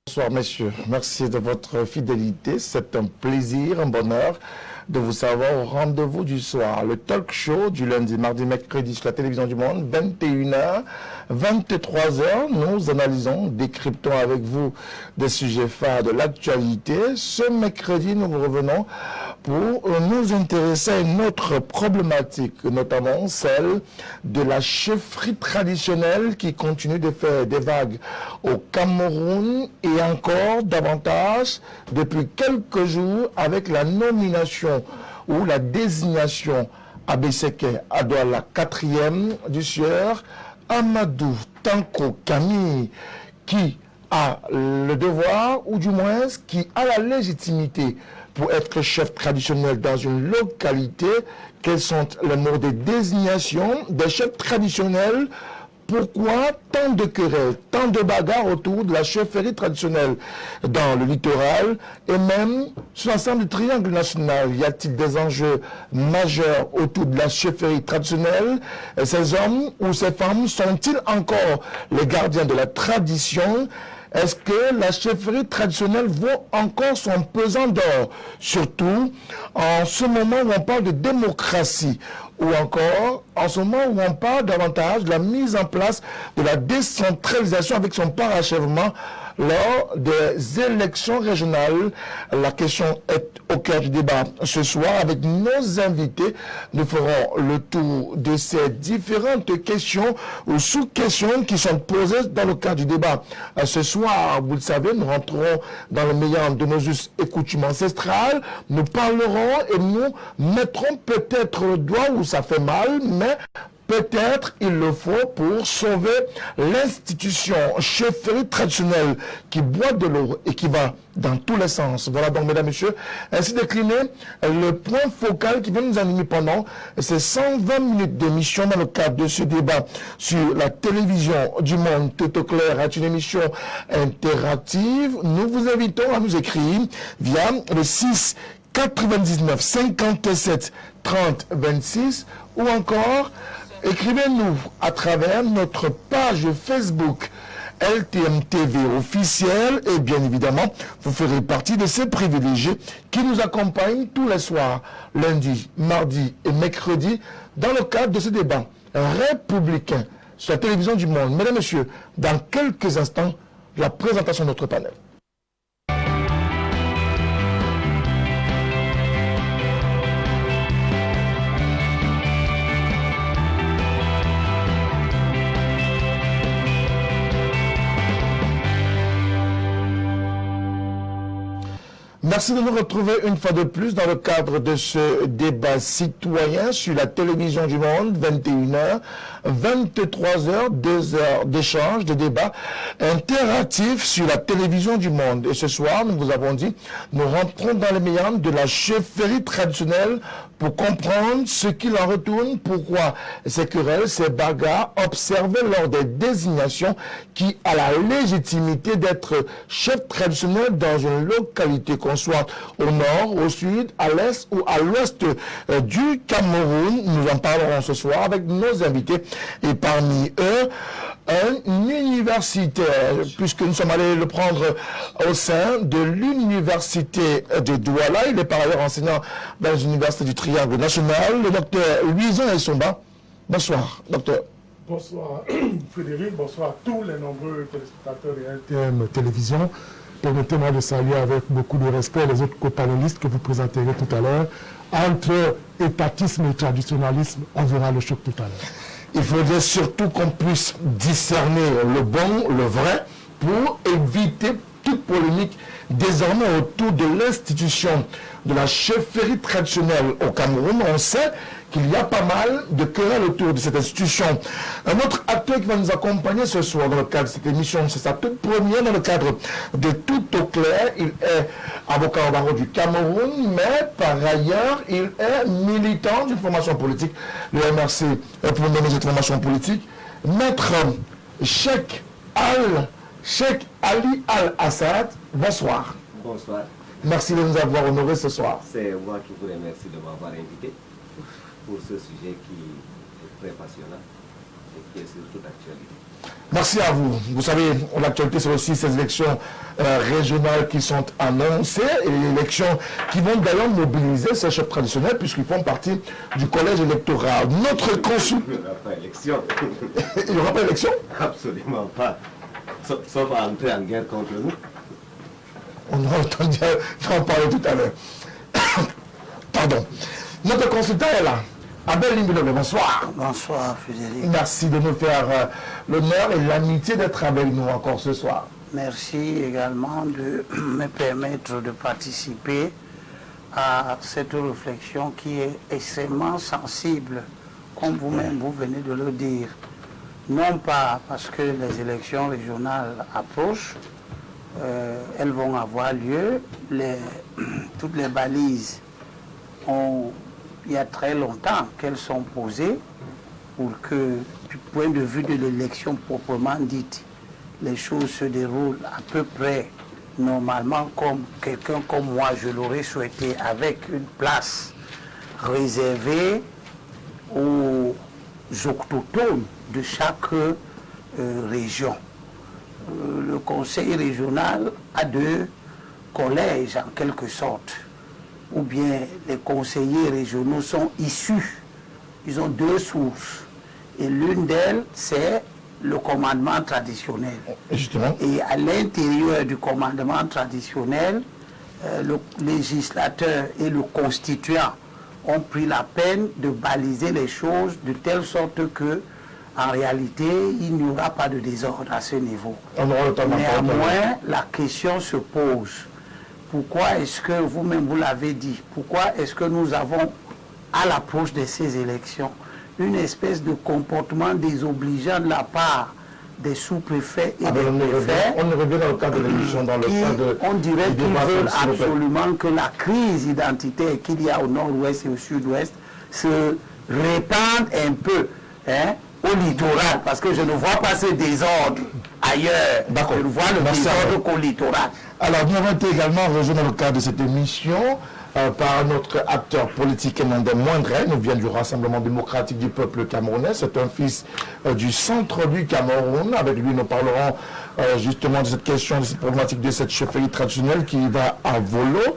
Bonsoir messieurs, merci de votre fidélité, c'est un plaisir, un bonheur de vous savoir au rendez-vous du soir. Le talk show du lundi, mardi, mercredi sur la télévision du monde, 21h, 23h, nous analysons, décryptons avec vous des sujets phares de l'actualité. Ce mercredi, nous revenons pour nous intéresser à une autre problématique, notamment celle de la chefferie traditionnelle qui continue de faire des vagues au Cameroun et encore davantage depuis quelques jours avec la nomination ou la désignation Abeseke à Douala, 4e du sieur Amadou Tanko Camille, qui a le devoir, ou du moins qui a la légitimité pour être chef traditionnel dans une localité. Quels sont les mots de désignation des chefs traditionnels? Pourquoi tant de querelles, tant de bagarres autour de la chefferie traditionnelle dans le littoral et même sur l'ensemble du triangle national? Y a-t-il des enjeux majeurs autour de la chefferie traditionnelle? Et ces hommes ou ces femmes sont-ils encore les gardiens de la tradition? Est-ce que la chefferie traditionnelle vaut encore son pesant d'or? Surtout en ce moment où on parle de démocratie, ou encore en ce moment où on parle davantage de la mise en place de la décentralisation avec son parachèvement lors des élections régionales. La question est au cœur du débat ce soir avec nos invités. Nous ferons le tour de ces différentes questions ou sous-questions qui sont posées dans le cadre du débat. Ce soir, vous le savez, nous rentrerons dans le meilleur de nos us et coutumes ancestrales. Nous parlerons et nous mettrons peut-être le doigt où ça fait mal, mais peut-être il le faut pour sauver l'institution chefferie traditionnelle qui boit de l'eau et qui va dans tous les sens. Voilà donc, mesdames et messieurs, ainsi décliné le point focal qui vient nous animer pendant ces 120 minutes d'émission dans le cadre de ce débat sur la télévision du monde tout au clair. Est une émission interactive. Nous vous invitons à nous écrire via le 6 99 57 30 26 ou encore écrivez-nous à travers notre page Facebook LTM TV officielle et bien évidemment, vous ferez partie de ces privilégiés qui nous accompagnent tous les soirs, lundi, mardi et mercredi, dans le cadre de ce débat républicain sur la télévision du monde. Mesdames et messieurs, dans quelques instants, la présentation de notre panel. Merci de nous retrouver une fois de plus dans le cadre de ce débat citoyen sur la télévision du monde, 21h, 23h, 2 heures d'échange, de débat interactif sur la télévision du monde. Et ce soir, nous vous avons dit, nous rentrons dans les méandres de la chefferie traditionnelle pour comprendre ce qu'il en retourne, pourquoi ces querelles, ces bagarres observées lors des désignations qui a la légitimité d'être chef traditionnel dans une localité, qu'on soit au nord, au sud, à l'est ou à l'ouest du Cameroun. Nous en parlerons ce soir avec nos invités et parmi eux, un universitaire, puisque nous sommes allés le prendre au sein de l'université de Douala. Il est par ailleurs enseignant dans l'université du Triangle National, le docteur Louison Essomba. Bonsoir, docteur. Bonsoir Frédéric, bonsoir à tous les nombreux téléspectateurs et LTM Télévision. Permettez-moi de saluer avec beaucoup de respect les autres copanélistes que vous présenterez tout à l'heure. Entre étatisme et traditionnalisme, on verra le choc tout à l'heure. Il faudrait surtout qu'on puisse discerner le bon, le vrai, pour éviter toute polémique désormais autour de l'institution de la chefferie traditionnelle au Cameroun. On sait qu'il y a pas mal de querelles autour de cette institution. Un autre acteur qui va nous accompagner ce soir dans le cadre de cette émission, c'est sa toute première dans le cadre de Tout au clair. Il est avocat au barreau du Cameroun, mais par ailleurs, il est militant d'une formation politique, le MRC, pour nous donner cette formation politique. Maître Cheikh Ali Al-Assad, bonsoir. Bonsoir. Merci de nous avoir honorés ce soir. C'est moi qui vous remercie de m'avoir invité pour ce sujet qui est très passionnant et qui est surtout d'actualité. Merci à vous. Vous savez, l'actualité, c'est aussi ces élections régionales qui sont annoncées et les élections qui vont d'ailleurs mobiliser ces chefs traditionnels puisqu'ils font partie du collège électoral. Notre consul... Il n'y aura pas élection. Il n'y aura pas élection? Absolument pas. Sauf à entrer en guerre contre nous. On aura entendu en parler tout à l'heure. Pardon. Notre consultant est là. Abel Limbinole, bonsoir. Bonsoir Frédéric. Merci de nous faire l'honneur et l'amitié d'être avec nous encore ce soir. Merci également de me permettre de participer à cette réflexion qui est extrêmement sensible, comme vous-même vous venez de le dire. Non pas parce que les élections régionales approchent, elles vont avoir lieu, toutes les balises il y a très longtemps qu'elles sont posées pour que, du point de vue de l'élection proprement dite, les choses se déroulent à peu près normalement comme quelqu'un comme moi je l'aurais souhaité, avec une place réservée aux autochtones de chaque région. Le conseil régional a deux collèges en quelque sorte, ou bien les conseillers régionaux sont issus, ils ont deux sources, et l'une d'elles c'est le commandement traditionnel. Justement. Et à l'intérieur du commandement traditionnel, le législateur et le constituant ont pris la peine de baliser les choses de telle sorte que, en réalité, il n'y aura pas de désordre à ce niveau. Néanmoins, la question se pose. Pourquoi est-ce que, vous-même vous l'avez dit, pourquoi est-ce que nous avons, à l'approche de ces élections, une espèce de comportement désobligeant de la part des sous-préfets et des préfets? On revient dans le cadre de l'émission, dans le cadre... On dirait qu'ils veulent absolument que la crise identitaire qu'il y a au nord-ouest et au sud-ouest se répande un peu au littoral, parce que je ne vois pas ce désordre ailleurs. Je ne vois le désordre qu'au littoral. Alors, nous avons été également rejoints dans le cadre de cette émission par notre acteur politique et non des moindres. Il nous vient du Rassemblement démocratique du peuple camerounais. C'est un fils du centre du Cameroun. Avec lui, nous parlerons justement de cette question, de cette problématique de cette chefferie traditionnelle qui va à Volo.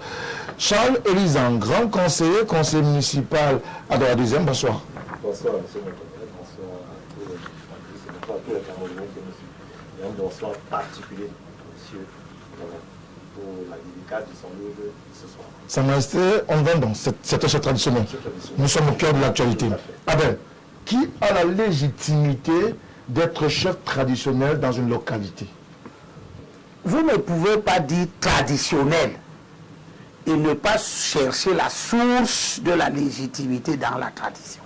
Charles Elisan, grand conseiller municipal à la deuxième. Bonsoir. Bonsoir, monsieur le Président. Bonsoir à tous les Camerounais qui nous suivent. Et un bonsoir particulier, monsieur, pour la dédicace de son livre ce soir. Sa Majesté, on va dans cette chef traditionnelle. Nous sommes au cœur de l'actualité. Abel, qui a la légitimité d'être chef traditionnel dans une localité? Vous ne pouvez pas dire traditionnel et ne pas chercher la source de la légitimité dans la tradition.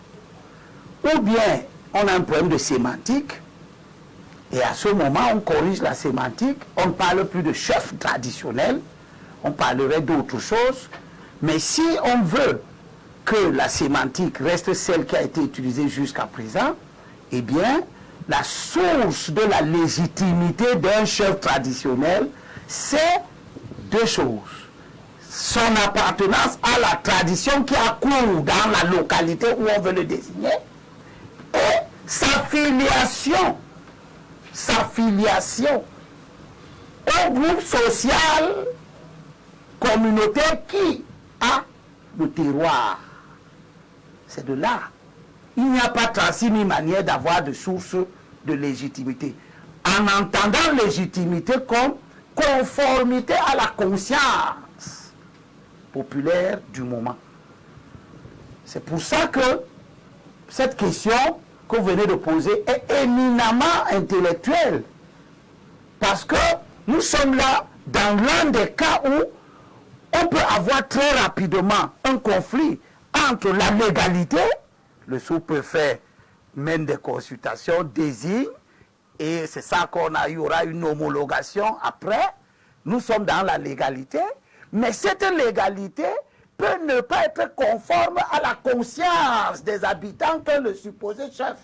Ou bien on a un problème de sémantique et à ce moment on corrige la sémantique, on ne parle plus de chef traditionnel, on parlerait d'autre chose, mais si on veut que la sémantique reste celle qui a été utilisée jusqu'à présent, eh bien la source de la légitimité d'un chef traditionnel, c'est deux choses. Son appartenance à la tradition qui a cours dans la localité où on veut le désigner, et sa filiation au groupe social communautaire qui a le terroir. C'est de là. Il n'y a pas 36 000 manières d'avoir de source de légitimité. En entendant légitimité comme conformité à la conscience populaire du moment. C'est pour ça que cette question que vous venez de poser est éminemment intellectuelle. Parce que nous sommes là dans l'un des cas où on peut avoir très rapidement un conflit entre la légalité, le sous-préfet mène des consultations, désigne, et c'est ça il y aura une homologation après. Nous sommes dans la légalité, mais cette légalité peut ne pas être conforme à la conscience des habitants que le supposé chef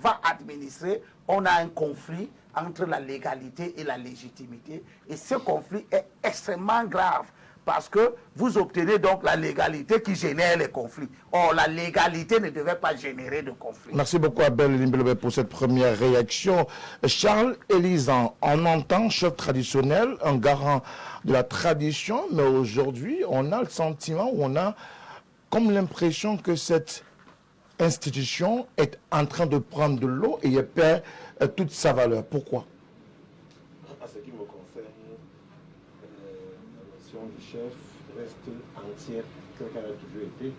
va administrer. On a un conflit entre la légalité et la légitimité, et ce conflit est extrêmement grave, parce que vous obtenez donc la légalité qui génère les conflits. Or, la légalité ne devait pas générer de conflits. Merci beaucoup Abel Limbelebe pour cette première réaction. Charles Elisan, on entend chef traditionnel, un garant de la tradition, mais aujourd'hui, on a le sentiment, ou on a comme l'impression que cette institution est en train de prendre de l'eau et elle perd toute sa valeur. Pourquoi? À ce qui me concerne, la notion du chef reste entière, telle qu'elle a toujours été.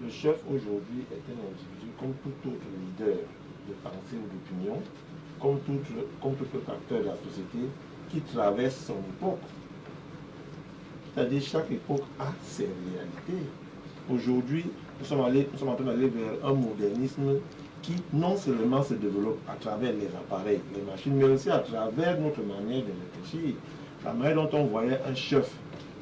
Le chef aujourd'hui est un individu comme tout autre leader de pensée ou d'opinion, comme tout autre acteur de la société qui traverse son époque. C'est-à-dire chaque époque a ses réalités. Aujourd'hui, nous sommes en train d'aller vers un modernisme qui non seulement se développe à travers les appareils, les machines, mais aussi à travers notre manière de réfléchir. La manière dont on voyait un chef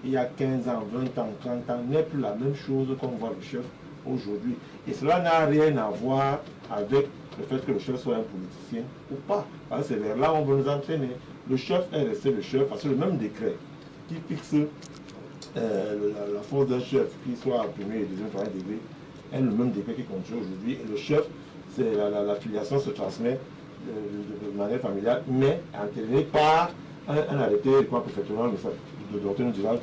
il y a 15 ans, 20 ans, 30 ans n'est plus la même chose qu'on voit le chef aujourd'hui. Et cela n'a rien à voir avec le fait que le chef soit un politicien ou pas. Parce que c'est vers là où on veut nous entraîner. Le chef est resté le chef parce que le même décret qui fixe la force d'un chef, qu'il soit à premier et deuxième degré, est le même décret qui continue aujourd'hui. Et le chef, c'est la filiation se transmet de manière familiale, mais entériné par un arrêté, quoi, préfectoral, de doctrine durable,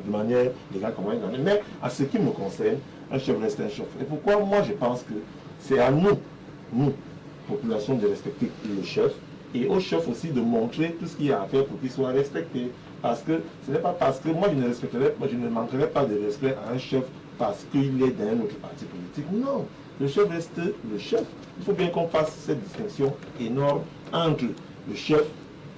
de manière légale, comment il en est. Mais à ce qui me concerne, un chef reste un chef. Et pourquoi moi je pense que c'est à nous, population, de respecter le chef, et au chef aussi de montrer tout ce qu'il y a à faire pour qu'il soit respecté. Parce que ce n'est pas parce que moi je ne manquerai pas de respect à un chef parce qu'il est dans un autre parti politique. Non, le chef reste le chef. Il faut bien qu'on fasse cette distinction énorme entre le chef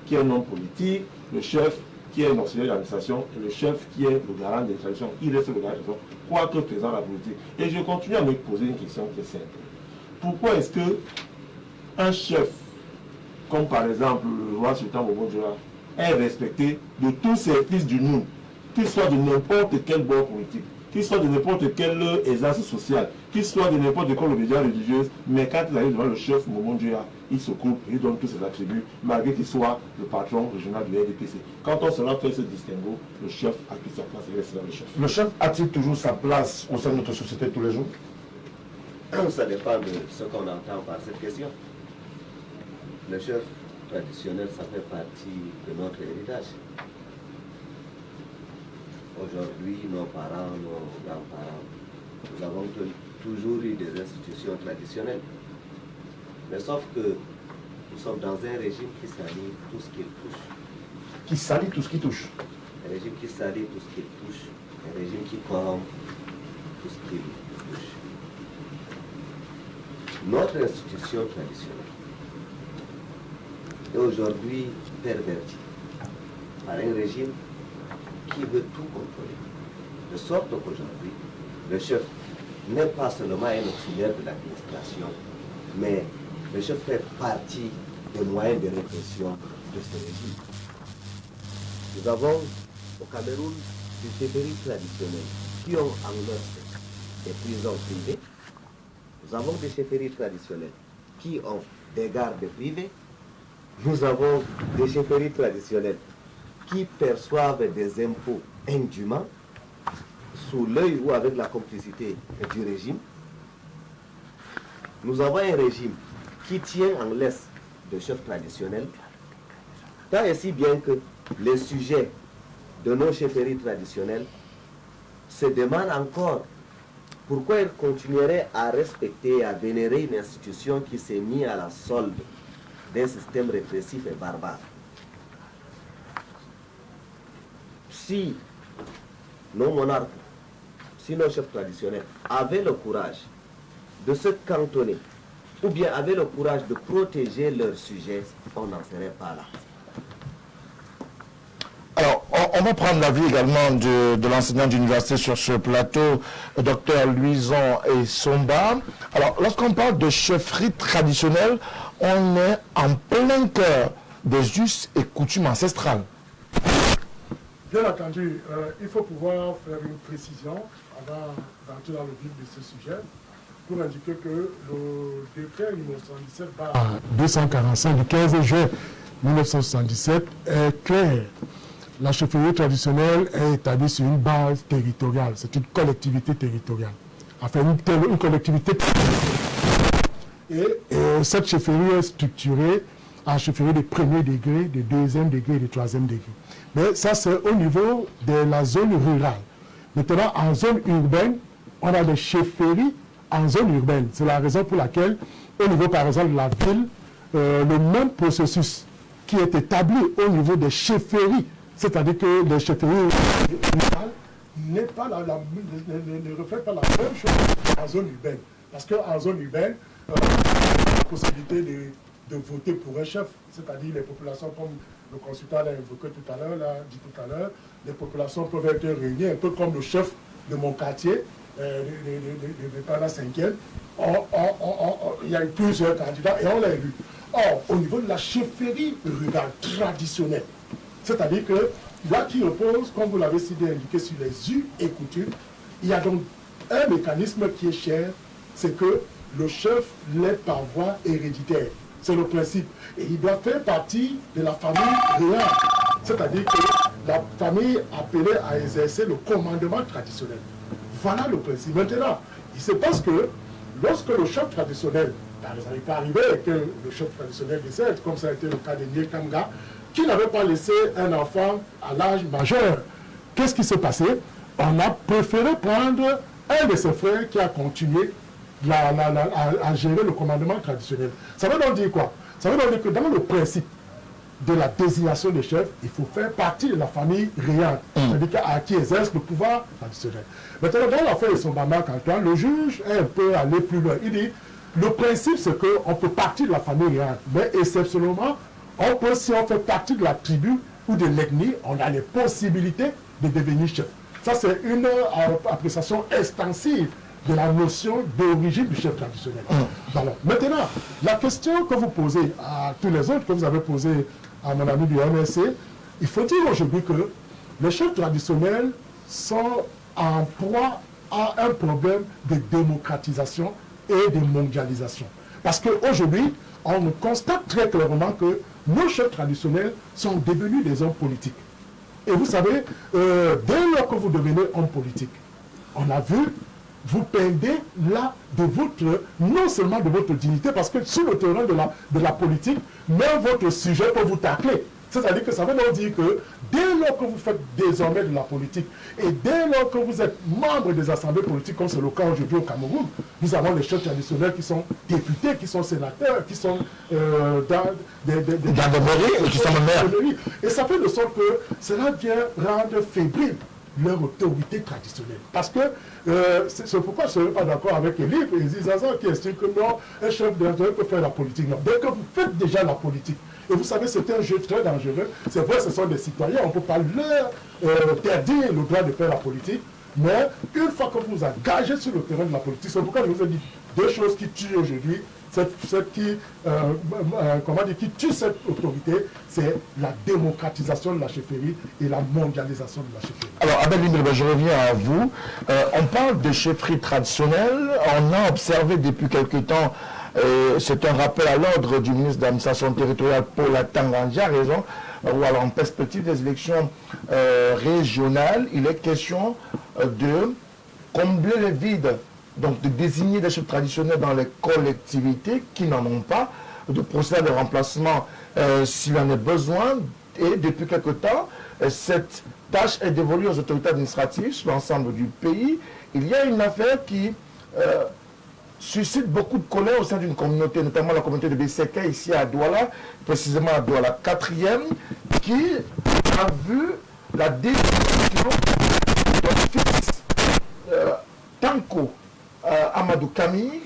qui est un homme politique, le chef qui est un auxiliaire d'administration et le chef qui est le garant des traditions. Il reste le garant des traditions, quoi que faisant la politique. Et je continue à me poser une question qui est simple. Pourquoi est-ce que un chef, comme par exemple le roi Sultan Bobondjola, est respecté de tous ses fils du Noun, qu'il soit de n'importe quel bord politique, qu'il soit de n'importe quelle aisance sociale, qu'il soit de n'importe quelle obédience religieuse, mais quand il arrive devant le chef Momondjola, il se coupe, il donne tous ses attributs, malgré qu'il soit le patron régional du RDPC. Quand on sera fait ce distinguo, le chef a pris sa place et restera le chef. Le chef a-t-il toujours sa place au sein de notre société tous les jours? Ça dépend de ce qu'on entend par cette question. Le chef traditionnel, ça fait partie de notre héritage. Aujourd'hui, nos parents, nos grands-parents, nous avons toujours eu des institutions traditionnelles. Mais sauf que nous sommes dans un régime qui salit tout ce qu'il touche. Qui salit tout ce qui touche. Un régime qui salit tout ce qu'il touche. Un régime qui corrompt tout ce qu'il touche. Notre institution traditionnelle est aujourd'hui pervertie par un régime qui veut tout contrôler. De sorte qu'aujourd'hui, le chef n'est pas seulement un auxiliaire de l'administration, mais le chef fait partie des moyens de répression de ce régime. Nous avons au Cameroun des chefferies traditionnelles qui ont en leur des prisons privées. Nous avons des chefferies traditionnelles qui ont des gardes privés. Nous avons des chefferies traditionnelles qui perçoivent des impôts indûment sous l'œil ou avec la complicité du régime. Nous avons un régime qui tient en laisse de chefs traditionnels, tant et si bien que les sujets de nos chefferies traditionnelles se demandent encore pourquoi ils continueraient à respecter et à vénérer une institution qui s'est mise à la solde d'un système répressif et barbare. Si nos monarques, si nos chefs traditionnels avaient le courage de se cantonner, ou bien avaient le courage de protéger leurs sujets, on n'en serait pas là. Alors, on va prendre l'avis également de l'enseignant d'université sur ce plateau, Dr Louison et Somba. Alors, lorsqu'on parle de chefferie traditionnelle, on est en plein cœur des us et coutumes ancestrales. Bien entendu, il faut pouvoir faire une précision avant d'entrer dans le vif de ce sujet pour indiquer que le décret numéro 77/245 du 15 juin 1977 est clair. la chefferie traditionnelle est établie sur une base territoriale. C'est une collectivité territoriale. Enfin, une collectivité territoriale. Et cette chefferie est structurée en chefferie de premier degré, de deuxième degré et de troisième degré. Mais ça, c'est au niveau de la zone rurale. Maintenant, en zone urbaine, on a des chefferies en zone urbaine. C'est la raison pour laquelle, au niveau, par exemple, de la ville, le même processus qui est établi au niveau des chefferies, c'est-à-dire que les chefferies rurales ne reflètent pas la même chose en zone urbaine. Parce qu'en zone urbaine, on a la possibilité de voter pour un chef, c'est-à-dire les populations, comme le consultant l'a évoqué tout à l'heure, les populations peuvent être réunies, un peu comme le chef de mon quartier, de la 5e. Il y a eu plusieurs candidats et on l'a élu. Or, au niveau de la chefferie rurale traditionnelle, c'est-à-dire que là qui repose, comme vous l'avez si bien indiqué, sur les us et coutumes, il y a donc un mécanisme qui est cher, c'est que le chef l'est par voie héréditaire. C'est le principe. Et il doit faire partie de la famille réelle. C'est-à-dire que la famille appelée à exercer le commandement traditionnel. Voilà le principe. Maintenant, il se passe que lorsque le chef traditionnel, par exemple, il peut arriver que le chef traditionnel décède, comme ça a été le cas de Nye Kamga, qui n'avait pas laissé un enfant à l'âge majeur. Qu'est-ce qui s'est passé? On a préféré prendre un de ses frères qui a continué à gérer le commandement traditionnel. Ça veut donc dire quoi? Ça veut donc dire que dans le principe de la désignation des chefs, il faut faire partie de la famille réelle, c'est-à-dire à qui exerce le pouvoir traditionnel. Maintenant, dans l'affaire de Sombama Antoine, le juge est un peu allé plus loin. Il dit, le principe c'est qu'on peut partir de la famille réelle, mais exceptionnellement, on peut, si on fait partie de la tribu ou de l'ethnie, on a les possibilités de devenir chef. Ça, c'est une appréciation extensive de la notion d'origine du chef traditionnel. Voilà. Maintenant, la question que vous posez à tous les autres, que vous avez posée à mon ami du MSC, il faut dire aujourd'hui que les chefs traditionnels sont en proie à un problème de démocratisation et de mondialisation. Parce qu'aujourd'hui, on constate très clairement que nos chefs traditionnels sont devenus des hommes politiques. Et vous savez, dès lors que vous devenez homme politique, on a vu, vous perdez là de votre, non seulement de votre dignité, parce que sur le terrain de la politique, même votre sujet peut vous tacler. C'est-à-dire que ça veut donc dire que dès lors que vous faites désormais de la politique et dès lors que vous êtes membre des assemblées politiques, comme c'est le cas aujourd'hui au Cameroun, nous avons des chefs traditionnels qui sont députés, qui sont sénateurs, qui sont dans des mairies, qui sont maires. Et ça fait de sorte que cela vient rendre fébrile leur autorité traditionnelle. Parce que c'est pourquoi je ne suis pas d'accord avec les livres et les Zaza qui estiment que non, un chef d'intérêt peut faire la politique. Non, dès que vous faites déjà la politique, et vous savez, c'est un jeu très dangereux. C'est vrai, ce sont des citoyens, on ne peut pas leur interdire le droit de faire la politique, mais une fois que vous vous engagez sur le terrain de la politique, c'est pourquoi je vous ai dit deux choses qui tuent aujourd'hui, qui tue cette autorité, c'est la démocratisation de la chefferie et la mondialisation de la chefferie. Alors, Abel Limbre, je reviens à vous. On parle de chefferie traditionnelle. On a observé depuis quelque temps, c'est un rappel à l'ordre du ministre de l'administration territoriale pour la Tanganyika, raison, ou alors en perspective des élections régionales, il est question de combler les vides, donc de désigner des chefs traditionnels dans les collectivités qui n'en ont pas, de procéder à des remplacements s'il en est besoin, et depuis quelque temps, cette tâche est dévolue aux autorités administratives sur l'ensemble du pays. Il y a une affaire qui suscite beaucoup de colère au sein d'une communauté, notamment la communauté de Beseke, ici à Douala, précisément à Douala 4e, qui a vu la décision de fils Tanko Amadou Camille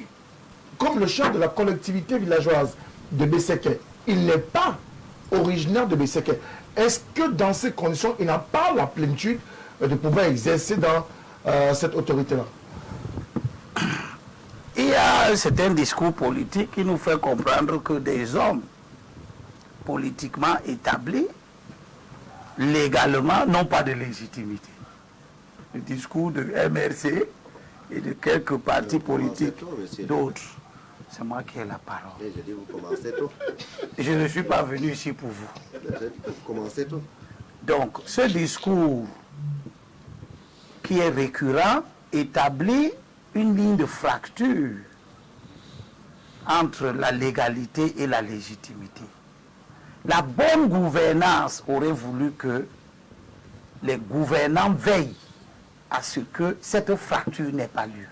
comme le chef de la collectivité villageoise de Beseke. Il n'est pas originaire de Beseke. Est-ce que dans ces conditions, il n'a pas la plénitude de pouvoir exercer dans cette autorité-là? C'est un discours politique qui nous fait comprendre que des hommes politiquement établis, légalement, n'ont pas de légitimité. Le discours de MRC et de quelques partis politiques d'autres. C'est moi qui ai la parole. Je dis, vous commencez tout. Je ne suis pas venu ici pour vous. Vous commencez tout. Donc, ce discours qui est récurrent établit une ligne de fracture entre la légalité et la légitimité. La bonne gouvernance aurait voulu que les gouvernants veillent à ce que cette fracture n'ait pas lieu.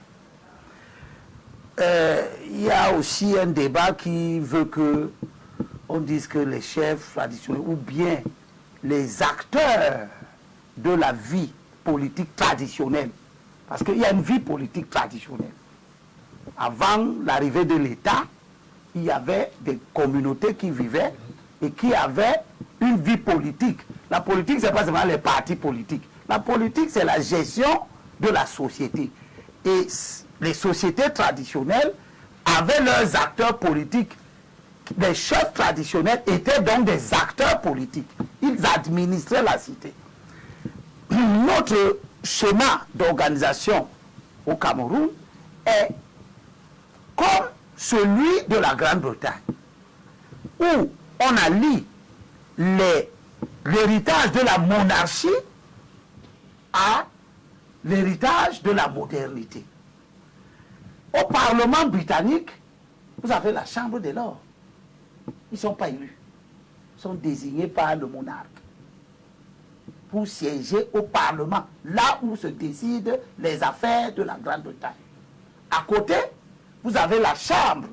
Il y a aussi un débat qui veut que on dise que les chefs traditionnels ou bien les acteurs de la vie politique traditionnelle, parce qu'il y a une vie politique traditionnelle. Avant l'arrivée de l'État, il y avait des communautés qui vivaient et qui avaient une vie politique. La politique, ce n'est pas seulement les partis politiques. La politique, c'est la gestion de la société. Et les sociétés traditionnelles avaient leurs acteurs politiques. Les chefs traditionnels étaient donc des acteurs politiques. Ils administraient la cité. Notre schéma d'organisation au Cameroun est comme celui de la Grande-Bretagne, où on allie l'héritage de la monarchie à l'héritage de la modernité. Au Parlement britannique, vous avez la Chambre des Lords. Ils ne sont pas élus. Ils sont désignés par le monarque pour siéger au Parlement, là où se décident les affaires de la Grande-Bretagne. À côté, vous avez la Chambre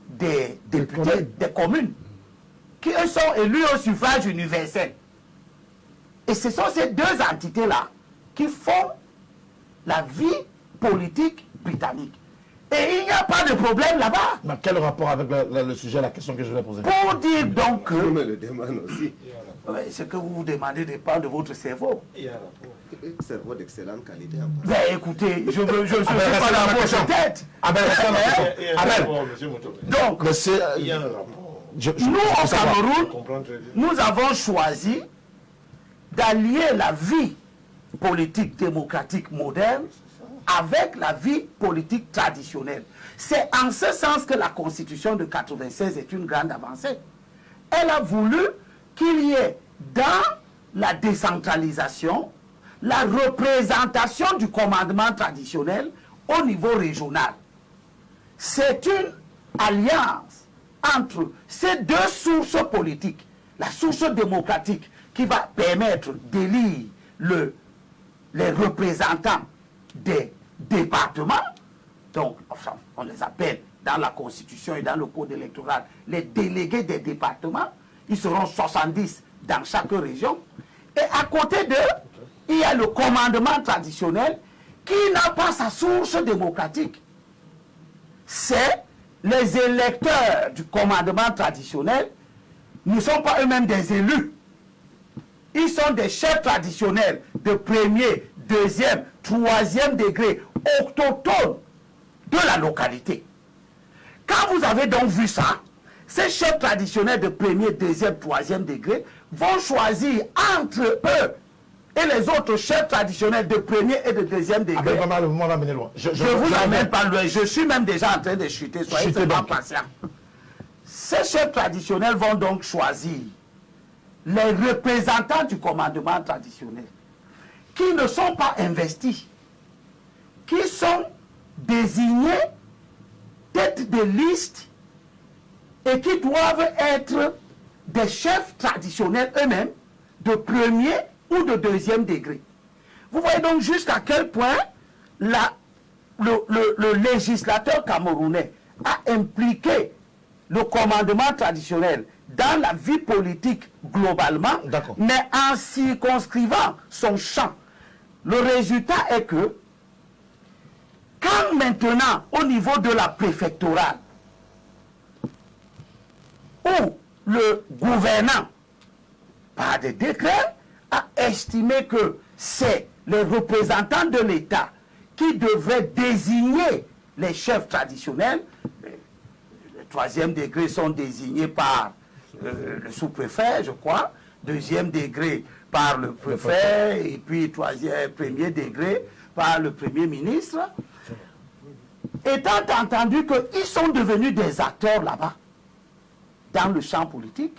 des députés des communes, qui eux sont élus au suffrage universel. Et ce sont ces deux entités-là qui font la vie politique britannique. Et il n'y a pas de problème là-bas. Mais quel rapport avec le sujet, la question que je vais poser? Pour dire donc que... Je me le demande aussi. Ce que vous vous demandez dépend de votre cerveau. Il y a un rapport. Cerveau d'excellente qualité en passant. Ben écoutez, je ne suis pas dans votre tête. Il y a un rapport, monsieur Moutoué. Donc, Il y a un rapport. nous au Je Cameroun, comprends très bien. nous avons choisi d'allier la vie politique démocratique moderne avec la vie politique traditionnelle. C'est en ce sens que la Constitution de 1996 est une grande avancée. Elle a voulu qu'il y ait dans la décentralisation la représentation du commandement traditionnel au niveau régional. C'est une alliance entre ces deux sources politiques, la source démocratique qui va permettre d'élire les représentants des départements, donc enfin, on les appelle dans la Constitution et dans le Code électoral les délégués des départements. Ils seront 70 dans chaque région. Et à côté d'eux, il y a le commandement traditionnel qui n'a pas sa source démocratique. C'est les électeurs du commandement traditionnel ne sont pas eux-mêmes des élus. Ils sont des chefs traditionnels de premier, deuxième, troisième degré, autochtones de la localité. Quand vous avez donc vu ça, ces chefs traditionnels de premier, deuxième, troisième degré vont choisir entre eux et les autres chefs traditionnels de premier et de deuxième degré. Le moment va mener loin. Je vous amène pas loin. Je suis même déjà en train de chuter. Soyez seulement patients. Ces chefs traditionnels vont donc choisir les représentants du commandement traditionnel qui ne sont pas investis, qui sont désignés tête de liste et qui doivent être des chefs traditionnels eux-mêmes de premier ou de deuxième degré. Vous voyez donc jusqu'à quel point le législateur camerounais a impliqué le commandement traditionnel dans la vie politique globalement, mais en circonscrivant son champ. Le résultat est que quand maintenant, au niveau de la préfectorale, où le gouvernant, par des décrets, a estimé que c'est les représentants de l'État qui devraient désigner les chefs traditionnels. Les troisième degré sont désignés par le sous-préfet, je crois, deuxième degré par le préfet, et puis premier degré par le premier ministre. Étant entendu qu'ils sont devenus des acteurs là-bas, dans le champ politique,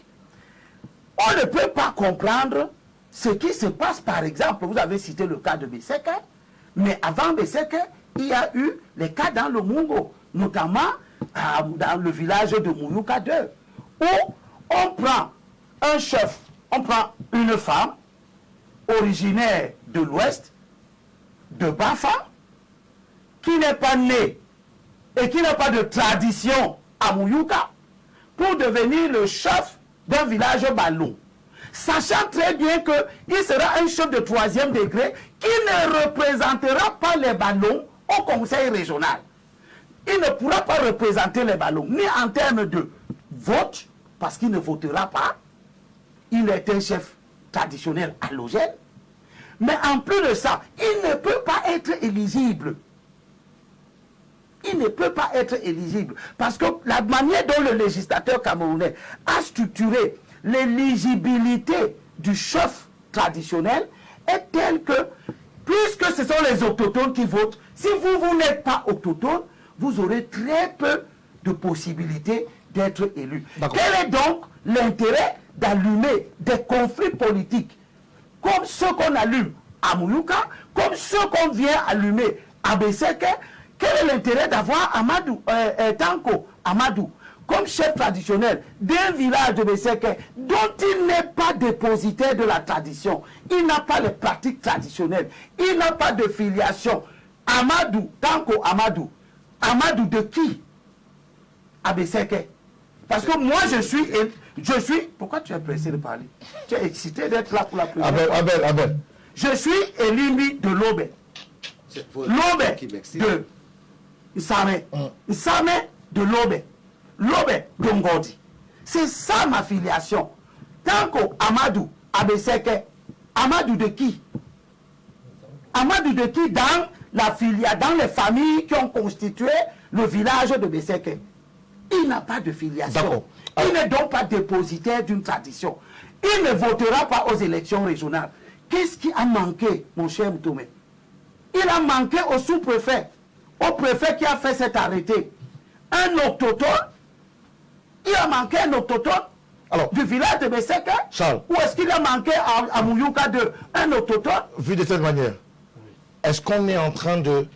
on ne peut pas comprendre ce qui se passe, par exemple, vous avez cité le cas de Beseke, mais avant Beseke, il y a eu les cas dans le Mungo, notamment dans le village de Mouyouka 2, où on prend un chef, on prend une femme originaire de l'Ouest, de Bafa, qui n'est pas née et qui n'a pas de tradition à Mouyouka, pour devenir le chef d'un village ballon, sachant très bien qu'il sera un chef de 3e degré qui ne représentera pas les ballons au conseil régional. Il ne pourra pas représenter les ballons, ni en termes de vote, parce qu'il ne votera pas. Il est un chef traditionnel allogène. Mais en plus de ça, il ne peut pas être éligible. Il ne peut pas être éligible. Parce que la manière dont le législateur camerounais a structuré l'éligibilité du chef traditionnel est telle que, puisque ce sont les autochtones qui votent, si vous n'êtes pas autochtone, vous aurez très peu de possibilités d'être élu. Quel est donc l'intérêt d'allumer des conflits politiques comme ceux qu'on allume à Mouyouka, comme ceux qu'on vient allumer à Beseke? Quel est l'intérêt d'avoir Tanko Amadou comme chef traditionnel d'un village de Beseke dont il n'est pas dépositaire de la tradition? Il n'a pas les pratiques traditionnelles, il n'a pas de filiation. Amadou, Tanko Amadou, Amadou de qui? À Beseke. Parce que moi je suis... Pourquoi tu es pressé de parler? Tu es excité d'être là pour la première fois. Abel. Je suis Elimi de Lobe. Lobe de Nsame. Nsame de Lobe. Lobe de Ngodi. C'est ça ma filiation. Tanko Amadou Abeseke. Amadou de qui? Amadou de qui dans la filiation, dans les familles qui ont constitué le village de Beseke? Il n'a pas de filiation. Il n'est donc pas dépositaire d'une tradition. Il ne votera pas aux élections régionales. Qu'est-ce qui a manqué, mon cher Moutoumé? Il a manqué au sous-préfet, au préfet qui a fait cet arrêté. Un autochtone, il a manqué un autochtone du village de Beseke. Charles. Ou est-ce qu'il a manqué à Mouyouka 2 un autochtone? Vu de cette manière, est-ce qu'on est en train de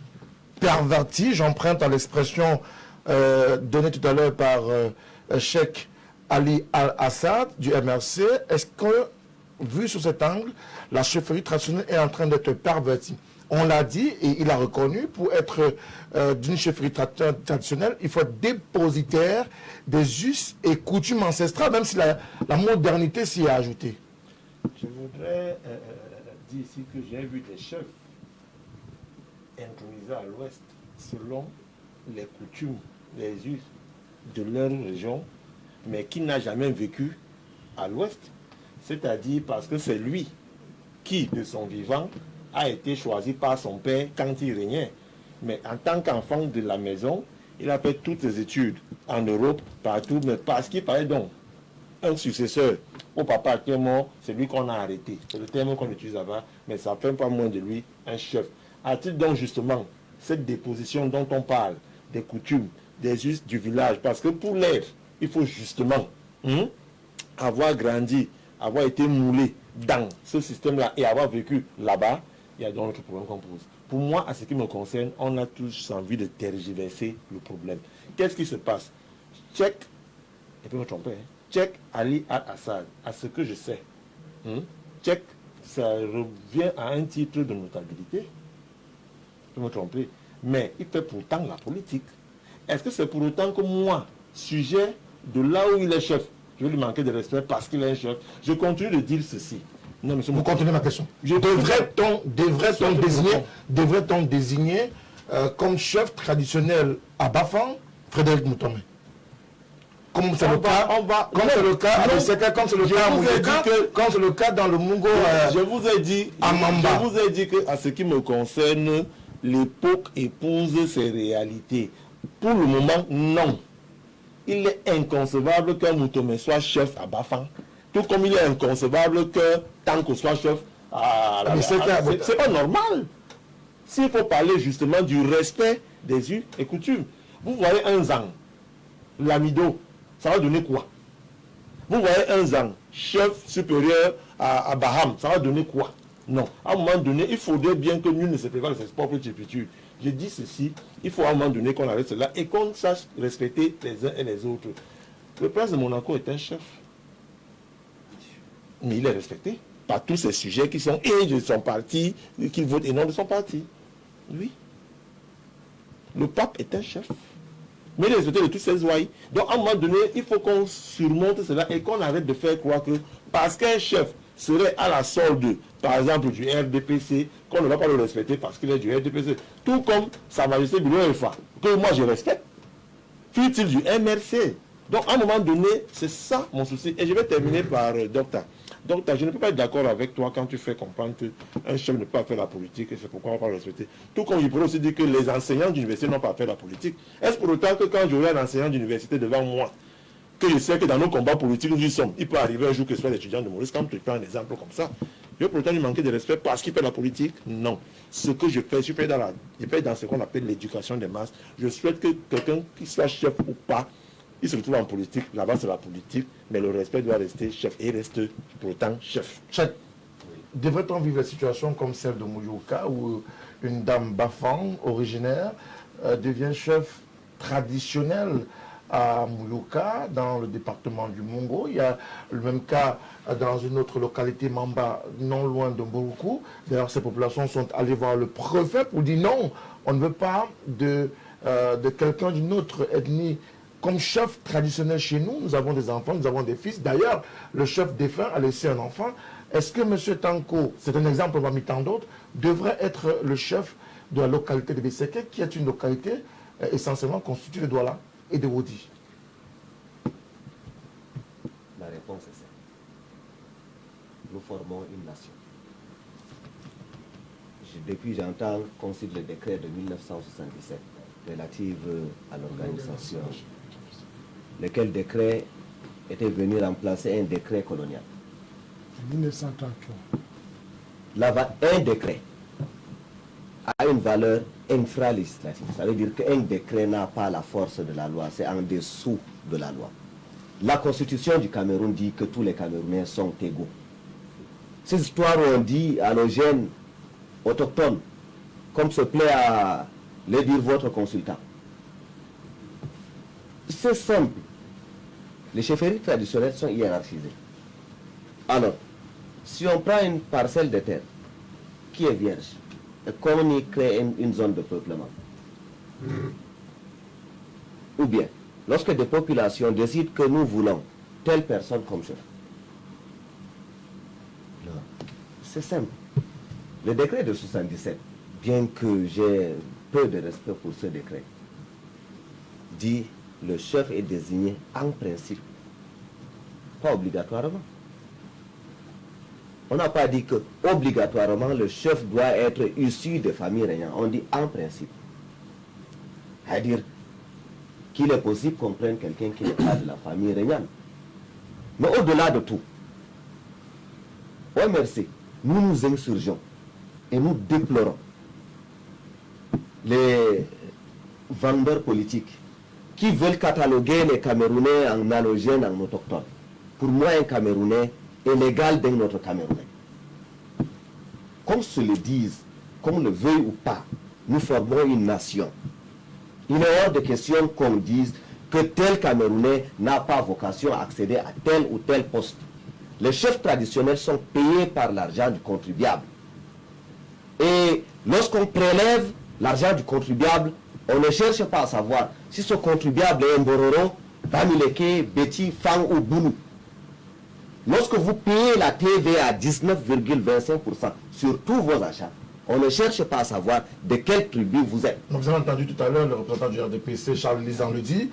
pervertir, j'emprunte à l'expression donnée tout à l'heure par Cheikh Ali Al-Assad du MRC, est-ce que, vu sous cet angle, la chefferie traditionnelle est en train d'être pervertie? On l'a dit et il a reconnu, pour être d'une chefferie traditionnelle, il faut être dépositaire des us et coutumes ancestrales, même si la modernité s'y est ajoutée. Je voudrais dire ici que j'ai vu des chefs intronisés à l'ouest selon les coutumes, les us de leur région, mais qui n'a jamais vécu à l'ouest. C'est-à-dire parce que c'est lui qui, de son vivant, a été choisi par son père quand il régnait. Mais en tant qu'enfant de la maison, il a fait toutes ses études en Europe, partout, mais parce qu'il paraît donc un successeur au papa qui est mort, c'est lui qu'on a arrêté. C'est le terme qu'on utilise là-bas, mais ça ne fait pas moins de lui un chef. A-t-il donc justement cette déposition dont on parle, des coutumes, des us du village? Parce que pour l'être, il faut justement avoir grandi, avoir été moulé dans ce système-là et avoir vécu là-bas. Il y a donc notre problème qu'on pose. Pour moi, à ce qui me concerne, on a tous envie de tergiverser le problème. Qu'est-ce qui se passe? Cheikh, et puis me tromper, Cheikh Ali Al-Assad, à ce que je sais, Cheikh, ça revient à un titre de notabilité. Je peux me tromper. Mais il fait pourtant la politique. Est-ce que c'est pour autant que moi, sujet de là où il est chef, je vais lui manquer de respect parce qu'il est un chef? Je continue de dire ceci. Non, monsieur, vous continuez ma question. Devrait-on désigner comme chef traditionnel à Bafang Frédéric Moutomé? Comme c'est le cas à Beseke, comme c'est le cas à Mouyouka, comme c'est le cas dans le Mungo je vous ai dit que, à ce qui me concerne, l'époque épouse ses réalités. Pour le moment, non. Il est inconcevable qu'un Moutomé soit chef à Bafang. Tout comme il est inconcevable que Tanko soit chef à la... C'est pas normal. S'il faut parler justement du respect des us et coutumes. Vous voyez un Zang, l'amido, ça va donner quoi? Vous voyez un Zang, chef supérieur à Baham, ça va donner quoi? Non. À un moment donné, il faudrait bien que nul ne se prépare de ses propres turpitudes. Je dis ceci, il faut à un moment donné qu'on arrête cela et qu'on sache respecter les uns et les autres. Le prince de Monaco est un chef. Mais il est respecté par tous ces sujets qui sont et de son parti, qui votent et non de son parti. Oui. Le pape est un chef. Mais il est respecté de tous ses ouailles. Donc à un moment donné, il faut qu'on surmonte cela et qu'on arrête de faire croire que parce qu'un chef serait à la solde, par exemple, du RDPC, qu'on ne va pas le respecter parce qu'il est du RDPC. Tout comme Sa Majesté Bilo Efa, que moi je respecte, fut-il du MRC. Donc à un moment donné, c'est ça mon souci. Et je vais terminer par Docteur. Docteur, je ne peux pas être d'accord avec toi quand tu fais comprendre qu'un chef ne peut pas faire la politique et c'est pourquoi on ne va pas le respecter. Tout comme je pourrais aussi dire que les enseignants d'université n'ont pas fait la politique. Est-ce pour autant que quand j'aurai un enseignant d'université devant moi, que je sais que dans nos combats politiques nous y sommes, il peut arriver un jour que ce soit l'étudiant de Maurice, quand tu prends un exemple comme ça, je vais pour autant lui manquer de respect parce qu'il fait la politique? Non. Ce que je fais dans ce qu'on appelle l'éducation des masses. Je souhaite que quelqu'un qui soit chef ou pas, il se retrouve en politique, là-bas c'est la politique, mais le respect doit rester chef et reste pour autant chef. Devrait-on vivre la situation comme celle de Mouyouka où une dame Bafang, originaire, devient chef traditionnel à Mouyouka, dans le département du Mongo? Il y a le même cas dans une autre localité, Mamba, non loin de Mbouroukou. D'ailleurs, ces populations sont allées voir le préfet pour dire non, on ne veut pas de quelqu'un d'une autre ethnie comme chef traditionnel chez nous. Nous avons des enfants, nous avons des fils. D'ailleurs, le chef défunt a laissé un enfant. Est-ce que M. Tanko, c'est un exemple parmi tant d'autres, devrait être le chef de la localité de Besseke, qui est une localité essentiellement constituée de Douala et de Wodi? La réponse est simple. Nous formons une nation. Depuis, j'entends qu'on cite le décret de 1977 relatif à l'organisation, lequel décret était venu remplacer un décret colonial. 1933. Là, un décret a une valeur infralégislative. Ça veut dire qu'un décret n'a pas la force de la loi, c'est en dessous de la loi. La constitution du Cameroun dit que tous les Camerounais sont égaux. Ces histoires où on dit à nos jeunes autochtones, comme se plaît à le dire votre consultant, c'est simple. Les chefferies traditionnelles sont hiérarchisées. Alors, si on prend une parcelle de terre qui est vierge, et qu'on y crée une zone de peuplement, ou bien, lorsque des populations décident que nous voulons telle personne comme chef, c'est simple. Le décret de 77, bien que j'ai peu de respect pour ce décret, dit le chef est désigné en principe, pas obligatoirement. On n'a pas dit que obligatoirement le chef doit être issu de familles régnantes. On dit en principe. C'est-à-dire qu'il est possible qu'on prenne quelqu'un qui n'est pas de la famille régnante. Mais au-delà de tout, au MRC, nous nous insurgeons et nous déplorons les vendeurs politiques qui veulent cataloguer les Camerounais en allogènes, en autochtones. Pour moi, un Camerounais est l'égal d'un autre Camerounais. Qu'on se le dise, qu'on le veuille ou pas, nous formons une nation. Il est hors de question qu'on dise que tel Camerounais n'a pas vocation à accéder à tel ou tel poste. Les chefs traditionnels sont payés par l'argent du contribuable. Et lorsqu'on prélève l'argent du contribuable, on ne cherche pas à savoir si ce contribuable est un Bororo, Bamileke, Beti, Fang ou Boulou. Lorsque vous payez la TVA à 19,25% sur tous vos achats, on ne cherche pas à savoir de quelle tribu vous êtes. Donc, vous avez entendu tout à l'heure le représentant du RDPC, Charles Lisan, le dit.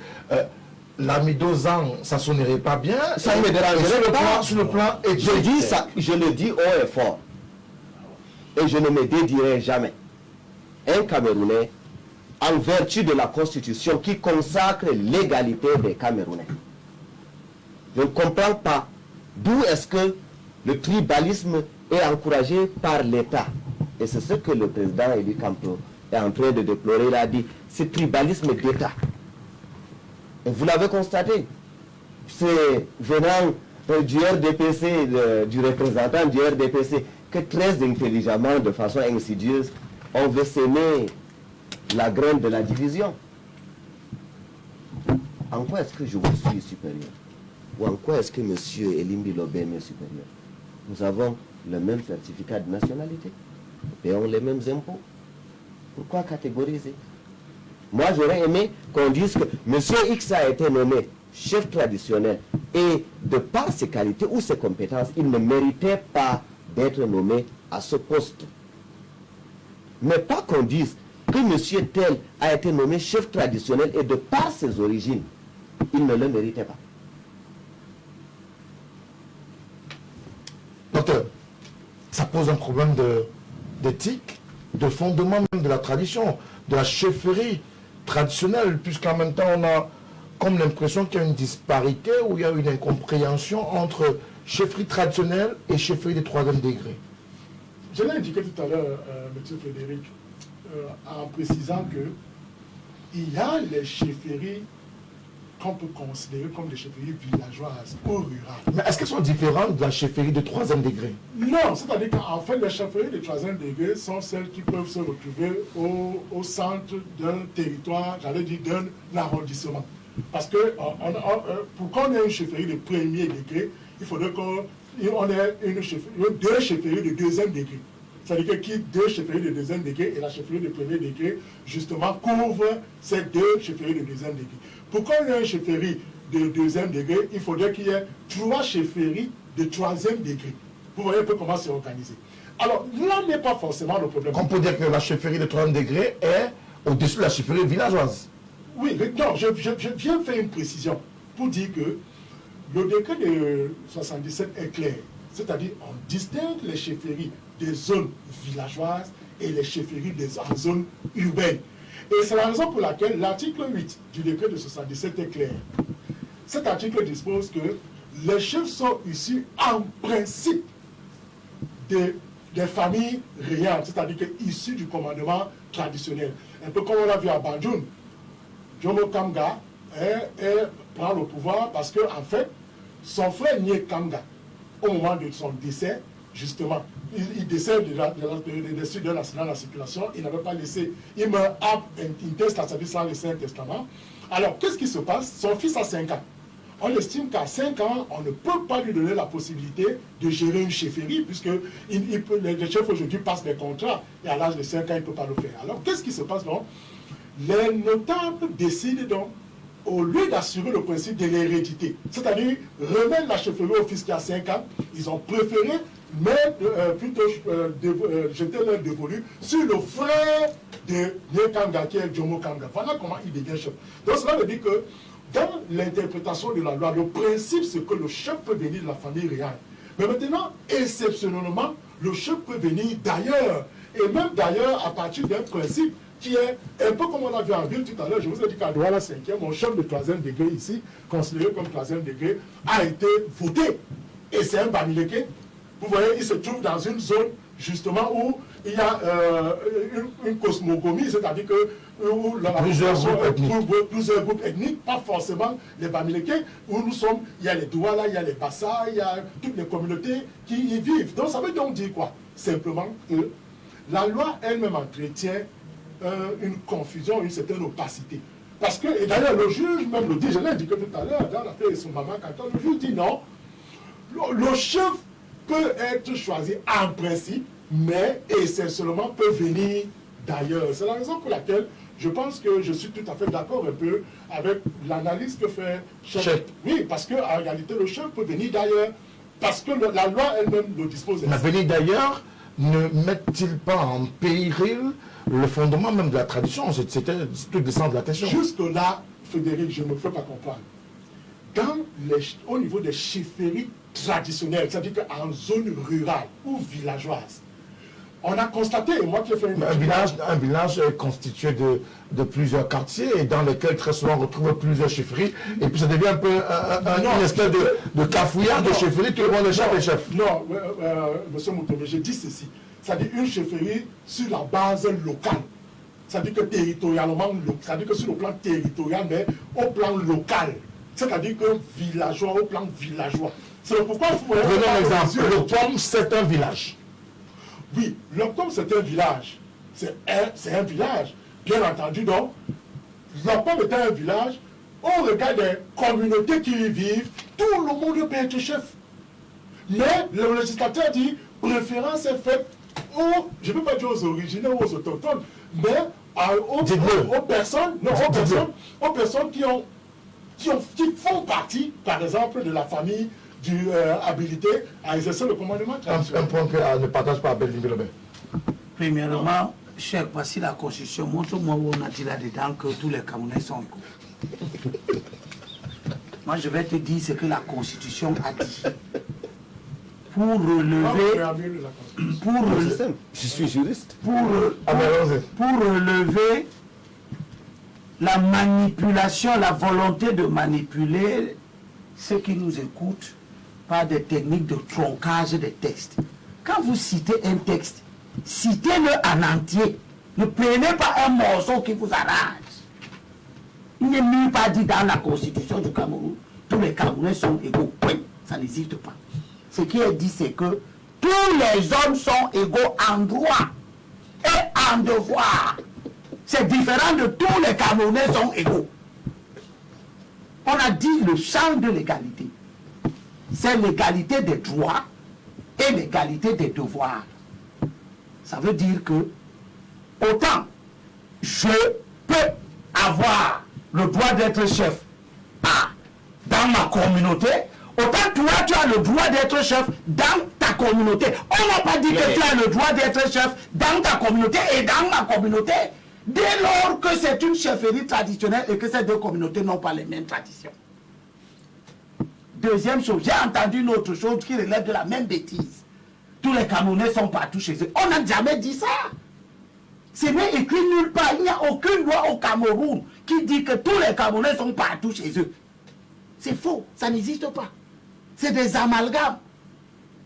L'amidozan, ça sonnerait pas bien. Ça ne me dérangerait pas. Sur le plan je dis ça, je le dis haut et fort. Et je ne me dédierai jamais. Un Camerounais, en vertu de la Constitution qui consacre l'égalité des Camerounais. Je ne comprends pas d'où est-ce que le tribalisme est encouragé par l'État. Et c'est ce que le président Eli Campo est en train de déplorer. Il a dit, c'est tribalisme d'État. Et vous l'avez constaté. C'est venant du RDPC, du représentant du RDPC, que très intelligemment, de façon insidieuse, on veut s'aimer la graine de la division. En quoi est-ce que je vous suis supérieur? Ou en quoi est-ce que M. Elimbi Lobé m'est supérieur? Nous avons le même certificat de nationalité. Nous payons les mêmes impôts. Pourquoi catégoriser? Moi, j'aurais aimé qu'on dise que M. X a été nommé chef traditionnel et de par ses qualités ou ses compétences, il ne méritait pas d'être nommé à ce poste. Mais pas qu'on dise que M. tel a été nommé chef traditionnel et de par ses origines, il ne le méritait pas. Docteur, ça pose un problème d'éthique, de fondement même de la tradition, de la chefferie traditionnelle, puisqu'en même temps on a comme l'impression qu'il y a une disparité ou il y a une incompréhension entre chefferie traditionnelle et chefferie de troisième degré. Je l'ai indiqué tout à l'heure, M. Frédéric, en précisant qu'il y a les chefferies qu'on peut considérer comme des chefferies villageoises ou rurales. Mais est-ce qu'elles sont différentes de la chefferie de troisième degré? Non, c'est-à-dire qu'en fait, les chefferies de troisième degré sont celles qui peuvent se retrouver au centre d'un territoire, j'allais dire d'un arrondissement. Parce que pour qu'on ait une chefferie de premier degré, il faudrait qu'on ait deux chefferies de deuxième degré. C'est-à-dire que deux chefferies de deuxième degré et la chefferie de premier degré, justement, couvrent ces deux chefferies de deuxième degré. Pour qu'on ait une chefferie de deuxième degré, il faudrait qu'il y ait 3 chefferies de troisième degré. Vous voyez un peu comment c'est organisé. Alors, là n'est pas forcément le problème. On peut dire que la chefferie de troisième degré est au-dessus de la chefferie villageoise. Oui, non, je viens faire une précision pour dire que le décret de 77 est clair. C'est-à-dire, on distingue les chefferies des zones villageoises et les chefferies en zones urbaines. Et c'est la raison pour laquelle l'article 8 du décret de 77 est clair. Cet article dispose que les chefs sont issus en principe des familles réelles, c'est-à-dire issus du commandement traditionnel. Un peu comme on l'a vu à Banjoun. Jomo Kamga prend le pouvoir parce que, en fait, son frère Nye Kamga, au moment de son décès, justement, il décède de la circulation, il n'avait pas laissé, il meurt inteste, c'est-à-dire sans laisser un testament. Alors, qu'est-ce qui se passe? Son fils a 5 ans. On estime qu'à 5 ans, on ne peut pas lui donner la possibilité de gérer une chefferie, puisque les chefs aujourd'hui passent des contrats, et à l'âge de 5 ans, il ne peut pas le faire. Alors, qu'est-ce qui se passe donc? Les notables décident donc, au lieu d'assurer le principe de l'hérédité, c'est-à-dire remettre la chefferie au fils qui a 5 ans, ils ont préféré jeter leur dévolu sur le frère de Nyekanga, qui est Jomo Kanga. Voilà comment il devient chef. Donc cela veut dire que dans l'interprétation de la loi, le principe c'est que le chef peut venir de la famille réelle. Mais maintenant, exceptionnellement, le chef peut venir d'ailleurs. Et même d'ailleurs, à partir d'un principe qui est un peu comme on a vu en ville tout à l'heure. Je vous ai dit qu'à Douala 5e, mon chef de troisième degré ici, considéré comme troisième degré, a été voté. Et c'est un Bamileke. Vous voyez, il se trouve dans une zone justement où il y a une cosmogonie, c'est-à-dire que où plusieurs groupes ethniques, pas forcément les Bamileke, où nous sommes, il y a les Douala, il y a les Bassa, il y a toutes les communautés qui y vivent. Donc ça veut donc dire quoi? Simplement que la loi elle-même entretient une confusion, une certaine opacité. Parce que, et d'ailleurs le juge même le dit, je l'ai indiqué tout à l'heure, dans l'affaire de son maman, quand le juge dit non, le chef peut être choisi en principe, mais essentiellement peut venir d'ailleurs. C'est la raison pour laquelle je pense que je suis tout à fait d'accord un peu avec l'analyse que fait chef. Oui, parce qu'en réalité, le chef peut venir d'ailleurs, parce que la loi elle-même le dispose. Mais venir d'ailleurs ne met-il pas en péril le fondement même de la tradition? C'était tout le centre de l'attention. Jusque-là, Frédéric, je ne me fais pas comprendre. Au niveau des chefferies traditionnelles, c'est-à-dire qu'en zone rurale ou villageoise, on a constaté, et moi qui ai fait un village est constitué de plusieurs quartiers et dans lesquels très souvent on retrouve plusieurs chefferies et puis ça devient un peu une espèce de cafouillard de chefferie, tout le monde est chef et chef. Non, monsieur Moutoumé, je dis ceci. C'est-à-dire une chefferie sur la base locale. C'est-à-dire que territorialement, c'est-à-dire que sur le plan territorial, mais au plan local. C'est-à-dire que villageois, au plan villageois. C'est pourquoi vous voyez... Prenons l'exemple. L'Octombe, c'est un village. Oui, l'Octombe, c'est un village. C'est un village. Bien entendu, donc, l'Octombe est un village, au regard des communautés qui y vivent, tout le monde peut être chef. Mais le législateur dit, préférence est faite aux, je ne peux pas dire aux originaux ou aux autochtones, mais aux personnes, non, aux personnes qui font partie, par exemple, de la famille habilitée à exercer le commandement traditionnel. Un point que ne partage pas Abel Limbelobé. Premièrement, cher, voici la Constitution. Montre-moi où on a dit là-dedans que tous les Camerounais sont égaux. Moi, je vais te dire ce que la Constitution a dit. Pour relever... Je suis juriste. Pour relever la manipulation, la volonté de manipuler ceux qui nous écoutent par des techniques de troncage des textes. Quand vous citez un texte, citez-le en entier. Ne prenez pas un morceau qui vous arrange. Il n'est même pas dit dans la Constitution du Cameroun, tous les Camerounais sont égaux. Oui, ça n'existe pas. Ce qui est dit, c'est que tous les hommes sont égaux en droit et en devoir. C'est différent de tous les Camerounais sont égaux. On a dit le champ de l'égalité. C'est l'égalité des droits et l'égalité des devoirs. Ça veut dire que autant je peux avoir le droit d'être chef dans ma communauté, autant toi tu as le droit d'être chef dans ta communauté. On n'a pas dit que tu as le droit d'être chef dans ta communauté et dans ma communauté, dès lors que c'est une chefferie traditionnelle et que ces deux communautés n'ont pas les mêmes traditions. Deuxième chose, j'ai entendu une autre chose qui relève de la même bêtise. Tous les Camerounais sont partout chez eux. On n'a jamais dit ça. C'est même écrit nulle part. Il n'y a aucune loi au Cameroun qui dit que tous les Camerounais sont partout chez eux. C'est faux, ça n'existe pas. C'est des amalgames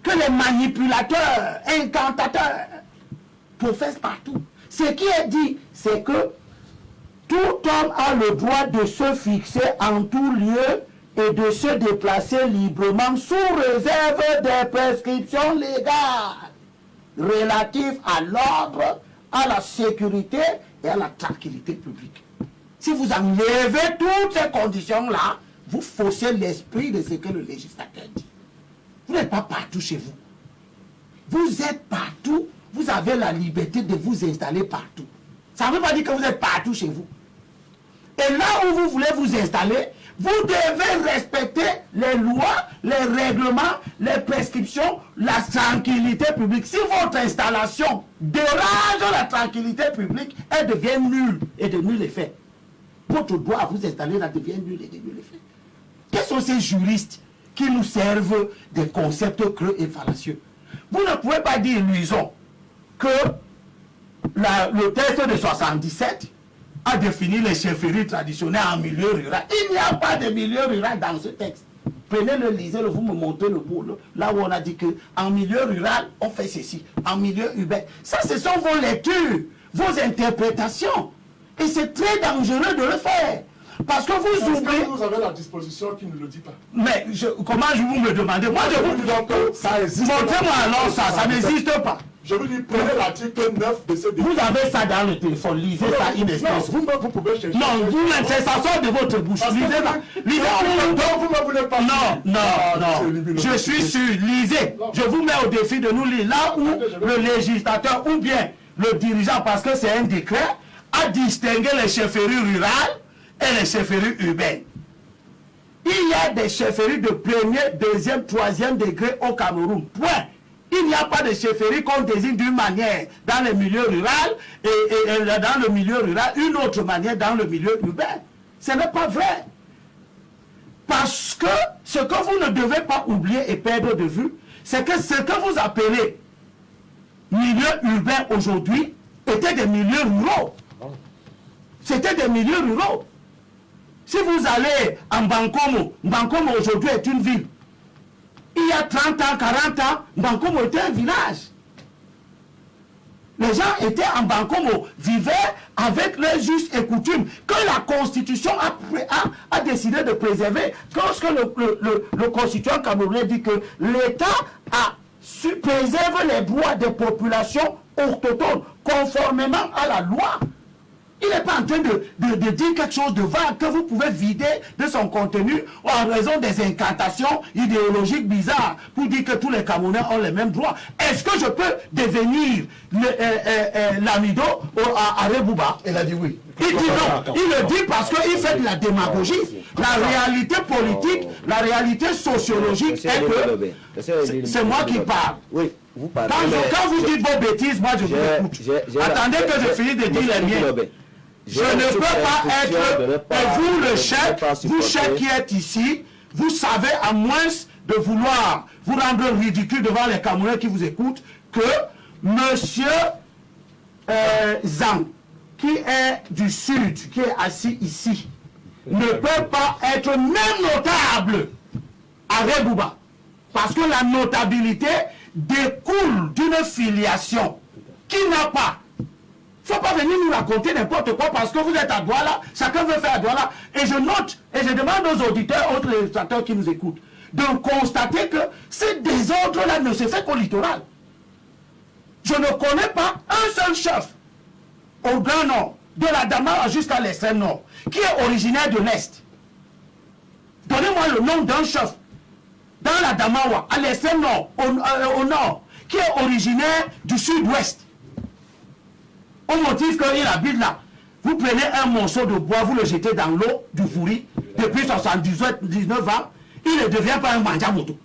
que les manipulateurs, incantateurs professent partout. Ce qui est dit, c'est que tout homme a le droit de se fixer en tout lieu et de se déplacer librement sous réserve des prescriptions légales relatives à l'ordre, à la sécurité et à la tranquillité publique. Si vous enlevez toutes ces conditions-là, vous faussez l'esprit de ce que le législateur dit. Vous n'êtes pas partout chez vous. Vous êtes partout, vous avez la liberté de vous installer partout. Ça ne veut pas dire que vous êtes partout chez vous. Et là où vous voulez vous installer, vous devez respecter les lois, les règlements, les prescriptions, la tranquillité publique. Si votre installation dérange la tranquillité publique, elle devient nulle et de nul effet. Votre droit à vous installer là devient nul et de nul effet. Quels sont ces juristes qui nous servent des concepts creux et fallacieux? Vous ne pouvez pas dire, luisons, que le texte de 77 a défini les chefferies traditionnelles en milieu rural. Il n'y a pas de milieu rural dans ce texte. Prenez-le, lisez-le, vous me montrez le bout, là où on a dit qu'en milieu rural, on fait ceci, en milieu urbain. Ça, ce sont vos lectures, vos interprétations. Et c'est très dangereux de le faire. Parce que vous oubliez... Vous avez la disposition qui ne le dit pas. Mais comment vous me demandez? Moi, je vous dis que ça existe. Montrez-moi alors ça n'existe pas. Je vous dis, prenez l'article 9 de ce décret. Vous avez ça dans le téléphone, lisez ça in espèce. Non, vous pouvez chercher. Non, vous-même, ça sort de votre bouche. Lisez-la. Vous ne pas. Non. Je suis sûr, lisez. Je vous mets au défi de nous lire. Là où le législateur ou bien le dirigeant, parce que c'est un décret, a distingué les chefferies rurales et les chefferies urbaines. Il y a des chefferies de premier, deuxième, troisième degré au Cameroun. Point. Il n'y a pas de chefferie qu'on désigne d'une manière dans le milieu rural et dans le milieu rural, une autre manière dans le milieu urbain. Ce n'est pas vrai. Parce que ce que vous ne devez pas oublier et perdre de vue, c'est que ce que vous appelez milieu urbain aujourd'hui était des milieux ruraux. C'était des milieux ruraux. Si vous allez en Bankomo, Bankomo aujourd'hui est une ville. Il y a 30 ans, 40 ans, Bankomo était un village. Les gens étaient en Bankomo, vivaient avec leurs us et coutumes, que la Constitution a décidé de préserver. Lorsque le constituant camerounais dit que l'État préserve les droits des populations autochtones, conformément à la loi, il n'est pas en train de dire quelque chose de vague que vous pouvez vider de son contenu en raison des incantations idéologiques bizarres pour dire que tous les Camerounais ont les mêmes droits. Est-ce que je peux devenir l'amido à Rebouba? Il a dit oui. Il dit non. Il le dit parce qu'il fait de la démagogie. La réalité politique, la réalité sociologique est que c'est moi qui parle. Oui, vous parlez. Quand vous dites vos bêtises, moi je vous écoute. Attendez que je finisse de dire les miens. Je ne peux pas être, et vous le chef, vous chef qui êtes ici, vous savez à moins de vouloir vous rendre ridicule devant les Camerounais qui vous écoutent, que monsieur Zang, qui est du Sud, qui est assis ici, ne peut pas être même notable à Rebouba. Parce que la notabilité découle d'une filiation qui n'a pas. Il ne faut pas venir nous raconter n'importe quoi parce que vous êtes à Douala, chacun veut faire à Douala. Et je note, et je demande aux auditeurs, aux téléspectateurs qui nous écoutent, de constater que ce désordre-là ne se fait qu'au littoral. Je ne connais pas un seul chef au Grand Nord, de la Damara jusqu'à l'extrême Nord, qui est originaire de l'Est. Donnez-moi le nom d'un chef dans la Damawa, à l'extrême Nord, au Nord, qui est originaire du Sud-Ouest. Au motif qu'il habite là. Vous prenez un morceau de bois, vous le jetez dans l'eau du Fouri, depuis 79 ans, il ne devient pas un manjamoto.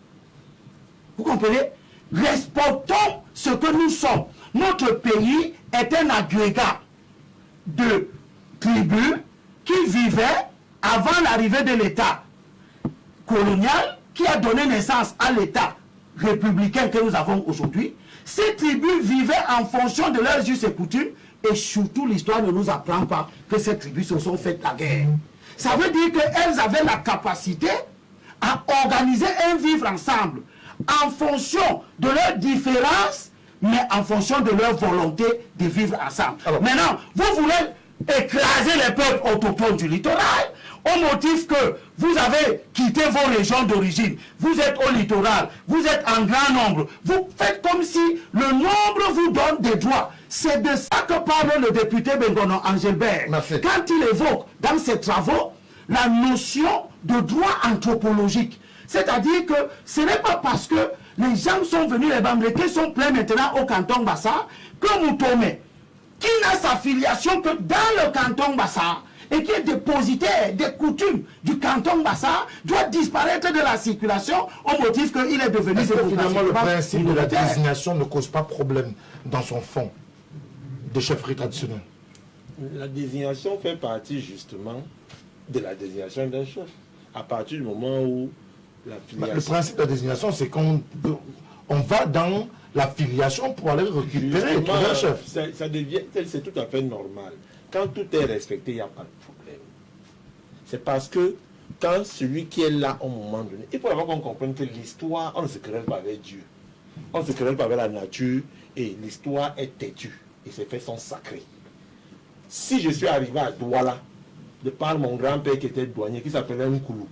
Vous comprenez? Respectons ce que nous sommes. Notre pays est un agrégat de tribus qui vivaient avant l'arrivée de l'État colonial, qui a donné naissance à l'État républicain que nous avons aujourd'hui. Ces tribus vivaient en fonction de leurs us et coutumes. Et surtout, l'histoire ne nous apprend pas que ces tribus se sont faites la guerre. Ça veut dire qu'elles avaient la capacité à organiser un vivre ensemble en fonction de leurs différences, mais en fonction de leur volonté de vivre ensemble. Alors, maintenant, vous voulez écraser les peuples autochtones du littoral au motif que vous avez quitté vos régions d'origine, vous êtes au littoral, vous êtes en grand nombre, vous faites comme si le nombre vous donne des droits. C'est de ça que parle le député Bengono Angelbert. Quand il évoque dans ses travaux la notion de droit anthropologique. C'est-à-dire que ce n'est pas parce que les gens sont venus, les Bamileke sont pleins maintenant au canton Bassa, que Moutome, qui n'a sa filiation que dans le canton Bassa, et qui est dépositaire des coutumes du canton Bassa, doit disparaître de la circulation au motif qu'il est devenu... Est-ce que finalement le principe de la désignation ne cause pas problème dans son fond de chefferie traditionnelle? La désignation fait partie justement de la désignation d'un chef. À partir du moment où la filiation... Le principe de la désignation, c'est qu'on va dans la filiation pour aller récupérer un chef. Ça devient, c'est tout à fait normal. Quand tout est respecté, il n'y a pas de problème. C'est parce que quand celui qui est là au moment donné, il faut d'abord qu'on comprenne que l'histoire, on ne se querelle pas avec Dieu. On ne se querelle pas avec la nature et l'histoire est têtue. Et ses faits sont sacrés. Si je suis arrivé à Douala, de par mon grand-père qui était douanier, qui s'appelait Nkoulou,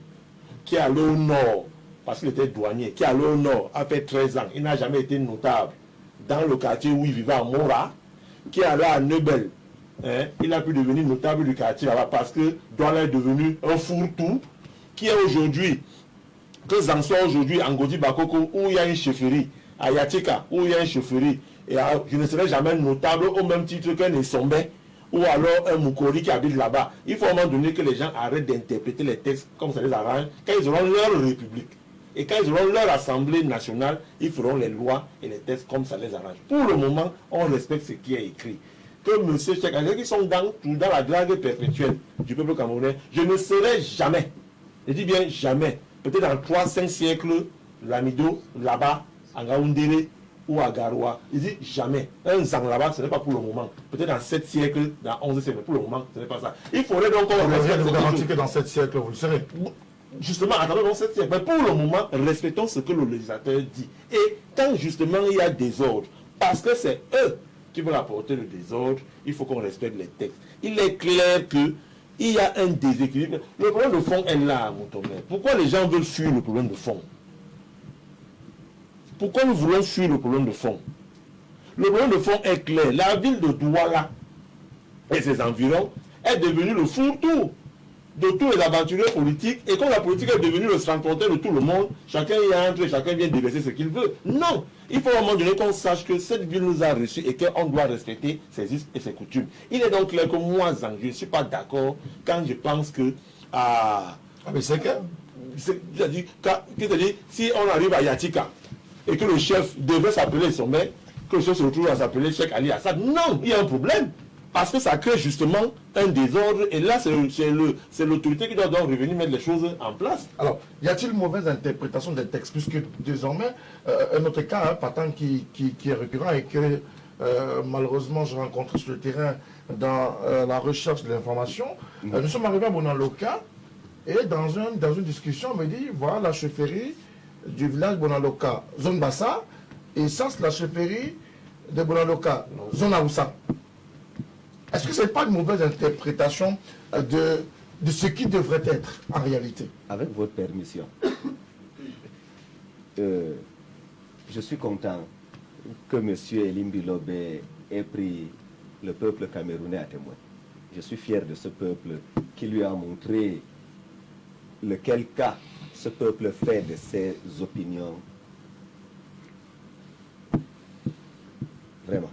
qui est allé au nord, parce qu'il était douanier, qui est allé au nord, a fait 13 ans, il n'a jamais été notable dans le quartier où il vivait à Mora, qui est allé à Nebel, hein, il a pu devenir notable du quartier là-bas parce que Douala est devenu un fourre-tout, qui est aujourd'hui, que j'en sois aujourd'hui en Godi Bakoko, où il y a une chefferie, à Yatika, où il y a une chefferie, et je ne serai jamais notable au même titre qu'un Essombe ou alors un Moukori qui habite là-bas. Il faut à un moment donné que les gens arrêtent d'interpréter les textes comme ça les arrange quand ils auront leur république. Et quand ils auront leur assemblée nationale, ils feront les lois et les textes comme ça les arrange. Pour le moment, on respecte ce qui est écrit. Que M. Cheikh, qui sont dans la drague perpétuelle du peuple camerounais, je ne serai jamais, je dis bien jamais, peut-être dans 3-5 siècles, l'Amido, là-bas, à Gaoundéré, ou à Garoua, il dit jamais. Un Zang là-bas, ce n'est pas pour le moment. Peut-être dans 7 siècles, dans 11 siècles, pour le moment, ce n'est pas ça. Il faudrait donc qu'on respecte. Vous garantissez que dans 7 siècles, vous le serez. Justement, attendons dans 7 siècles. Mais pour le moment, respectons ce que le législateur dit. Et quand justement il y a désordre, parce que c'est eux qui veulent apporter le désordre, il faut qu'on respecte les textes. Il est clair qu'il y a un déséquilibre. Le problème de fond est là, mon tonnerre. Pourquoi les gens veulent fuir le problème de fond? Pourquoi nous voulons fuir le problème de fond? Le problème de fond est clair. La ville de Douala et ses environs est devenue le fourre-tout de tous les aventuriers politiques. Et comme la politique est devenue le transporteur de tout le monde, chacun y entre et chacun vient déverser ce qu'il veut. Non! Il faut à un moment donné qu'on sache que cette ville nous a reçus et qu'on doit respecter ses us et ses coutumes. Il est donc clair que moi, Zang, je ne suis pas d'accord quand je pense que... mais c'est que... C'est-à-dire, si on arrive à Yatika et que le chef devait s'appeler son maire, que le chef se retrouve à s'appeler Cheikh Ali Assad, non, il y a un problème. Parce que ça crée justement un désordre et là c'est l'autorité qui doit donc revenir mettre les choses en place. Alors, y a-t-il une mauvaise interprétation des textes? Puisque désormais, un autre cas patent qui est récurrent et que malheureusement je rencontre sur le terrain dans la recherche de l'information, nous sommes arrivés à Bonaloka et dans une discussion on me dit, voilà la chefferie du village Bonaloka, zone Bassa, et sans la chefferie de Bonaloka, zone Aoussa. Est-ce que ce n'est pas une mauvaise interprétation de ce qui devrait être en réalité? Avec votre permission, je suis content que M. Elim Bilobe ait pris le peuple camerounais à témoin. Je suis fier de ce peuple qui lui a montré lequel cas ce peuple fait de ses opinions. Vraiment.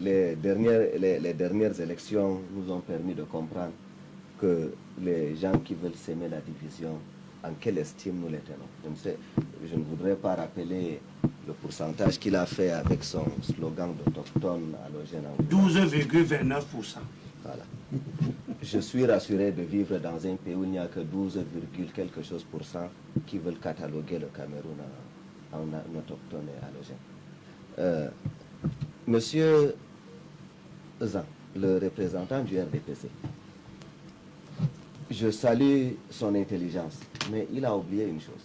Les dernières élections nous ont permis de comprendre que les gens qui veulent s'aimer la division, en quelle estime nous les tenons. Je ne voudrais pas rappeler le pourcentage qu'il a fait avec son slogan d'autochtone halogène. 12,29%. Voilà. Je suis rassuré de vivre dans un pays où il n'y a que 12, quelque chose pour cent qui veulent cataloguer le Cameroun en autochtone et halogène. Monsieur Zan, le représentant du RDPC, je salue son intelligence, mais il a oublié une chose.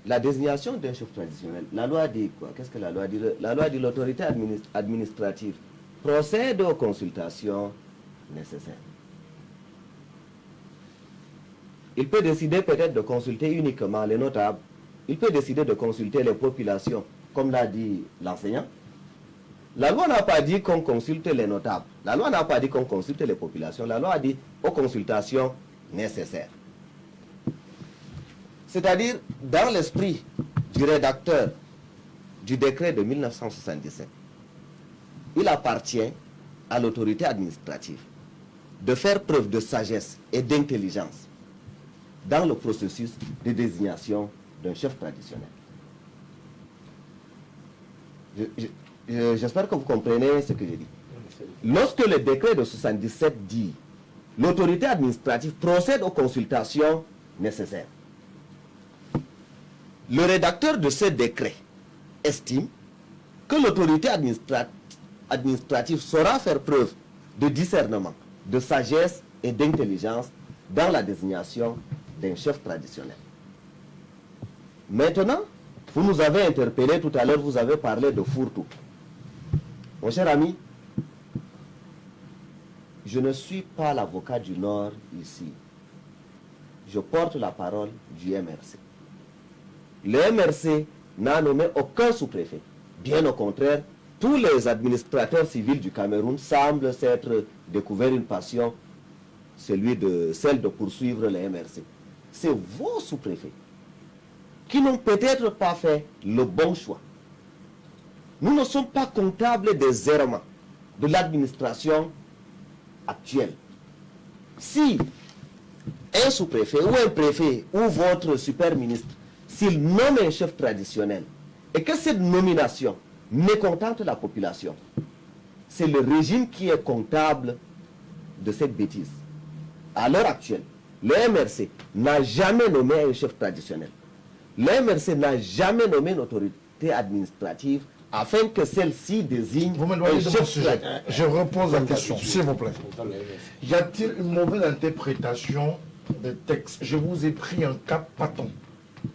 La désignation d'un chef traditionnel, la loi dit quoi? Qu'est-ce que la loi dit? La loi dit l'autorité administrative procède aux consultations nécessaires. Il peut décider peut-être de consulter uniquement les notables. Il peut décider de consulter les populations, comme l'a dit l'enseignant. La loi n'a pas dit qu'on consulte les notables. La loi n'a pas dit qu'on consulte les populations. La loi a dit aux consultations nécessaires. C'est-à-dire, dans l'esprit du rédacteur du décret de 1977, il appartient à l'autorité administrative de faire preuve de sagesse et d'intelligence dans le processus de désignation d'un chef traditionnel. J'espère que vous comprenez ce que je dis. Lorsque le décret de 77 dit l'autorité administrative procède aux consultations nécessaires, le rédacteur de ce décret estime que l'autorité administrative saura faire preuve de discernement, de sagesse et d'intelligence dans la désignation d'un chef traditionnel. Maintenant, vous nous avez interpellé tout à l'heure, vous avez parlé de fourre-tout. Mon cher ami, je ne suis pas l'avocat du Nord ici. Je porte la parole du MRC. Le MRC n'a nommé aucun sous-préfet. Bien au contraire, tous les administrateurs civils du Cameroun semblent s'être découvert une passion, celle de poursuivre le MRC. C'est vos sous-préfets qui n'ont peut-être pas fait le bon choix. Nous ne sommes pas comptables des errements de l'administration actuelle. Si un sous-préfet ou un préfet ou votre super ministre, s'il nomme un chef traditionnel et que cette nomination mécontente la population, c'est le régime qui est comptable de cette bêtise. À l'heure actuelle, le MRC n'a jamais nommé un chef traditionnel. Le MRC n'a jamais nommé une autorité administrative afin que celle-ci désigne un chef sujet. Je repose la question, s'il vous plaît. Y a-t-il une mauvaise interprétation des textes? Je vous ai pris un cas patent.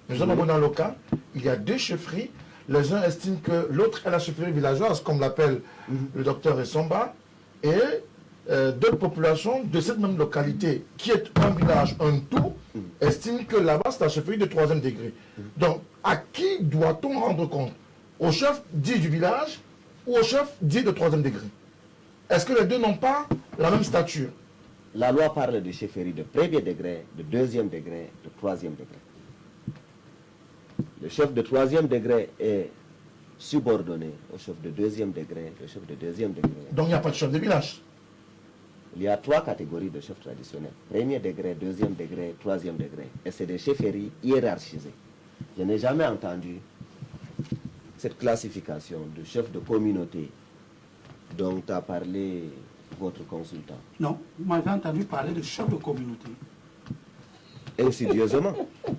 Nous sommes dans le cas, il y a deux chefferies. Les uns estiment que l'autre est la chefferie villageoise, comme l'appelle le docteur Essomba, et d'autres populations de cette même localité, qui est un village, un tout, estiment que là-bas, c'est la chefferie de 3e degré. Donc, à qui doit-on rendre compte? Au chef dit du village ou au chef dit de 3e degré? Est-ce que les deux n'ont pas la même stature? La loi parle de chefferie de 1er degré, de 2e degré, de 3e degré. Le chef de 3e degré est subordonné au chef de 2e degré, le chef de 2e degré. Donc, il n'y a pas de chef de village. Il y a 3 catégories de chefs traditionnels. 1er degré, 2e degré, 3e degré. Et c'est des chefferies hiérarchisées. Je n'ai jamais entendu cette classification de chef de communauté dont a parlé votre consultant. Non, vous m'avez entendu parler de chef de communauté. Insidieusement.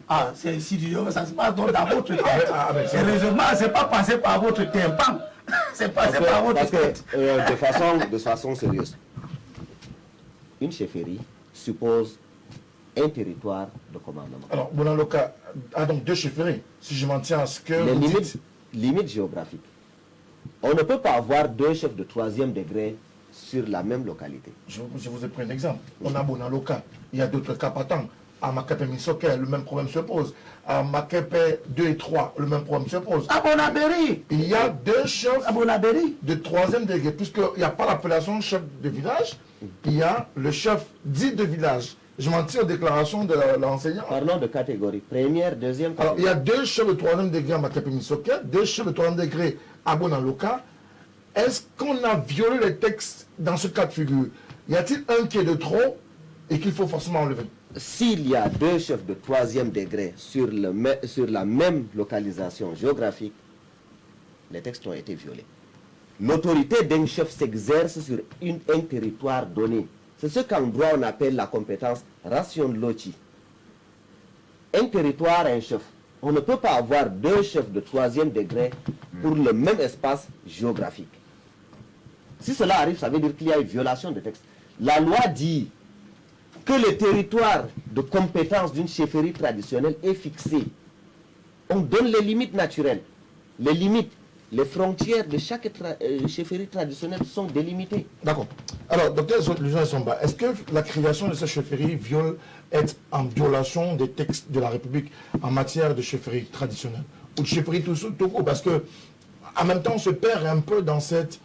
Ah, c'est insidieux, ça se passe donc dans votre tête. Sérieusement, c'est pas passé par votre tympan. C'est passé par votre tête. De façon sérieuse, une chefferie suppose un territoire de commandement. Alors, Bonaloka a donc 2 chefferies, si je m'en tiens à ce que Les vous dites. limites géographiques. On ne peut pas avoir 2 chefs de 3e degré sur la même localité. Je vous ai pris un exemple. On a Bonaloka, il y a d'autres cas patents. À Makepe Misoke, le même problème se pose. À Makepe 2 et 3, le même problème se pose. À Bonabéry. Il y a 2 chefs À Bonabéry. de 3e degré, puisqu'il n'y a pas l'appellation chef de village, il y a le chef dit de village. Je m'en tire aux déclarations de l'enseignant. Parlons de catégorie. 1e, 2e Alors, il y catégorie. a 2 chefs de 3e degré à Makepe Misoke, 2 chefs de 3e degré à Bonaloka. Est-ce qu'on a violé les textes dans ce cas de figure? Y a-t-il un qui est de trop et qu'il faut forcément enlever? S'il y a 2 chefs de 3e degré sur la même localisation géographique, les textes ont été violés. L'autorité d'un chef s'exerce sur un territoire donné. C'est ce qu'en droit on appelle la compétence ration loti. Un territoire, un chef. On ne peut pas avoir 2 chefs de 3e degré pour le même espace géographique. Si cela arrive, ça veut dire qu'il y a une violation de texte. La loi dit que le territoire de compétence d'une chefferie traditionnelle est fixé. On donne les limites naturelles. Les limites, les frontières de chaque chefferie traditionnelle sont délimitées. D'accord. Alors, docteur Somba, est-ce que la création de cette chefferie est en violation des textes de la République en matière de chefferie traditionnelle ou de chefferie tout court? Parce que, en même temps, on se perd un peu dans cette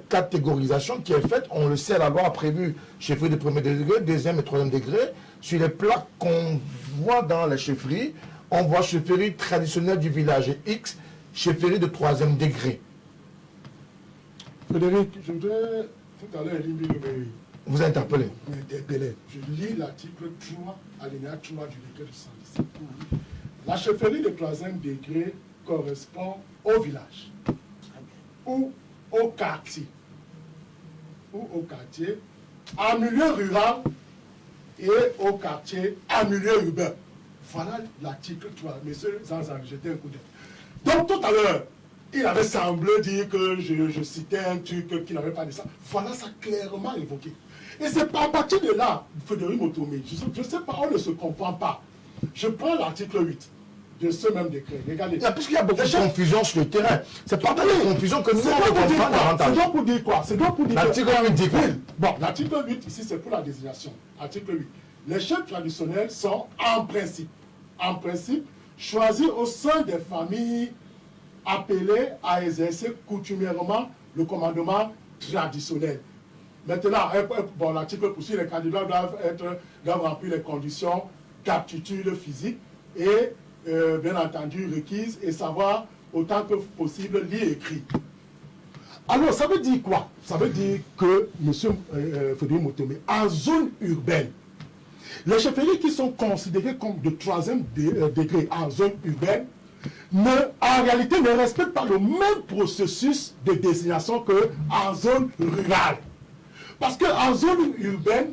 catégorisation qui est faite. On le sait, la loi a prévu chefferie de 1er degré, 2e et 3e degré. Sur les plaques qu'on voit dans les chefferies, on voit chefferie traditionnelle du village X, chefferie de 3e degré. Frédéric, je voudrais tout à l'heure Vous interpellez. m'interpeller. Je lis l'article 3, alinéa 3 du décret du 117. La chefferie de 3e degré correspond au village ou au quartier, en milieu rural et au quartier en milieu urbain. Voilà l'article 3. Messieurs Zanzan, jetez un coup d'œil. Donc tout à l'heure, il avait semblé dire que je citais un truc qui n'avait pas dit ça. Voilà ça clairement évoqué. Et c'est à partir de là, Frédéric Motomé, je ne sais pas, on ne se comprend pas. Je prends l'article 8 de ce même décret. Regardez. Puisqu'il y a beaucoup de confusion sur le terrain. C'est pas de la confusion que nous on comprend davantage. C'est donc pour dire quoi? C'est donc pour dire l'article 8 dit quoi? Bon, l'article 8, ici, c'est pour la désignation. Article 8. Les chefs traditionnels sont en principe, choisis au sein des familles appelées à exercer coutumièrement le commandement traditionnel. Maintenant, bon, l'article poursuit, les candidats doivent remplir les conditions d'aptitude physique et, bien entendu, requises et savoir autant que possible lire et écrire. Alors, ça veut dire quoi? Ça veut dire que, M. Frédéric Motomé, en zone urbaine, les chefferies qui sont considérées comme de 3e degré en zone urbaine, en réalité ne respectent pas le même processus de désignation qu'en zone rurale. Parce qu'en zone urbaine,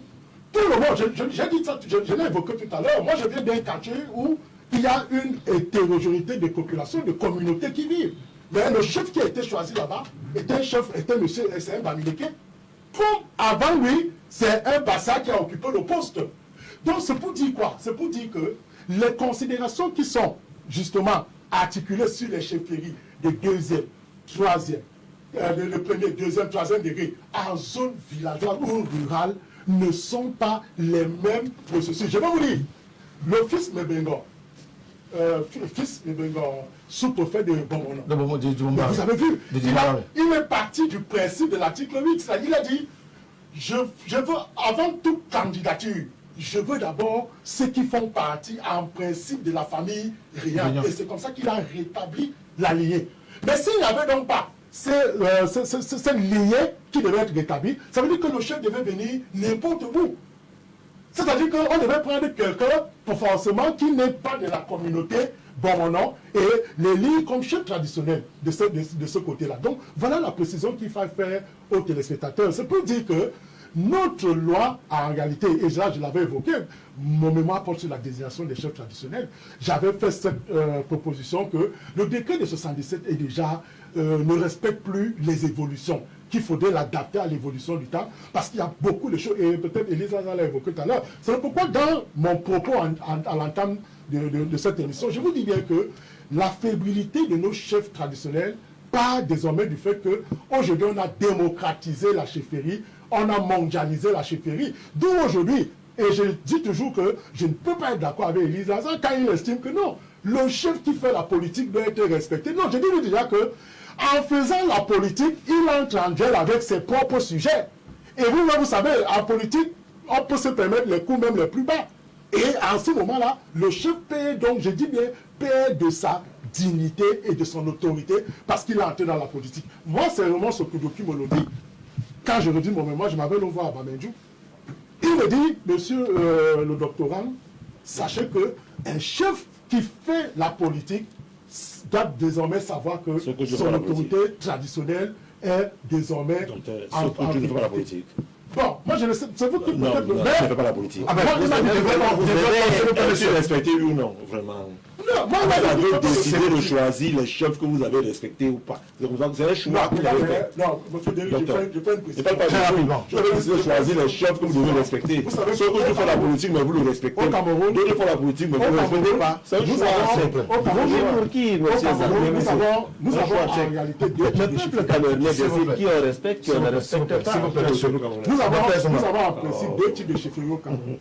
tout le monde, j'ai dit ça, je l'ai évoqué tout à l'heure, moi je viens d'un quartier où il y a une hétérogénéité de populations, de communautés qui vivent. Mais le chef qui a été choisi là-bas était monsieur, c'est un Bamileke. Comme avant lui, c'est un Bassa qui a occupé le poste. Donc c'est pour dire quoi? C'est pour dire que les considérations qui sont justement articulées sur les chefferies de deuxième, troisième, le premier, deuxième, troisième degré en zone villageoise ou rurale ne sont pas les mêmes processus. Je vais vous dire, le fils Mebengo, sous-préfet de Bomono. Vous avez vu, il est parti du principe de l'article 8, c'est-à-dire il a dit, je veux, avant toute candidature, je veux d'abord ceux qui font partie en principe de la famille réelle. Et c'est comme ça qu'il a rétabli la lignée. Mais s'il n'y avait donc pas cette lignée qui devait être rétablie, ça veut dire que le chef devait venir n'importe où. C'est-à-dire qu'on devait prendre quelqu'un pour forcément qui n'est pas de la communauté Bomono et l'élire comme chef traditionnel de ce côté-là. Donc voilà la précision qu'il faut faire aux téléspectateurs. C'est pour dire que notre loi, en réalité, et là je l'avais évoqué, mon mémoire porte sur la désignation des chefs traditionnels. J'avais fait cette proposition que le décret de 77 est déjà ne respecte plus les évolutions, qu'il faudrait l'adapter à l'évolution du temps, parce qu'il y a beaucoup de choses, et peut-être Elisa l'a évoqué tout à l'heure. C'est pourquoi dans mon propos à l'entame de cette émission, je vous dis bien que la fébrilité de nos chefs traditionnels part désormais du fait qu'aujourd'hui on a démocratisé la chefferie, on a mondialisé la chefferie. D'où aujourd'hui, et je dis toujours que je ne peux pas être d'accord avec Elisa quand il estime que non, le chef qui fait la politique doit être respecté. Non, je dis déjà que en faisant la politique, il entre en duel avec ses propres sujets. Et vous savez, en politique, on peut se permettre les coups même les plus bas. Et en ce moment-là, le chef paie, donc je dis bien, paie de sa dignité et de son autorité parce qu'il est entré dans la politique. Moi, c'est vraiment ce que Doki me le dit. Quand je redis mon mémoire, je m'avais le voir à Bamendjou. Il me dit, monsieur le doctorant, sachez qu'un chef qui fait la politique doit désormais savoir que son autorité traditionnelle est désormais en la politique. Bon, moi je ne sais, c'est vous qui non, peut-être... Non, je ne fais pas la politique. Ah ben, moi, vous devez respecter ou non, vraiment. Non, moi, vous avez décidé de choisir les chefs que vous avez respectés ou pas. C'est comme ça que vous avez choisi. Non, monsieur Denis, je fais une précision. Très rapidement. Vous avez décidé de choisir les chefs que vous devez respecter. Ceux qui font la politique, mais vous le respectez. D'autres font la politique, mais vous ne le respectez pas. C'est un choix simple. Pour qui, monsieur Zahra? Nous avons en réalité deux types de Le peuple camerounais décide qui on respecte, qui on ne respecte pas. Nous avons en principe deux types de chefferies au Cameroun.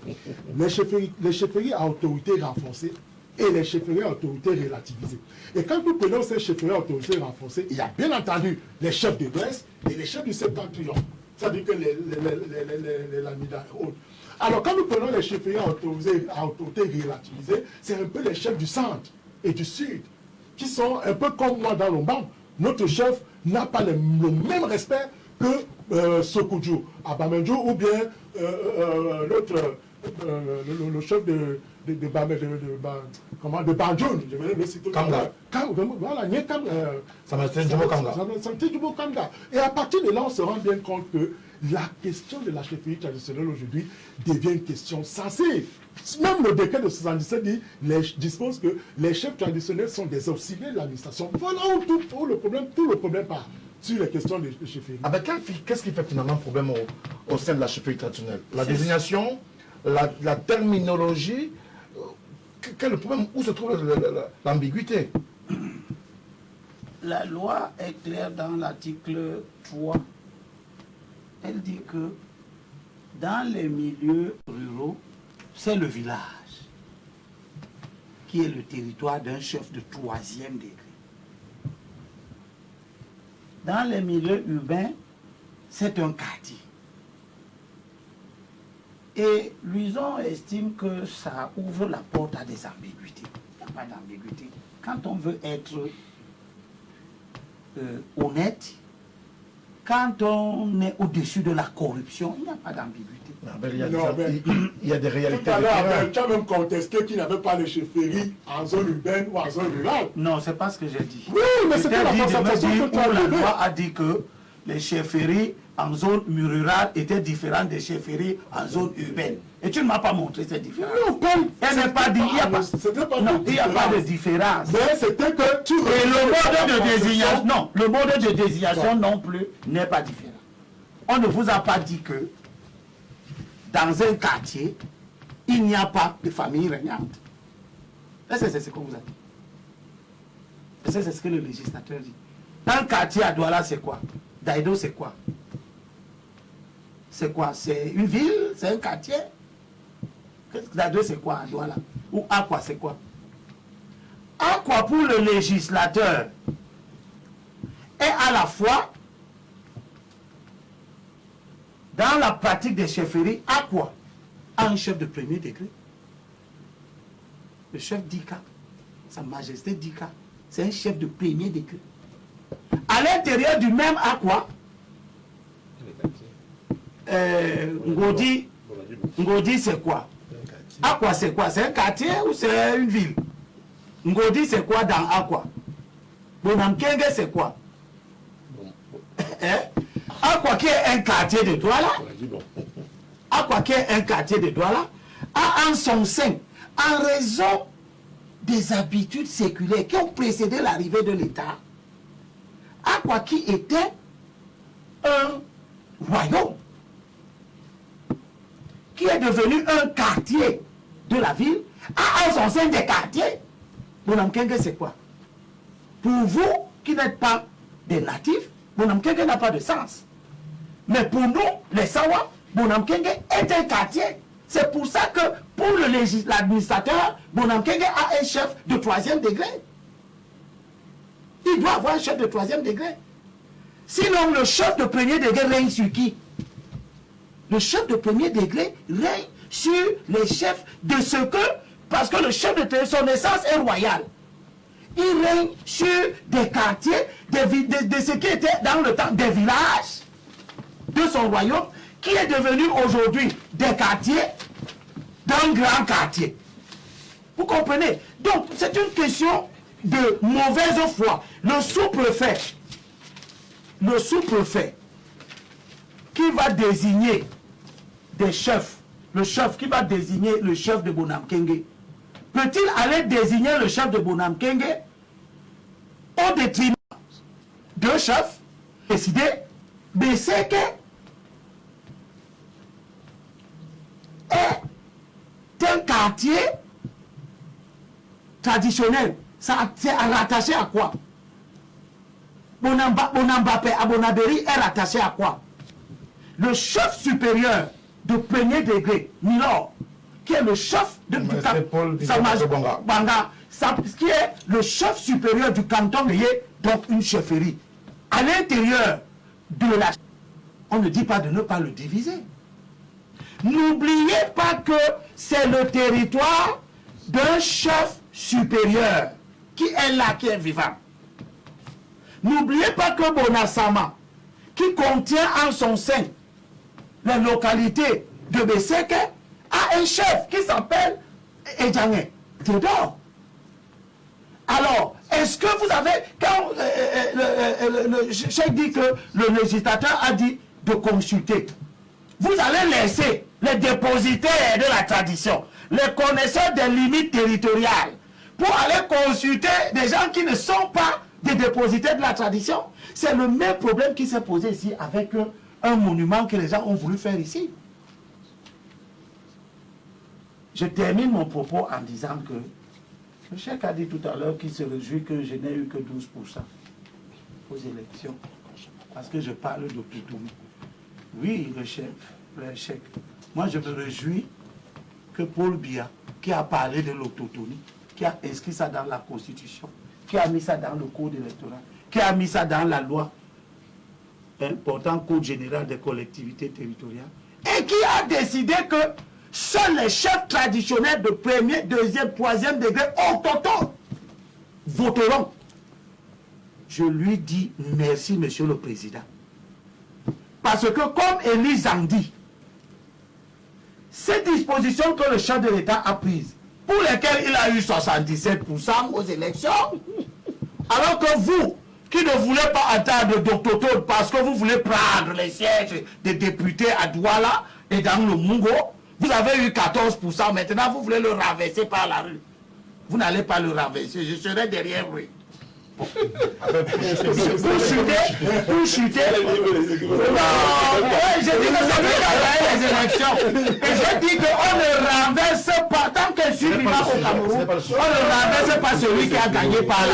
Les chefferies à autorité renforcée et les chefferies à autorité relativisée. Et quand nous prenons ces chefferies à autorité renforcée, il y a bien entendu les chefs de l'Ouest et les chefs du Septentrion. C'est-à-dire que les Lamidas et autres. Alors quand nous prenons les chefferies à autorité relativisée, c'est un peu les chefs du centre et du sud, qui sont un peu comme moi dans l'Ombang. Notre chef n'a pas le même respect que Sokudjou à Bamendjou ou bien l'autre, le chef de Banjoun, je vais le citer. Kanga. Voilà, Djubo Kanga. Et à partir de là, on se rend bien compte que la question de la chefferie traditionnelle aujourd'hui devient une question sensible. Même le décret de 77 dispose que les chefs traditionnels sont des auxiliaires de l'administration. Voilà où tout le problème part sur les questions de chefferie. Ah ben, qu'est-ce qui fait finalement problème au sein de la chefferie traditionnelle? La désignation, la terminologie, quel est le problème? Où se trouve l'ambiguïté? La loi est claire dans l'article 3. Elle dit que dans les milieux ruraux, c'est le village qui est le territoire d'un chef de 3e degré. Dans les milieux urbains, c'est un quartier. Et Luison estime que ça ouvre la porte à des ambiguïtés. Il n'y a pas d'ambiguïté. Quand on veut être honnête, quand on est au-dessus de la corruption, il n'y a pas d'ambiguïté. Il y a des réalités. Tout à l'heure, tu as même contesté qu'il n'avait pas de chefferie en zone urbaine ou en zone rurale. Non, c'est pas ce que j'ai dit. Oui, mais c'était la constatation que tu as la levée. loi a dit que les chefferies en zone rurale étaient différentes des chefferies en zone urbaine. Et tu ne m'as pas montré cette différence. Non, comme... Elle n'est pas dit, il n'y a pas, non, il n'y a pas de différence. Mais c'était que tu... Et le mode de désignation, non, le mode de désignation non plus n'est pas différent. On ne vous a pas dit que dans un quartier, il n'y a pas de famille régnante. Est-ce que c'est ce qu'on vous a dit? Et ça, c'est ce que le législateur dit. Un quartier à Douala, c'est quoi? Daïdo, c'est quoi? C'est quoi? C'est une ville? C'est un quartier? Daïdo, c'est quoi à Douala? Ou Aqua, c'est quoi? Aqua, pour le législateur, est à la fois dans la pratique des chefferies, Aqua a un chef de premier degré. Le chef d'Ika, Sa Majesté d'Ika, c'est un chef de premier degré. À l'intérieur du même Aqua, Ngodi, c'est quoi? Aqua, c'est quoi? C'est un quartier ou c'est une ville? Ngodi, c'est quoi dans Aqua? Bonamkenge, c'est quoi? Aqua, qui est un quartier de Douala, Aqua, qui est un quartier de Douala, a en son sein, en raison des habitudes séculaires qui ont précédé l'arrivée de l'État, Aqua, qui était un royaume, qui est devenu un quartier de la ville, a en son sein des quartiers. Bonamkenge, c'est quoi? Pour vous qui n'êtes pas des natifs, Bonamkenge n'a pas de sens. Mais pour nous, les Sawa, Bonamkenge est un quartier. C'est pour ça que pour l'administrateur, Bonamkenge a un chef de 3e degré. Il doit avoir un chef de 3e degré. Sinon, le chef de 1er degré règne sur qui? Le chef de 1er degré règne sur les chefs de ce que, parce que le chef de son essence est royal. Il règne sur des quartiers, de ce qui était dans le temps des villages de son royaume, qui est devenu aujourd'hui des quartiers d'un grand quartier. Vous comprenez? Donc, c'est une question de mauvaise foi. Le sous-préfet, qui va désigner des chefs, le chef qui va désigner le chef de Bonamkenge, peut-il aller désigner le chef de Bonamkenge au détriment de chefs décidés? Mais c'est que est un quartier traditionnel. C'est rattaché à quoi? Bonambapé à Bonaberi est rattaché à quoi? Le chef supérieur de 1er degré, Milor, qui est le chef de Banga, qui est le chef supérieur du canton de Yé, donc une chefferie. À l'intérieur de la... On ne dit pas de ne pas le diviser. N'oubliez pas que c'est le territoire d'un chef supérieur qui est là, qui est vivant. N'oubliez pas que Bonasama, qui contient en son sein les localités de Besseke, a un chef qui s'appelle Edjangé Théodore. Alors, est-ce que vous avez, quand le chef dit que le législateur a dit de consulter, vous allez laisser les dépositaires de la tradition, les connaisseurs des limites territoriales, pour aller consulter des gens qui ne sont pas des dépositaires de la tradition? C'est le même problème qui s'est posé ici avec un monument que les gens ont voulu faire ici. Je termine mon propos en disant que le chef a dit tout à l'heure qu'il se réjouit que je n'ai eu que 12% aux élections, parce que je parle de Toutoumi. Oui, le chef. Moi, je me réjouis que Paul Biya, qui a parlé de l'autonomie, qui a inscrit ça dans la Constitution, qui a mis ça dans le code électoral, qui a mis ça dans la loi important code général des collectivités territoriales, et qui a décidé que seuls les chefs traditionnels de 1er, 2e, 3e degré au total voteront. Je lui dis merci, Monsieur le Président. Parce que comme Élise en dit, ces dispositions que le chef de l'État a prises, pour lesquelles il a eu 77% aux élections, alors que vous, qui ne voulez pas attendre d'Octotone parce que vous voulez prendre les sièges des députés à Douala et dans le Mungo, vous avez eu 14%, maintenant vous voulez le renverser par la rue. Vous n'allez pas le renverser, je serai derrière lui. Pour chuter. Je dis que c'est lui qui a gagné les élections. Et je dis qu'on ne renverse pas, tant que je suis vivant au Cameroun, on ne renverse pas celui qui a gagné par la.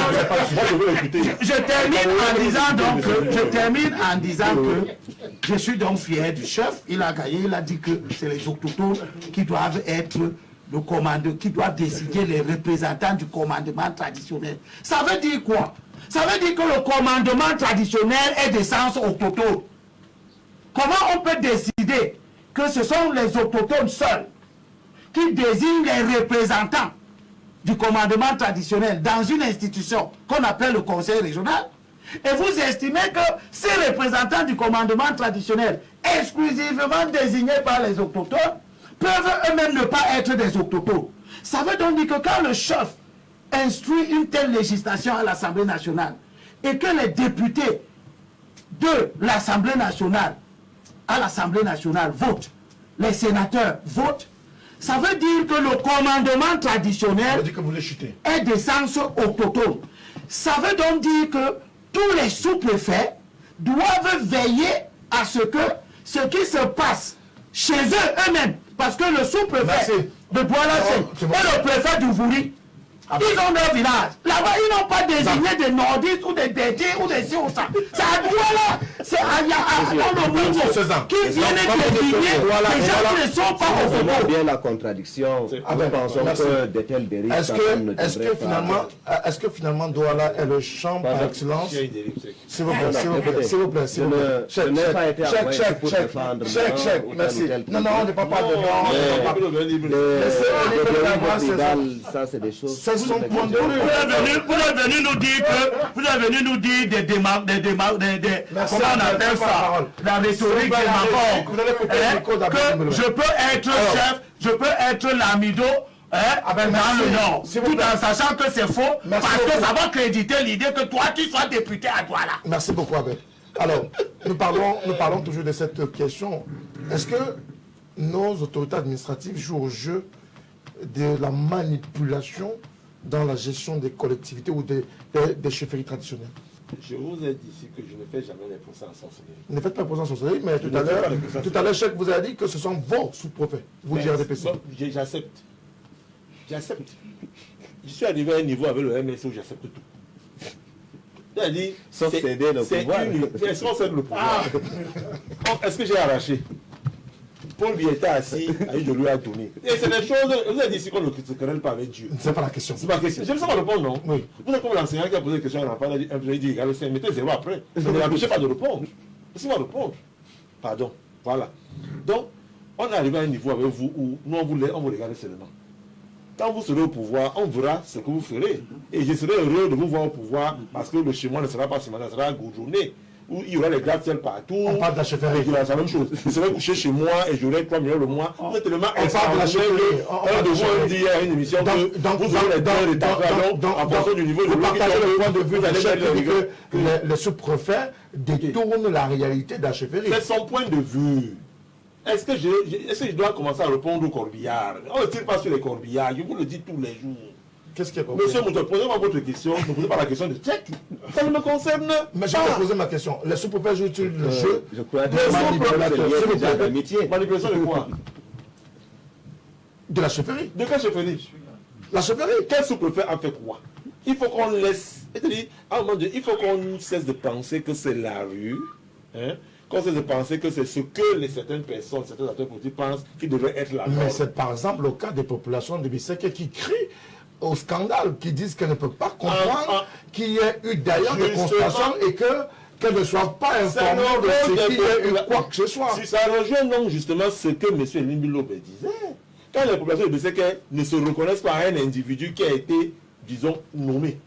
Je termine en disant que je suis donc fier du chef. Il a gagné, il a dit que c'est les autochtones qui doivent être le commandement, qui doivent décider les représentants du commandement traditionnel. Ça veut dire quoi? Ça veut dire que le commandement traditionnel est d'essence autochtone. Comment on peut décider que ce sont les autochtones seuls qui désignent les représentants du commandement traditionnel dans une institution qu'on appelle le conseil régional? Et vous estimez que ces représentants du commandement traditionnel, exclusivement désignés par les autochtones, peuvent eux-mêmes ne pas être des autochtones. Ça veut donc dire que quand le chef instruit une telle législation à l'Assemblée nationale et que les députés de l'Assemblée nationale votent, les sénateurs votent, ça veut dire que le commandement traditionnel est d'essence autochtone. Ça veut donc dire que tous les sous-préfets doivent veiller à ce que ce qui se passe chez eux-mêmes, parce que le sous-préfet de Douala, c'est le préfet d'Ouvouri. Ils ont leur village. Là-bas, ils n'ont pas désigné des nordistes ou des dédiés ou des Siosa. C'est à Douala, c'est à le Bongo qui viennent désigner les gens qui ne sont pas au On voit Congo. bien la contradiction. Nous pensons que de telles dérives. Est-ce que finalement Douala est le champ par excellence? S'il vous plaît. Chèque, merci. Non, on n'est pas dedans. Ça, c'est des choses. C'est son point de vue. Vous êtes venu nous dire des comment on appelle ça, la rhétorique démagogue, que je peux être chef, je peux être l'amido dans le Nord, tout en sachant que c'est faux, parce que ça va créditer l'idée que toi tu sois député à Douala. Merci beaucoup, Abel. Alors, nous parlons toujours de cette question. Est-ce que nos autorités administratives jouent au jeu de la manipulation dans la gestion des collectivités ou des chefferies traditionnelles? Je vous ai dit ici que je ne fais jamais les procès en sorcellerie. Ne faites pas procès en sorcellerie, mais tout à l'heure, Cheikh vous a dit que ce sont vos sous-préfets, vous direz RDPC. J'accepte. J'accepte. Je suis arrivé à un niveau avec le MSO, j'accepte tout. C'est-à-dire, sauf céder le pouvoir. Est-ce qu'on cède le pouvoir? Est-ce que j'ai arraché? Paul Biya était assis, je lui ai donné. Et c'est des choses, vous avez dit ici qu'on ne se querelle pas avec Dieu. C'est pas la question. C'est pas la question. Je ne sais pas répondre, non? Oui. Vous êtes comme l'enseignant qui a posé une question à l'enfant, il a dit, regardez, c'est mettez zéro après. Ça ne l'empêchez pas de répondre. Laissez-moi répondre. Pardon. Voilà. Donc, on est arrivé à un niveau avec vous où nous, on vous regarde seulement. Quand vous serez au pouvoir, on verra ce que vous ferez. Et je serai heureux de vous voir au pouvoir parce que le chemin ne sera pas ciment, ce sera goudronné. Où il y aura les gratte-ciel partout. On parle de la chefferie. C'est la même chose. Je serai couché chez moi et j'aurai 3 millions le mois. Vous êtes tellement parle de la chefferie. On devrait dire à une émission que vous aurez les deux états. En fonction du niveau de vous partagez le point de vue de Cheikh qui dit que le sous-préfet détourne la réalité de la chefferie. C'est son point de vue. Est-ce que je dois commencer à répondre aux corbillards? On ne tire pas sur les corbillards. Je vous le dis tous les jours. Qu'est-ce qui est Monsieur Mouton, posez-moi votre question. Ne posez pas la question de Cheikh. Ça ne me concerne pas. Mais je vais te poser ma question. Les sous-préfets jouent le jeu? Je crois que manipulation. Manipulation de quoi? De la chefferie. De quelle chefferie? La chefferie. Quel sous-préfet a fait quoi? Il faut qu'on laisse. C'est-à-dire, à un moment donné, il faut qu'on cesse de penser que c'est la rue. Qu'on cesse de penser que c'est ce que certaines personnes, certains acteurs politiques pensent qui devrait être la norme. Mais c'est par exemple le cas des populations de Bisseke qui crient au scandale, qui disent qu'elles ne peuvent pas comprendre qu'il y ait eu d'ailleurs des constatations et qu'elles ne soient pas informées de ce qu'il y a eu quoi que ce soit. Si ça rejoint donc justement ce que M. Limbilobe disait, quand les populations de Bisseke ne se reconnaissent pas à un individu qui a été, disons, nommé,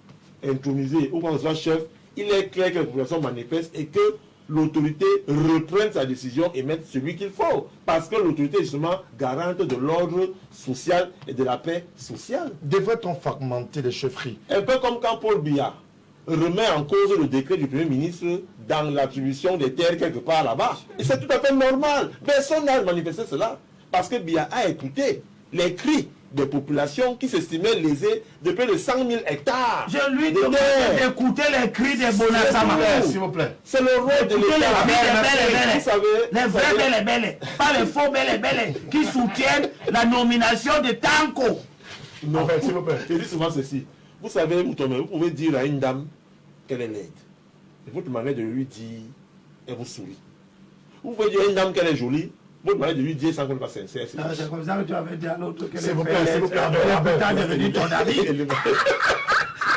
intronisé, ou quand ce soit chef, il est clair que les populations manifestent et que l'autorité reprenne sa décision et mette celui qu'il faut. Parce que l'autorité est justement garante de l'ordre social et de la paix sociale. Devrait-on fragmenter les chefferies? Un peu comme quand Paul Biya remet en cause le décret du Premier ministre dans l'attribution des terres quelque part là-bas. Et c'est tout à fait normal. Personne n'a manifesté cela. Parce que Biya a écouté les cris des populations qui s'estimaient lésées de près de 100 000 hectares. Je lui de demande terre. d'écouter les cris des Bonasama. S'il vous plaît. C'est le rôle de Écoutez l'État. les Vous savez, les vous vrais savez- belles et belles, pas les faux belles et belles qui soutiennent la nomination de Tanko. Non, Enfin, s'il vous plaît. je dis souvent ceci. Vous savez, Moutomé, vous pouvez dire à une dame qu'elle est laide. Et votre manière de lui dire, elle vous sourit. Vous pouvez dire à une dame qu'elle est jolie, votre manière de lui dire sans qu'elle soit sincère. C'est C'est comme ça que tu avais dit à l'autre que S'il vous plaît, s'il vous plaît. t'as devenu ton ami.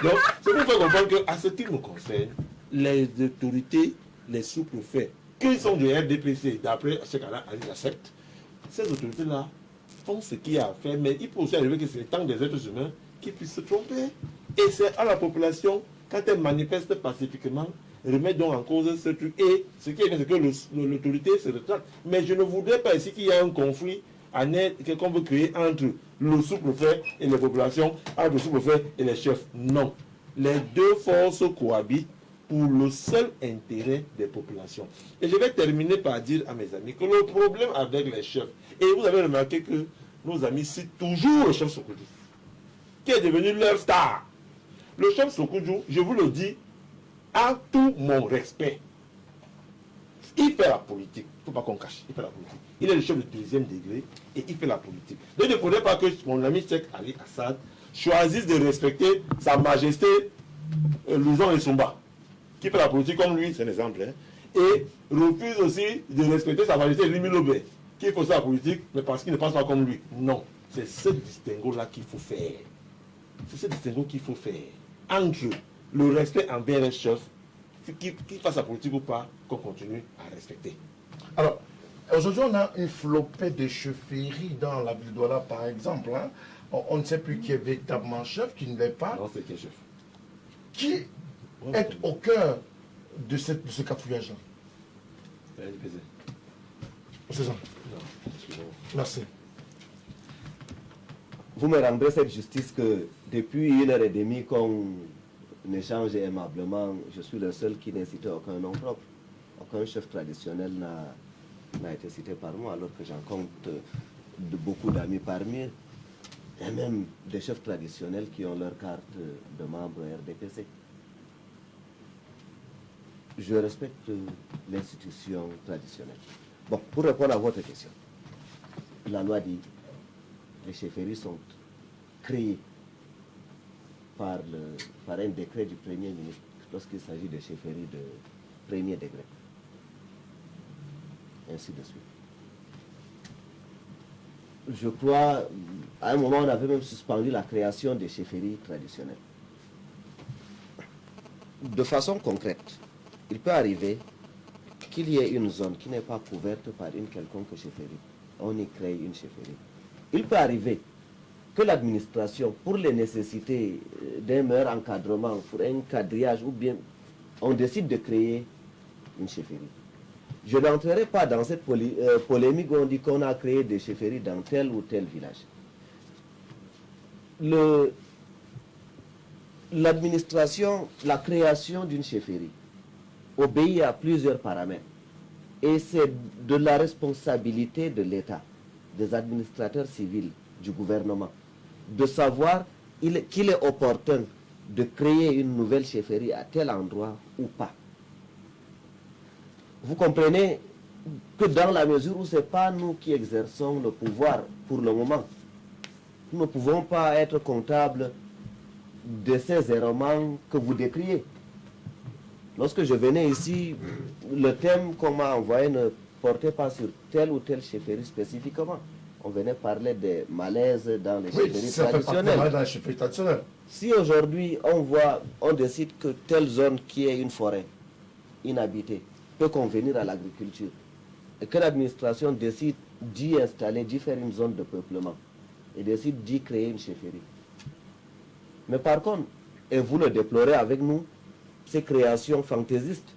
Donc, c'est pour faire comprendre qu'à ce qui nous concerne, les autorités, les sous-préfets, qui sont du RDPC, d'après ce cas-là, ils acceptent, ces autorités-là font ce qu'il y a à faire, mais il peut aussi arriver que c'est le temps des êtres humains qui puissent se tromper. Et c'est à la population, quand elle manifeste pacifiquement, remettre donc en cause ce truc. Et ce qui est bien, c'est que l'autorité se retracte. Mais je ne voudrais pas ici qu'il y ait un conflit qu'on veut créer entre le sous-préfet et les populations, entre le sous-préfet et les chefs. Non. Les deux forces cohabitent pour le seul intérêt des populations. Et je vais terminer par dire à mes amis que le problème avec les chefs, et vous avez remarqué que nos amis citent toujours le chef Sokoudjou, qui est devenu leur star. Le chef Sokoudjou, je vous le dis, a tout mon respect. Il fait la politique. Il ne faut pas qu'on cache. Il fait la politique. Il est le chef de deuxième degré et il fait la politique. Donc je ne voudrais pas que mon ami Cheikh Ali Assad choisisse de respecter sa majesté Louison et Somba, qui fait la politique comme lui, c'est un exemple, hein, et refuse aussi de respecter sa majesté Limi Lobé, qui fait la politique, mais parce qu'il ne pense pas comme lui. Non. C'est ce distinguo-là qu'il faut faire. C'est ce distinguo qu'il faut faire entre le respect envers les chefs, qu'il fasse la politique ou pas, qu'on continue à respecter. Alors, aujourd'hui, on a une flopée de chefferies dans la ville d'Ouala, par exemple. Hein. On ne sait plus qui est véritablement chef, qui ne l'est pas. Non, c'est quel chef? Qui est au cœur de ce cafouillage-là? C'est ça. Non, excusez-moi. Merci. Vous me rendrez cette justice que depuis 1h30 qu'on échange aimablement, je suis le seul qui n'a cité aucun nom propre. Aucun chef traditionnel n'a été cité par moi, alors que j'en compte beaucoup d'amis parmi eux. Et même des chefs traditionnels qui ont leur carte de membre RDPC. Je respecte l'institution traditionnelle. Bon, pour répondre à votre question, la loi dit que les chefferies sont créées par un décret du Premier ministre lorsqu'il s'agit de chefferies de premier degré. Ainsi de suite. Je crois, à un moment, on avait même suspendu la création des chefferies traditionnelles. De façon concrète, il peut arriver qu'il y ait une zone qui n'est pas couverte par une quelconque chefferie. On y crée une chefferie. Il peut arriver que l'administration, pour les nécessités d'un meilleur encadrement, pour un quadrillage, ou bien on décide de créer une chefferie. Je n'entrerai pas dans cette polémique où on dit qu'on a créé des chefferies dans tel ou tel village. L'administration, la création d'une chefferie obéit à plusieurs paramètres. Et c'est de la responsabilité de l'État, des administrateurs civils, du gouvernement, de savoir qu'il est opportun de créer une nouvelle chefferie à tel endroit ou pas. Vous comprenez que dans la mesure où ce n'est pas nous qui exerçons le pouvoir pour le moment, nous ne pouvons pas être comptables de ces errements que vous décriez. Lorsque je venais ici, le thème qu'on m'a envoyé ne portait pas sur telle ou telle chefferie spécifiquement. On venait parler des malaises dans les chefferies traditionnelles. Dans les chefferies traditionnelles. Si aujourd'hui on décide que telle zone qui est une forêt inhabitée peut convenir à l'agriculture, et que l'administration décide d'y installer, d'y faire une zone de peuplement, et décide d'y créer une chefferie. Mais par contre, et vous le déplorez avec nous, ces créations fantaisistes,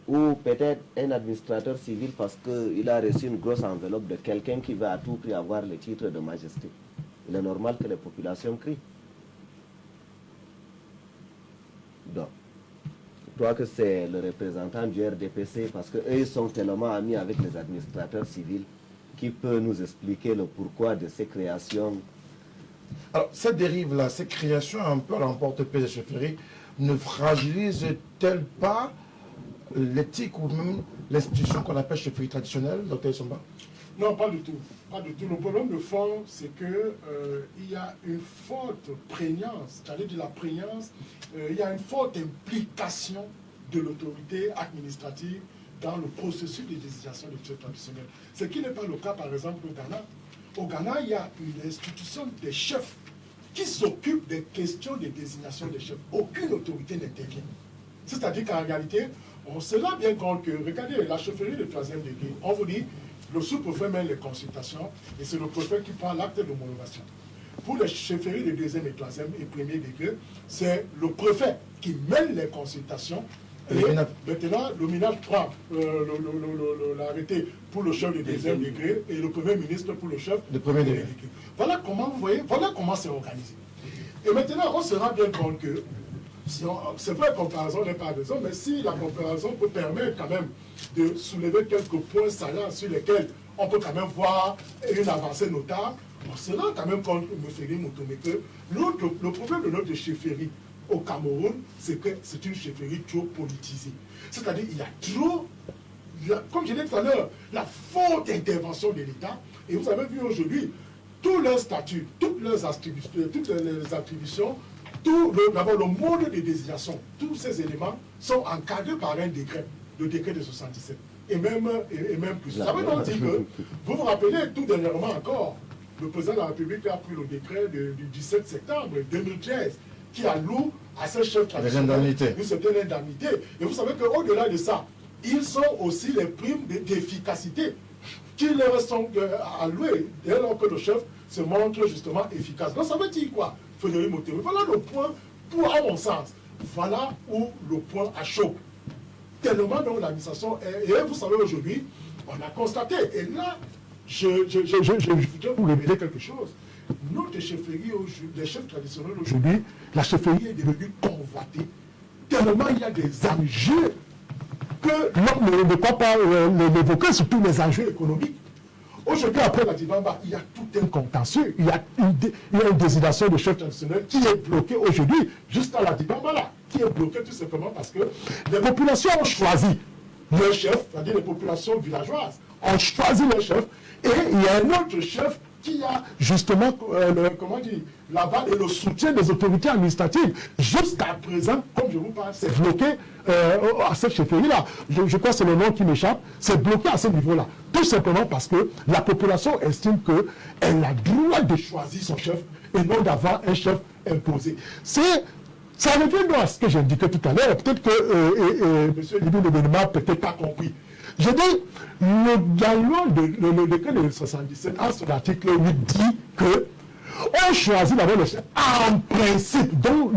ou peut-être un administrateur civil parce qu'il a reçu une grosse enveloppe de quelqu'un qui va à tout prix avoir le titre de majesté. Il est normal que les populations crient. Donc, je crois que c'est le représentant du RDPC, parce qu'eux sont tellement amis avec les administrateurs civils, qui peut nous expliquer le pourquoi de ces créations Alors, cette dérive-là, ces créations un peu à l'emporte-pièce des chefferies, ne fragilisent-elles pas l'éthique ou même l'institution qu'on appelle chefferie traditionnelle, Dr. Somba? Non, pas du tout. Pas du tout. Le problème de fond, c'est que il y a une forte prégnance, j'allais dire la prégnance, il y a une forte implication de l'autorité administrative dans le processus de désignation des chefs traditionnels. Ce qui n'est pas le cas, par exemple, au Ghana. Au Ghana, il y a une institution des chefs qui s'occupe des questions de désignation des chefs. Aucune autorité n'intervient. C'est-à-dire qu'en réalité, on se rend bien compte que, regardez, la chefferie de 3e degré, on vous dit, le sous-préfet mène les consultations et c'est le préfet qui prend l'acte d'homologation. Pour les chefferies de 2e et 3e et 1er degré, c'est le préfet qui mène les consultations. Et maintenant, le MINAP prend l'arrêté pour le chef de 2e degré et le Premier ministre pour le chef de 1er degré. Voilà comment, vous voyez, voilà comment c'est organisé. Et maintenant, on se rend bien compte que, c'est vrai, la comparaison n'est pas raison, mais si la comparaison peut permettre quand même de soulever quelques points saillants sur lesquels on peut quand même voir une avancée notable, on se rend quand même compte, M. Moutoumé, que le problème de notre chefferie au Cameroun, c'est que c'est une chefferie trop politisée. C'est-à-dire qu'il y a trop, comme je l'ai dit tout à l'heure, la forte intervention de l'État. Et vous avez vu aujourd'hui, tous leurs statuts, toutes les attributions, d'abord le mode de désignation, tous ces éléments sont encadrés par un décret, le décret de 77. Et même plus. Ça veut donc dire que, vous vous rappelez, tout dernièrement encore, le président de la République a pris le décret du 17 septembre 2013 qui alloue à ces chefs traditionnels une certaine indemnité. Et vous savez qu'au-delà de ça, ils ont aussi les primes d'efficacité qui leur sont allouées dès lors que le chef se montre justement efficace. Donc ça veut dire quoi, Frédéric Moutoumé? Voilà le point, à mon sens, voilà où le point a choqué. Tellement dans l'administration, et vous savez aujourd'hui, on a constaté, et là, je voudrais vous révéler quelque chose. Notre chefferie, les chefs traditionnels aujourd'hui, la chefferie est devenue convoitée. Tellement il y a des enjeux que l'homme ne croit pas l'évoquer, surtout les enjeux économiques. Aujourd'hui, après la Dibamba, il y a tout un contentieux, il y a une désignation de chef traditionnel qui est bloquée aujourd'hui, juste à la Dibamba là, qui est bloquée tout simplement parce que les populations ont choisi leur chef, c'est-à-dire les populations villageoises, ont choisi leur chef, et il y a un autre chef qui a justement, l'aval et le soutien des autorités administratives. Jusqu'à présent, comme je vous parle, c'est bloqué à cette chefferie-là. Je crois que c'est le nom qui m'échappe. C'est bloqué à ce niveau-là. Tout simplement parce que la population estime qu'elle a le droit de choisir son chef et non d'avoir un chef imposé. Ça revient à ce que j'indiquais tout à l'heure. Peut-être que M. Libou de Benema n'a peut-être pas compris. Je dis, le décret de 77, en son article 8, dit que on choisit d'abord le chef en principe. Donc,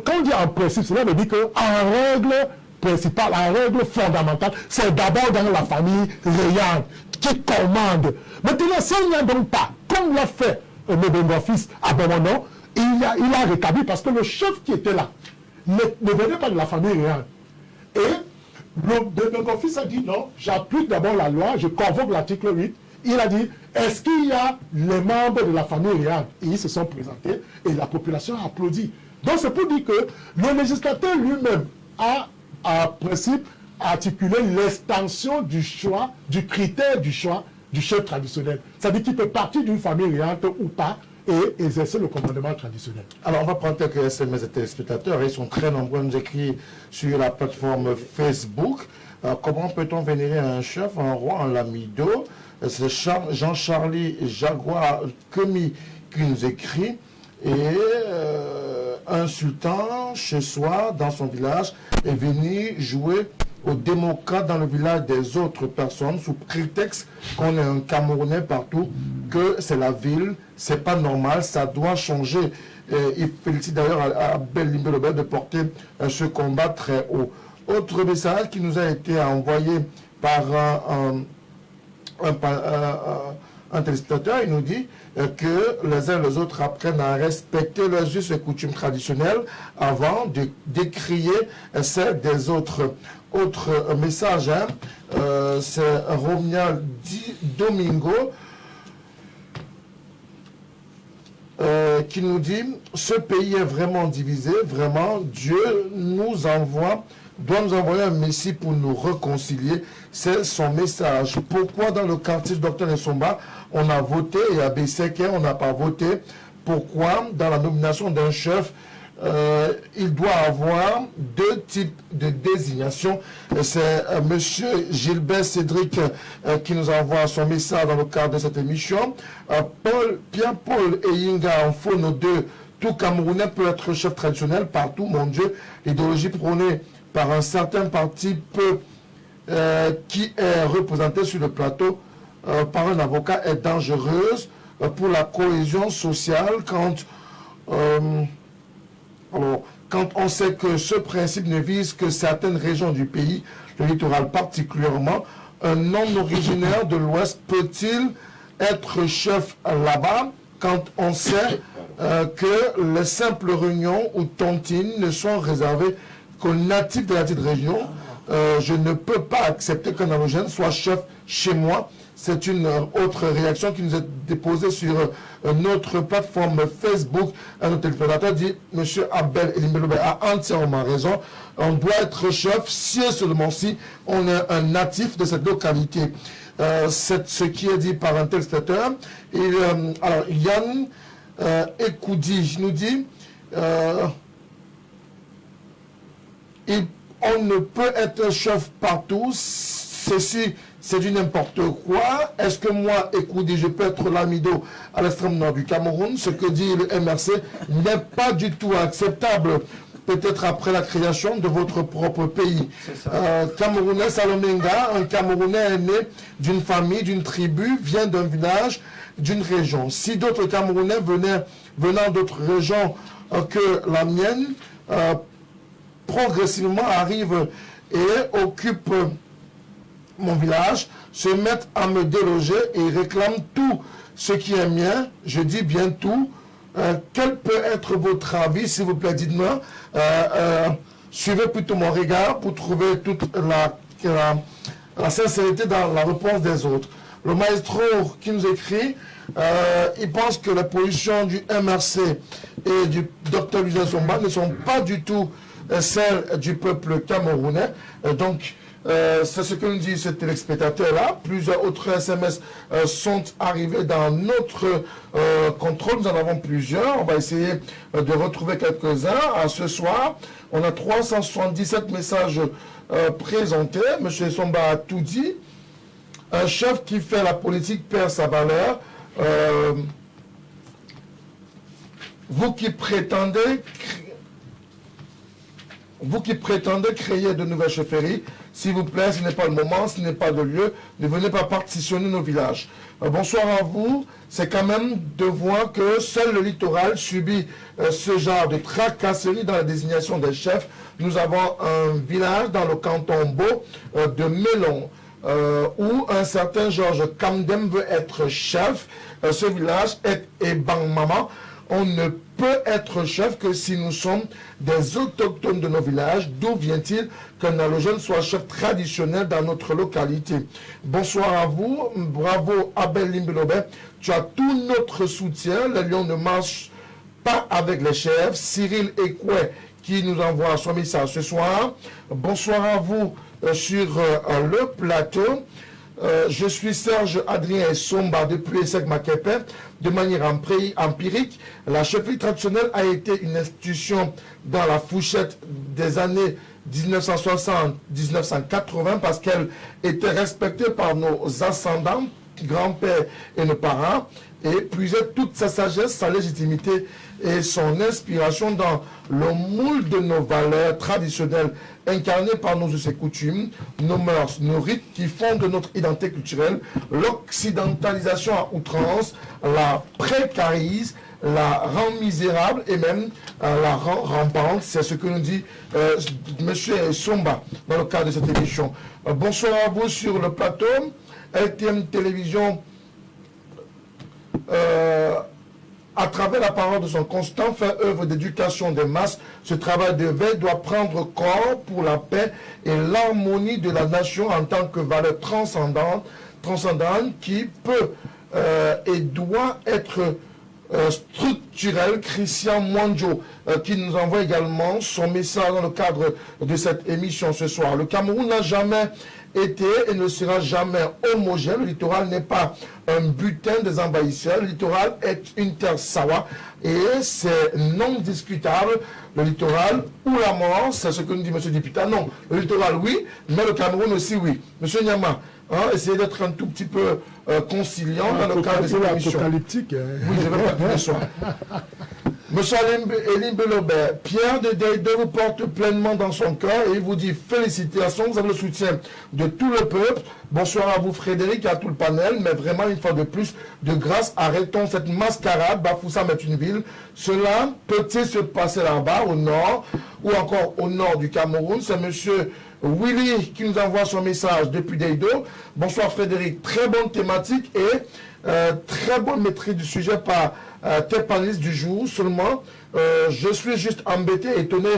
quand on dit en principe, cela veut dire qu'en règle principale, en règle fondamentale, c'est d'abord dans la famille rayante qui commande. Maintenant, s'il n'y a donc pas, comme l'a fait mon fils à Bomono, il a rétabli parce que le chef qui était là ne venait pas de la famille rayante. Et mon fils a dit non, j'applique d'abord la loi, je convoque l'article 8. Il a dit, est-ce qu'il y a les membres de la famille réelle? Ils se sont présentés et la population a applaudi. Donc c'est pour dire que le législateur lui-même a, en principe, articulé l'extension du choix, du critère du choix du chef traditionnel. C'est-à-dire qu'il peut partir d'une famille réelle ou pas et exercer le commandement traditionnel. Alors, on va prendre quelques SMS de téléspectateurs. Ils sont très nombreux à nous écrire sur la plateforme Facebook. Comment peut-on vénérer un chef, un roi, un lamido? C'est Jean-Charlie Jaguar Kemi qui nous écrit. Et un sultan, chez soi, dans son village, est venu jouer aux démocrates dans le village des autres personnes sous prétexte qu'on est un Camerounais partout, que c'est la ville, c'est pas normal, ça doit changer. Il félicite d'ailleurs Abel Limbelobel de porter ce combat très haut. Autre message qui nous a été envoyé par un téléspectateur, il nous dit que les uns et les autres apprennent à respecter leurs us et coutumes traditionnelles avant de décrier celles des autres. Autre message, hein, c'est Romnia Domingo qui nous dit « Ce pays est vraiment divisé, vraiment, Dieu doit nous envoyer un Messie pour nous réconcilier. » C'est son message. Pourquoi dans le quartier du Dr Nsomba, on a voté et à Besseke, on n'a pas voté? Pourquoi dans la nomination d'un chef, il doit avoir deux types de désignation? C'est M. Gilbert Cédric qui nous envoie son message dans le cadre de cette émission. Pierre-Paul Eyinga en font nos deux. Tout Camerounais peut être chef traditionnel partout, mon Dieu. L'idéologie prônée par un certain parti qui est représenté sur le plateau par un avocat est dangereuse pour la cohésion sociale quand on sait que ce principe ne vise que certaines régions du pays, le littoral particulièrement. Un non-originaire de l'Ouest peut-il être chef là-bas quand on sait que les simples réunions ou tontines ne sont réservées qu'aux natifs de la petite région? Je ne peux pas accepter qu'un allogène soit chef chez moi. C'est une autre réaction qui nous est déposée sur notre plateforme Facebook. Un autre téléspectateur dit « Monsieur Abel Elimbelobe a entièrement raison. On doit être chef si et seulement si on est un natif de cette localité. » C'est ce qui est dit par un téléspectateur. Alors, Yann Ekoudi nous dit on ne peut être chef partout. Ceci, c'est du n'importe quoi. Est-ce que moi, Ekoudi, je peux être l'amido à l'extrême nord du Cameroun? Ce que dit le MRC n'est pas du tout acceptable. Peut-être après la création de votre propre pays. Camerounais Salomenga, un Camerounais est né d'une famille, d'une tribu, vient d'un village, d'une région. Si d'autres Camerounais venant d'autres régions que la mienne, progressivement arrivent et occupent mon village, se mettent à me déloger et réclament tout ce qui est mien, je dis bien tout. Quel peut être votre avis, s'il vous plaît, dites-moi. Suivez plutôt mon regard pour trouver toute la sincérité dans la réponse des autres. Le maestro qui nous écrit, il pense que les positions du MRC et du Dr Lucien Nsomba ne sont pas du tout celles du peuple camerounais. Donc, c'est ce que nous dit ce téléspectateur-là. Plusieurs autres SMS sont arrivés dans notre contrôle. Nous en avons plusieurs. On va essayer de retrouver quelques-uns. À ce soir, on a 377 messages présentés. M. Nsomba a tout dit. Un chef qui fait la politique perd sa valeur. Vous qui prétendez créer de nouvelles chefferies, s'il vous plaît, ce n'est pas le moment, ce n'est pas le lieu, ne venez pas partitionner nos villages. Bonsoir à vous. C'est quand même de voir que seul le littoral subit ce genre de tracasserie dans la désignation des chefs. Nous avons un village dans le canton Beau de Melon, où un certain Georges Kamdem veut être chef. Ce village est Ebangmama. On ne peut être chef que si nous sommes des autochtones de nos villages. D'où vient-il qu'un allogène soit chef traditionnel dans notre localité? Bonsoir à vous. Bravo Abel Limbelobe. Tu as tout notre soutien. Les Lions ne marchent pas avec les chefs. Cyril Ekwe qui nous envoie son message ce soir. Bonsoir à vous sur le plateau. Je suis Serge Adrien Somba depuis Essek-Makepe. De manière empirique, la chefferie traditionnelle a été une institution dans la fourchette des années 1960-1980 parce qu'elle était respectée par nos ascendants, grands-pères et nos parents, et puisait toute sa sagesse, sa légitimité et son inspiration dans le moule de nos valeurs traditionnelles incarnées par nos us et coutumes, nos mœurs, nos rites qui fondent notre identité culturelle. L'occidentalisation à outrance la précarise, la rend misérable et même la rend rampante. C'est ce que nous dit M. Somba dans le cadre de cette émission. Bonsoir à vous sur le plateau. LTM Télévision, à travers la parole de son constant, fait œuvre d'éducation des masses. Ce travail de veille doit prendre corps pour la paix et l'harmonie de la nation en tant que valeur transcendante qui peut et doit être structurel, Christian Mwanjo, qui nous envoie également son message dans le cadre de cette émission ce soir. Le Cameroun n'a jamais été et ne sera jamais homogène. Le littoral n'est pas un butin des envahisseurs. Le littoral est une terre sawa et c'est non discutable. Le littoral ou la mort, c'est ce que nous dit M. Dipita. Non, le littoral oui, mais le Cameroun aussi oui. M. Nyama, essayez d'être un tout petit peu conciliant dans le cadre de cette émission. Apocalyptique. Oui, je ne vais pas dire le soir. Monsieur Elim Belobert, Pierre de Deide vous porte pleinement dans son cœur et il vous dit félicitations, vous avez le soutien de tout le peuple. Bonsoir à vous Frédéric et à tout le panel, mais vraiment une fois de plus, de grâce, arrêtons cette mascarade. Bafoussam est une ville. Cela peut-il se passer là-bas, au nord, ou encore au nord du Cameroun? C'est monsieur Willy qui nous envoie son message depuis Deido. Bonsoir Frédéric, très bonne thématique et très bonne maîtrise du sujet par tes panélistes du jour. Seulement, je suis juste embêté, étonné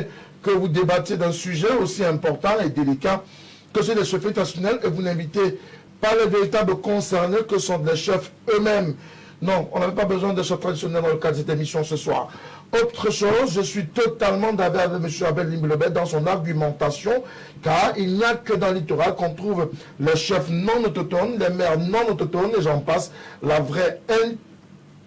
que vous débattiez d'un sujet aussi important et délicat que c'est des chefs internationaux et vous n'invitez pas les véritables concernés que sont les chefs eux-mêmes. Non, on n'avait pas besoin de chefs traditionnels dans le cadre de cette émission ce soir. Autre chose, je suis totalement d'accord avec M. Abel Limblebet dans son argumentation, car il n'y a que dans le littoral qu'on trouve les chefs non autochtones, les maires non autochtones, et j'en passe. La vraie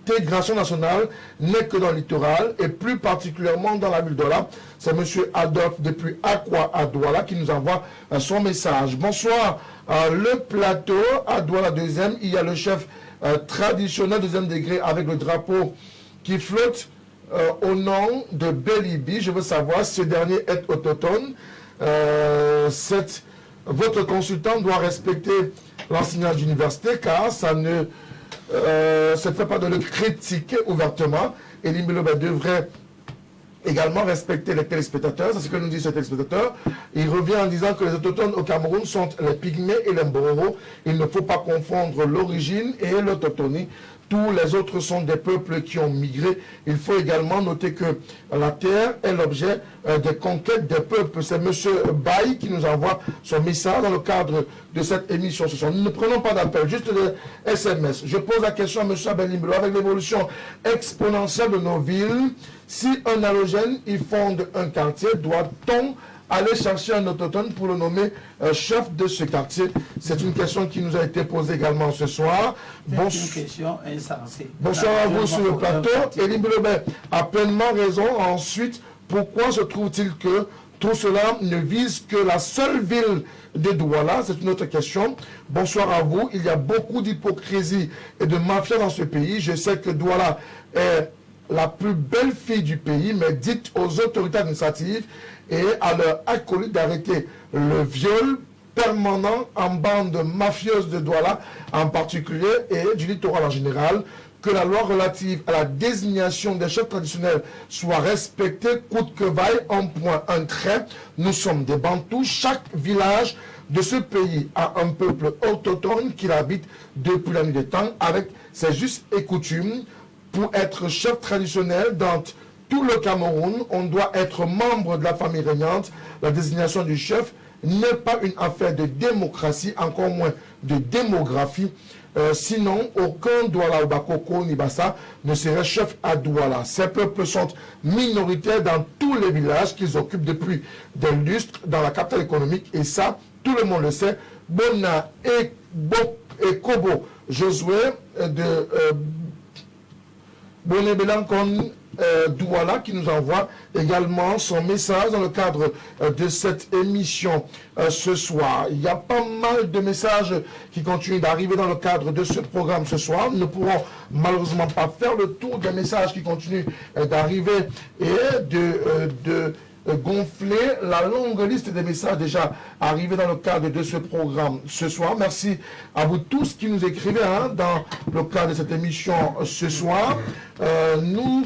intégration nationale n'est que dans le littoral, et plus particulièrement dans la ville de Douala. C'est M. Adolphe depuis Aqua à Douala qui nous envoie son message. Bonsoir, le plateau à Douala 2e, il y a le chef traditionnel 2e degré avec le drapeau qui flotte au nom de Belibi. Je veux savoir si ce dernier est autochtone. Votre consultant doit respecter l'enseignant d'université car ça ne se fait pas de le critiquer ouvertement. Et l'Imbeloba devrait également respecter les téléspectateurs. C'est ce que nous dit ce téléspectateur. Il revient en disant que les autochtones au Cameroun sont les Pygmées et les Mbororo. Il ne faut pas confondre l'origine et l'autochtonie. Tous les autres sont des peuples qui ont migré. Il faut également noter que la terre est l'objet des conquêtes des peuples. C'est M. Baye qui nous envoie son message dans le cadre de cette émission ce soir. Nous ne prenons pas d'appel, juste des SMS. Je pose la question à M. Abelimbelo. Avec l'évolution exponentielle de nos villes, si un halogène y fonde un quartier, doit-on aller chercher un autochtone pour le nommer chef de ce quartier? C'est une question qui nous a été posée également ce soir. C'est une question insensée. Bonsoir à vous sur le plateau. Elie Belobet a pleinement raison. Ensuite, pourquoi se trouve-t-il que tout cela ne vise que la seule ville de Douala? C'est une autre question. Bonsoir à vous. Il y a beaucoup d'hypocrisie et de mafia dans ce pays. Je sais que Douala est la plus belle fille du pays, mais dites aux autorités administratives et à leurs acolytes d'arrêter le viol permanent en bande mafieuse de Douala en particulier et du littoral en général, que la loi relative à la désignation des chefs traditionnels soit respectée coûte que vaille, un point, un trait. Nous sommes des Bantous, chaque village de ce pays a un peuple autochtone qui l'habite depuis la nuit des temps avec ses us et coutumes. Pour être chef traditionnel dans tout le Cameroun, on doit être membre de la famille régnante. La désignation du chef n'est pas une affaire de démocratie, encore moins de démographie. Sinon, aucun Douala ou Bakoko ni Bassa ne serait chef à Douala. Ces peuples sont minoritaires dans tous les villages qu'ils occupent depuis des lustres dans la capitale économique. Et ça, tout le monde le sait. Bona et Kobo Josué de Boné Belancon Douala qui nous envoie également son message dans le cadre de cette émission ce soir. Il y a pas mal de messages qui continuent d'arriver dans le cadre de ce programme ce soir. Nous ne pourrons malheureusement pas faire le tour des messages qui continuent d'arriver et de gonfler la longue liste des messages déjà arrivés dans le cadre de ce programme ce soir. Merci à vous tous qui nous écrivez dans le cadre de cette émission ce soir. Nous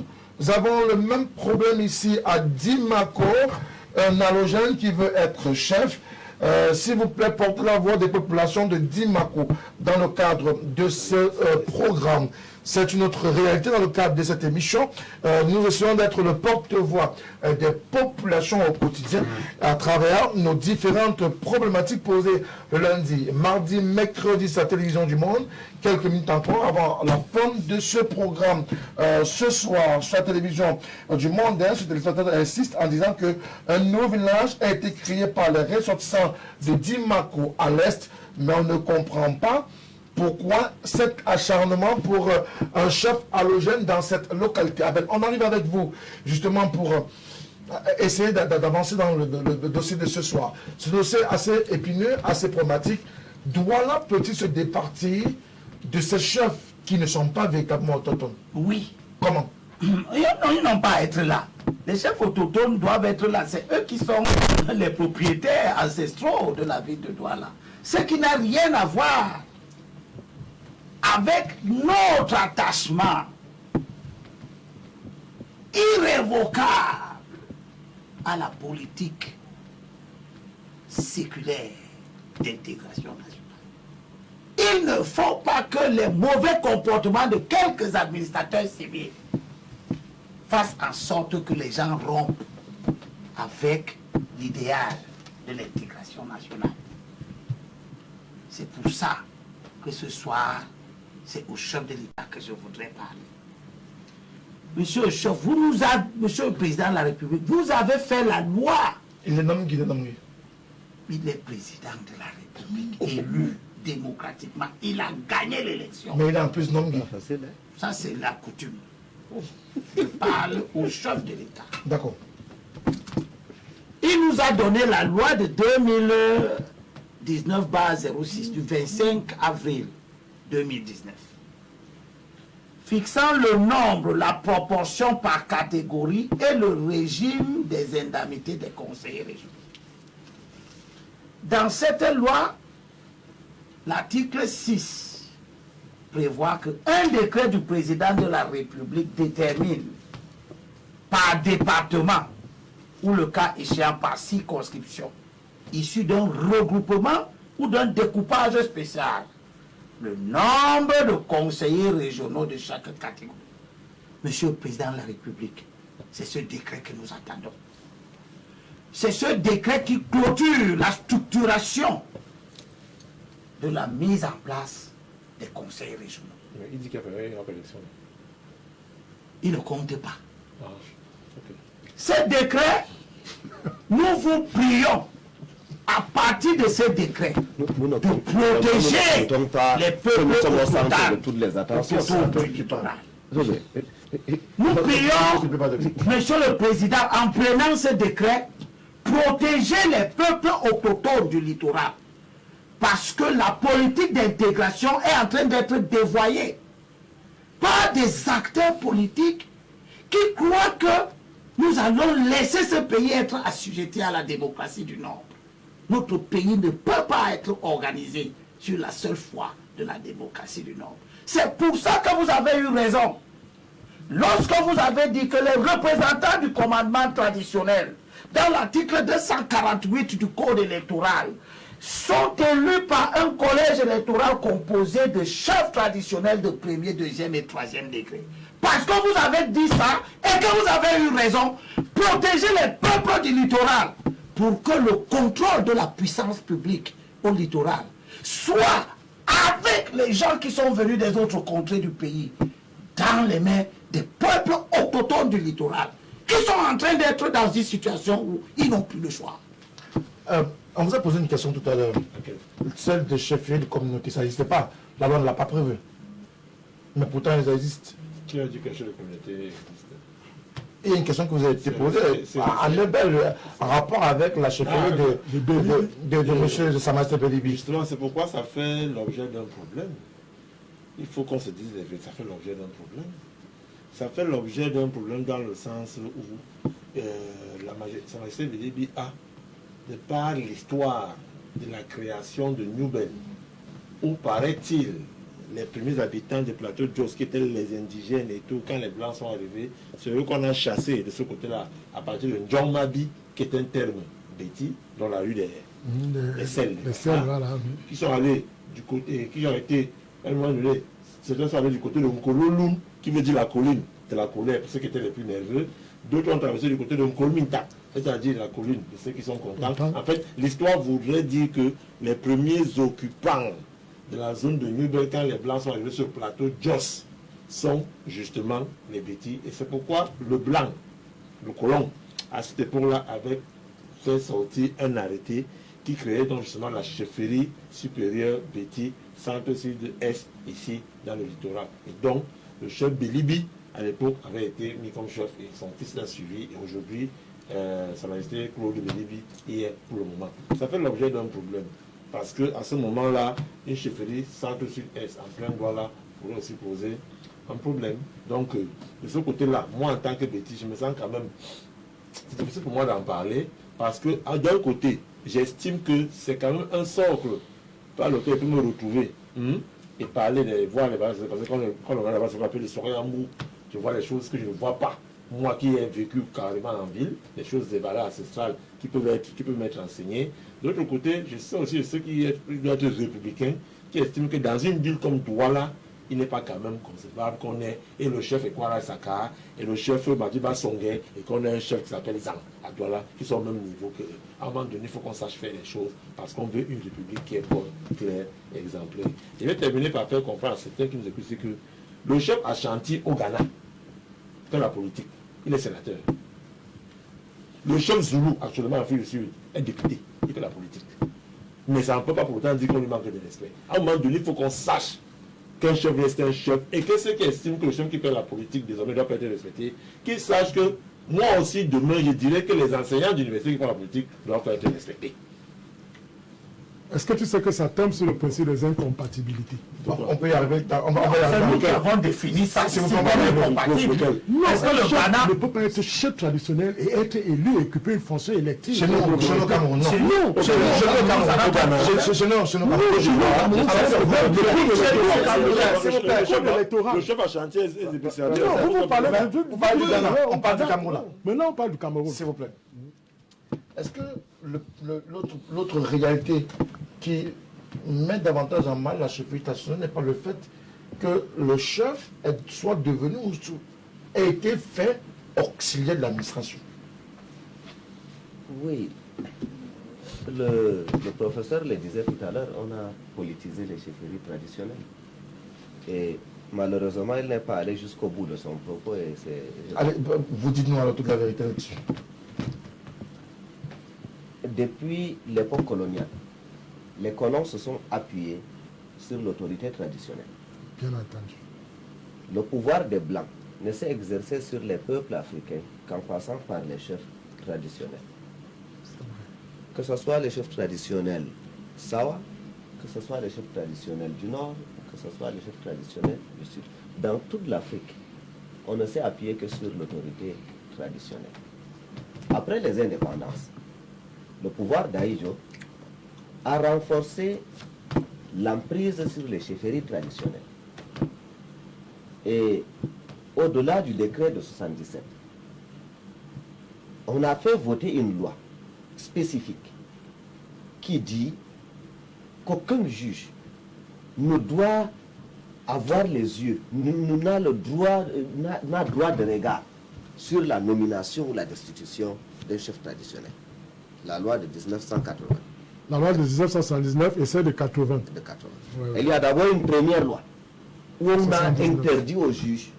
avons le même problème ici à Dimako, un halogène qui veut être chef. S'il vous plaît, portez la voix des populations de Dimako dans le cadre de ce programme. c'est une autre réalité dans le cadre de cette émission. Nous essayons d'être le porte-voix des populations au quotidien à travers nos différentes problématiques posées le lundi, mardi, mercredi sur la télévision du Monde. Quelques minutes encore avant la fin de ce programme. Ce soir, sur la télévision du Monde, ce téléspectateur insiste en disant qu'un nouveau village a été créé par les ressortissants de Dimako à l'est, mais on ne comprend pas pourquoi cet acharnement pour un chef halogène dans cette localité. Abel, on arrive avec vous justement pour essayer d'avancer dans le dossier de ce soir. Ce dossier assez épineux, assez problématique. Douala peut-il se départir de ces chefs qui ne sont pas véritablement autochtones? Oui. Comment? Ils n'ont pas à être là. Les chefs autochtones doivent être là. C'est eux qui sont les propriétaires ancestraux de la ville de Douala. Ce qui n'a rien à voir avec notre attachement irrévocable à la politique séculaire d'intégration nationale. Il ne faut pas que les mauvais comportements de quelques administrateurs civils fassent en sorte que les gens rompent avec l'idéal de l'intégration nationale. C'est pour ça que ce soir, c'est au chef de l'État que je voudrais parler. Monsieur le chef, Monsieur le Président de la République, vous avez fait la loi. Il est nommé qui est nommé. Il est président de la République, élu démocratiquement. Il a gagné l'élection. Mais il est en plus nommé. Ça, c'est la coutume. Je parle au chef de l'État. D'accord. Il nous a donné la loi de 2019/06 du 25 avril 2019, fixant le nombre, la proportion par catégorie et le régime des indemnités des conseillers régionaux. Dans cette loi, l'article 6 prévoit qu'un décret du président de la République détermine par département ou le cas échéant par circonscription, issu d'un regroupement ou d'un découpage spécial, le nombre de conseillers régionaux de chaque catégorie. Monsieur le Président de la République, c'est ce décret que nous attendons. C'est ce décret qui clôture la structuration de la mise en place des conseils régionaux. Mais il dit qu'il y a une élection. Il ne compte pas. Ah, okay. Ce décret, nous vous prions, à partir de ce décret, de protéger les peuples de toutes les attentions. autour du littoral. Nous prions, Monsieur le Président, en prenant ce décret, protéger les peuples autochtones du littoral. Parce que la politique d'intégration est en train d'être dévoyée par des acteurs politiques qui croient que nous allons laisser ce pays être assujetti à la démocratie du Nord. Notre pays ne peut pas être organisé sur la seule foi de la démocratie du Nord. C'est pour ça que vous avez eu raison. Lorsque vous avez dit que les représentants du commandement traditionnel, dans l'article 248 du Code électoral, sont élus par un collège électoral composé de chefs traditionnels de premier, deuxième et troisième degré. Parce que vous avez dit ça et que vous avez eu raison, protéger les peuples du littoral pour que le contrôle de la puissance publique au littoral soit avec les gens qui sont venus des autres contrées du pays, dans les mains des peuples autochtones du littoral, qui sont en train d'être dans une situation où ils n'ont plus le choix. On vous a posé une question tout à l'heure. Celle de chefs-lieux de communauté, ça n'existe pas. La loi ne l'a pas prévu. Mais pourtant, ils existent. Qui a dit que chez les communautés existe? Il y a une question que vous avez été posée à Nebel en rapport avec la chefferie de M. Samasté Belibi. Justement, c'est pourquoi ça fait l'objet d'un problème. Il faut qu'on se dise, ça fait l'objet d'un problème. Ça fait l'objet d'un problème dans le sens où Sa Majesté Belibi a, de par l'histoire de la création de Newben, où paraît-il, les premiers habitants des plateaux de Jos, qui étaient les indigènes et tout, quand les Blancs sont arrivés, c'est eux qu'on a chassés de ce côté-là, à partir de Ndjongmabi, qui est un terme béti, dans la rue des selles. Voilà. Qui sont allés du côté, qui ont été, à un moment donné, Certains sont allés du côté de Mkololum, qui veut dire la colline, de la colère, pour ceux qui étaient les plus nerveux. D'autres ont traversé du côté de Mkolminta, c'est-à-dire la colline, de ceux qui sont contents. En fait, l'histoire voudrait dire que les premiers occupants de la zone de Nubel, quand les Blancs sont arrivés sur le plateau Jos, sont justement les Bétis. Et c'est pourquoi le Blanc, le colon, à cette époque-là, avait fait sortir un arrêté qui créait donc justement la chefferie supérieure Bétis, centre-sud-est, ici, dans le littoral. Et donc, le chef Bélibi, à l'époque, avait été mis comme chef et son fils l'a suivi. Et aujourd'hui, ça va rester Claude Bélibi hier pour le moment. Ça fait l'objet d'un problème. Parce qu'à ce moment-là, une chefferie centre-sud-est en plein droit là pourrait aussi poser un problème. Donc, de ce côté-là, moi en tant que Bétis, je me sens quand même... C'est difficile pour moi d'en parler parce que d'un côté, j'estime que c'est quand même un socle par lequel je peux me retrouver et parler, voir les bases. Parce que quand on regarde là-bas, ça s'appelle les soirées en mou, je vois les choses que je ne vois pas. Moi qui ai vécu carrément en ville, des choses, des valeurs ancestrales qui peuvent m'être enseignées. De l'autre côté, je sais aussi ceux qui doivent être républicains, qui estiment que dans une ville comme Douala, il n'est pas quand même concevable qu'on ait, et le chef est Kwara Saka, et le chef Madiba Songé, et qu'on ait un chef qui s'appelle Zang à Douala, qui sont au même niveau que eux. À un moment donné, il faut qu'on sache faire les choses, parce qu'on veut une république qui est bonne, claire, exemplaire. Je vais terminer par faire comprendre à certains qui nous écoutent, c'est que le chef Ashanti au Ghana fait la politique, il est sénateur. Le chef Zoulou, actuellement en Afrique du Sud, est député, il fait la politique. Mais ça ne peut pas pour autant dire qu'on lui manque de respect. À un moment donné, il faut qu'on sache qu'un chef reste un chef, et que ceux qui estiment que le chef qui fait la politique désormais doit pas être respecté, qu'ils sachent que moi aussi demain je dirais que les enseignants d'université qui font la politique doivent pas être respectés. Est-ce que tu sais que ça tombe sur le principe des incompatibilités? On peut y arriver. C'est nous qui avons défini ça. Si vous C'est comprenez, incompatible. Non, Est-ce que le chef Ghana... ne peut pas être chef traditionnel et être élu et occuper une fonction élective. Chez nous, au Cameroun, non. Chez nous, Chez nous, au Cameroun. Chez nous, Le chef à chantier est spécialisé. Vous parlez du Ghana, on parle du Cameroun là. Maintenant, on parle du Cameroun. S'il vous plaît. Est-ce que l'autre réalité qui met davantage en mal la chefferie traditionnelle n'est pas le fait que le chef soit devenu ou ait été fait auxiliaire de l'administration? Oui. Le professeur le disait tout à l'heure, on a politisé les chefferies traditionnelles. Et malheureusement, il n'est pas allé jusqu'au bout de son propos. Et allez, vous dites-nous alors toute la vérité là-dessus. Depuis l'époque coloniale, les colons se sont appuyés sur l'autorité traditionnelle. Bien entendu. Le pouvoir des Blancs ne s'est exercé sur les peuples africains qu'en passant par les chefs traditionnels. Que ce soit les chefs traditionnels Sawa, que ce soit les chefs traditionnels du Nord, que ce soit les chefs traditionnels du Sud. Dans toute l'Afrique, on ne s'est appuyé que sur l'autorité traditionnelle. Après les indépendances, le pouvoir d'Aïdjo a renforcé l'emprise sur les chefferies traditionnelles. Et au-delà du décret de 77, on a fait voter une loi spécifique qui dit qu'aucun juge ne doit avoir les yeux, n'a droit de regard sur la nomination ou la destitution d'un chef traditionnel. La loi de 1980. La loi de 1979 et celle de 80. De 80. Ouais. Il y a d'abord une première loi où on a 79. interdit aux juges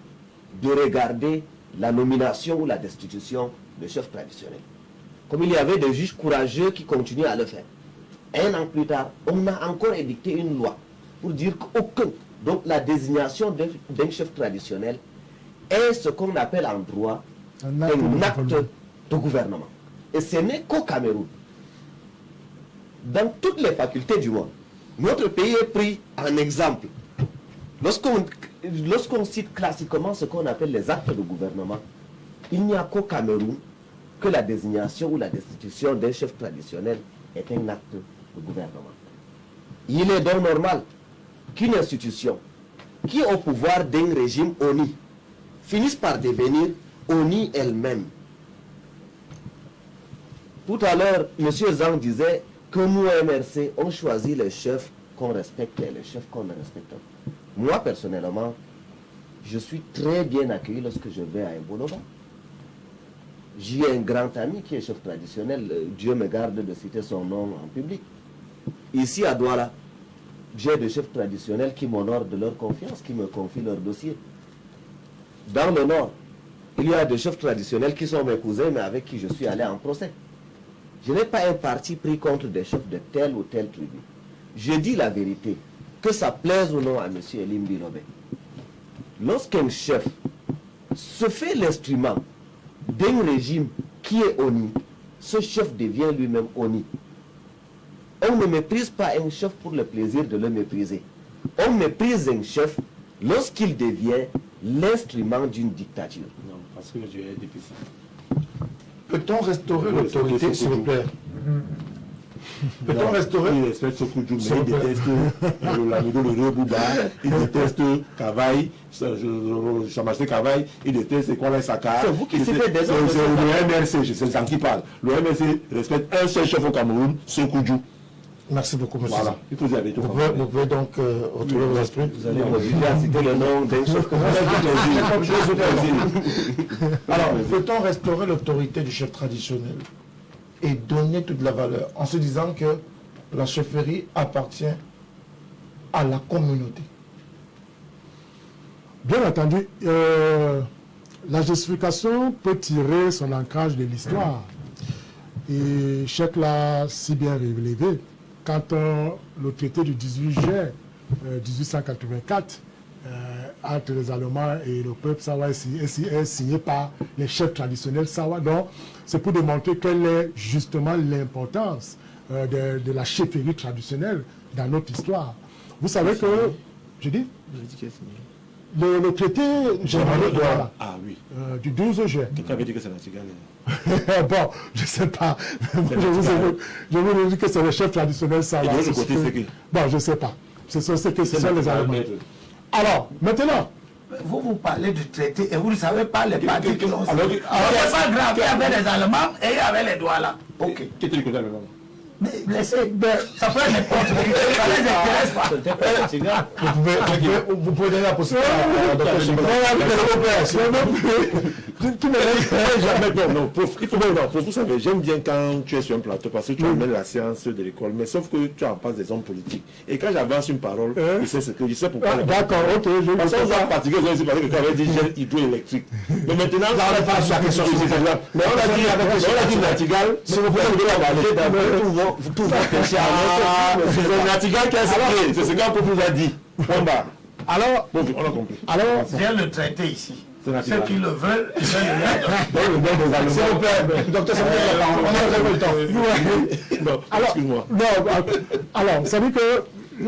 de regarder la nomination ou la destitution de chefs traditionnels. Comme il y avait des juges courageux qui continuaient à le faire. Un an plus tard, on a encore édicté une loi pour dire qu'aucun, donc la désignation d'un chef traditionnel est ce qu'on appelle en droit un acte de gouvernement. Et ce n'est qu'au Cameroun. Dans toutes les facultés du monde, notre pays est pris en exemple. Lorsqu'on cite classiquement ce qu'on appelle les actes de gouvernement, il n'y a qu'au Cameroun que la désignation ou la destitution d'un chef traditionnel est un acte de gouvernement. Il est donc normal qu'une institution qui est au pouvoir d'un régime ONI finisse par devenir ONI elle-même. Tout à l'heure, M. Zang disait que nous, MRC, on choisit les chefs qu'on respecte et les chefs qu'on ne respecte pas. Moi, personnellement, je suis très bien accueilli lorsque je vais à Mboloba. J'ai un grand ami qui est chef traditionnel, Dieu me garde de citer son nom en public. Ici à Douala, j'ai des chefs traditionnels qui m'honorent de leur confiance, qui me confient leur dossier. Dans le Nord, il y a des chefs traditionnels qui sont mes cousins, mais avec qui je suis allé en procès. Je n'ai pas un parti pris contre des chefs de telle ou telle tribu. Je dis la vérité, que ça plaise ou non à M. Elim Bilobe. Lorsqu'un chef se fait l'instrument d'un régime qui est ONI, ce chef devient lui-même ONI. On ne méprise pas un chef pour le plaisir de le mépriser. On méprise un chef lorsqu'il devient l'instrument d'une dictature. Non, parce que je est difficile. Peut-on restaurer l'autorité, s'il vous plaît? Peut-on restaurer? Il respecte Sokoudjou, mais il déteste l'amigo de Rebouba, il déteste Kavaï, Chamaché Kavaï, il déteste Kwame Saka. C'est vous qui citez des C'est le MRC, c'est ça qui parle. Le MRC respecte un seul chef au Cameroun, Sokoudjou. Merci beaucoup, monsieur. Voilà, il faut dire avec tout. Vous pouvez donc retrouver vos esprits. Vous allez m'obliger à citer le nom d'un chef que Alors, peut-on restaurer l'autorité du chef traditionnel et donner toute la valeur en se disant que la chefferie appartient à la communauté? Bien entendu, la justification peut tirer son ancrage de l'histoire. Et Cheikh l'a si bien relevé. Quand le traité du 18 juin 1884 entre les Allemands et le peuple Sawa est signé par les chefs traditionnels Sawa, donc c'est pour démontrer quelle est justement l'importance de la chefferie traditionnelle dans notre histoire. Vous savez que, je dis, le traité général de Douala, du 12 juin. Quelqu'un avait dit que c'est Natigal. Bon, je ne sais pas. Je vous dis que c'est le chef traditionnel Sawa. Et de l'autre côté, c'est qui? Bon, je ne sais pas. Ce sont les Allemands. Alors, maintenant, vous parlez du traité et vous ne savez pas les parties qui l'ont signé. Alors, C'est pas grave, il y avait les Allemands et il y avait les Douala. Ok. Qui était du côté allemand? Mais laissez, ça peut être n'importe qui, ça ne les intéresse pas. Vous pouvez donner la possibilité à Dr. Non, pour vous savez, j'aime bien quand tu es sur un plateau parce que tu amènes la séance de l'école, mais sauf que tu en passes des hommes politiques. Et quand j'avance une parole, je sais ce que je sais pourquoi. D'accord, ok. Parce qu'on va fatiguer, je sais parce que tu avais dit gel hydroélectrique. Mais maintenant, on pas sur la question. Mais on a dit Natigal, si vous pouvez aller dans tout va pêcher à c'est Natigal qui a essayé, c'est ce qu'on vous a dit. Alors, on a compris. Alors, j'ai le traité ici. Ceux qui le veulent, ils veulent le S'il vous plaît, docteur, on a le temps. Alors, excuse-moi. Alors, ça veut dire que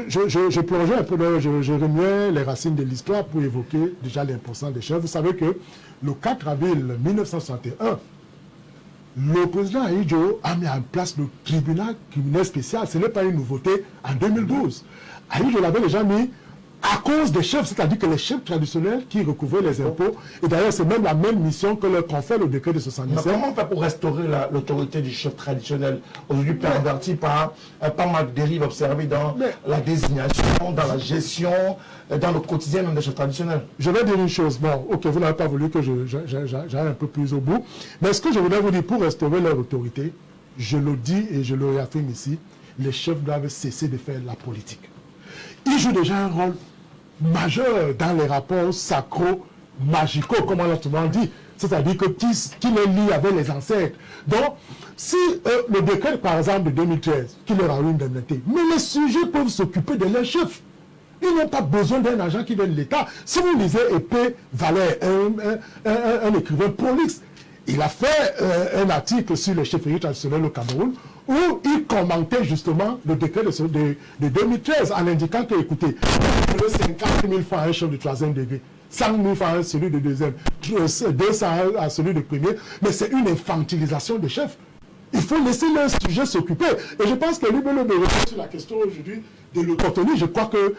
je plongeais un peu, je remuais les racines de l'histoire pour évoquer déjà l'importance des chefs. Vous savez que le 4 avril 1961, le président Ahidjo a mis en place le tribunal criminel spécial. Ce n'est pas une nouveauté en 2012. Ahidjo l'avait déjà mis à cause des chefs, c'est-à-dire que les chefs traditionnels qui recouvraient les impôts, et d'ailleurs c'est même la même mission que leur confère le décret de 77. Mais comment on fait pour restaurer l'autorité du chef traditionnel, aujourd'hui perverti par pas mal de dérives observées dans la désignation, dans la gestion, dans le quotidien même des chefs traditionnels? Je vais dire une chose, bon, ok, vous n'avez pas voulu que j'aille un peu plus au bout, mais ce que je voulais vous dire, pour restaurer leur autorité, je le dis et je le réaffirme ici, les chefs doivent cesser de faire la politique. Ils jouent déjà un rôle majeur dans les rapports sacro-magicaux, comme on l'a souvent dit, c'est-à-dire que qui les lie avec les ancêtres. Donc, si le décret, par exemple, de 2013, qui leur a eu une indemnité, mais les sujets peuvent s'occuper de leurs chefs. Ils n'ont pas besoin d'un agent qui donne l'État. Si vous lisez Épée Valère, un écrivain prolixe, il a fait un article sur les chefferies traditionnelles au Cameroun où il commentait justement le décret de 2013 en indiquant que, écoutez, 50 000 francs à un chef de 3e degré, 100 000 francs à celui de 2e, 200 à celui de 1er, mais c'est une infantilisation des chefs. Il faut laisser leur sujet s'occuper. Et je pense que Libelo me répond sur la question aujourd'hui de l'autonomie. Je crois que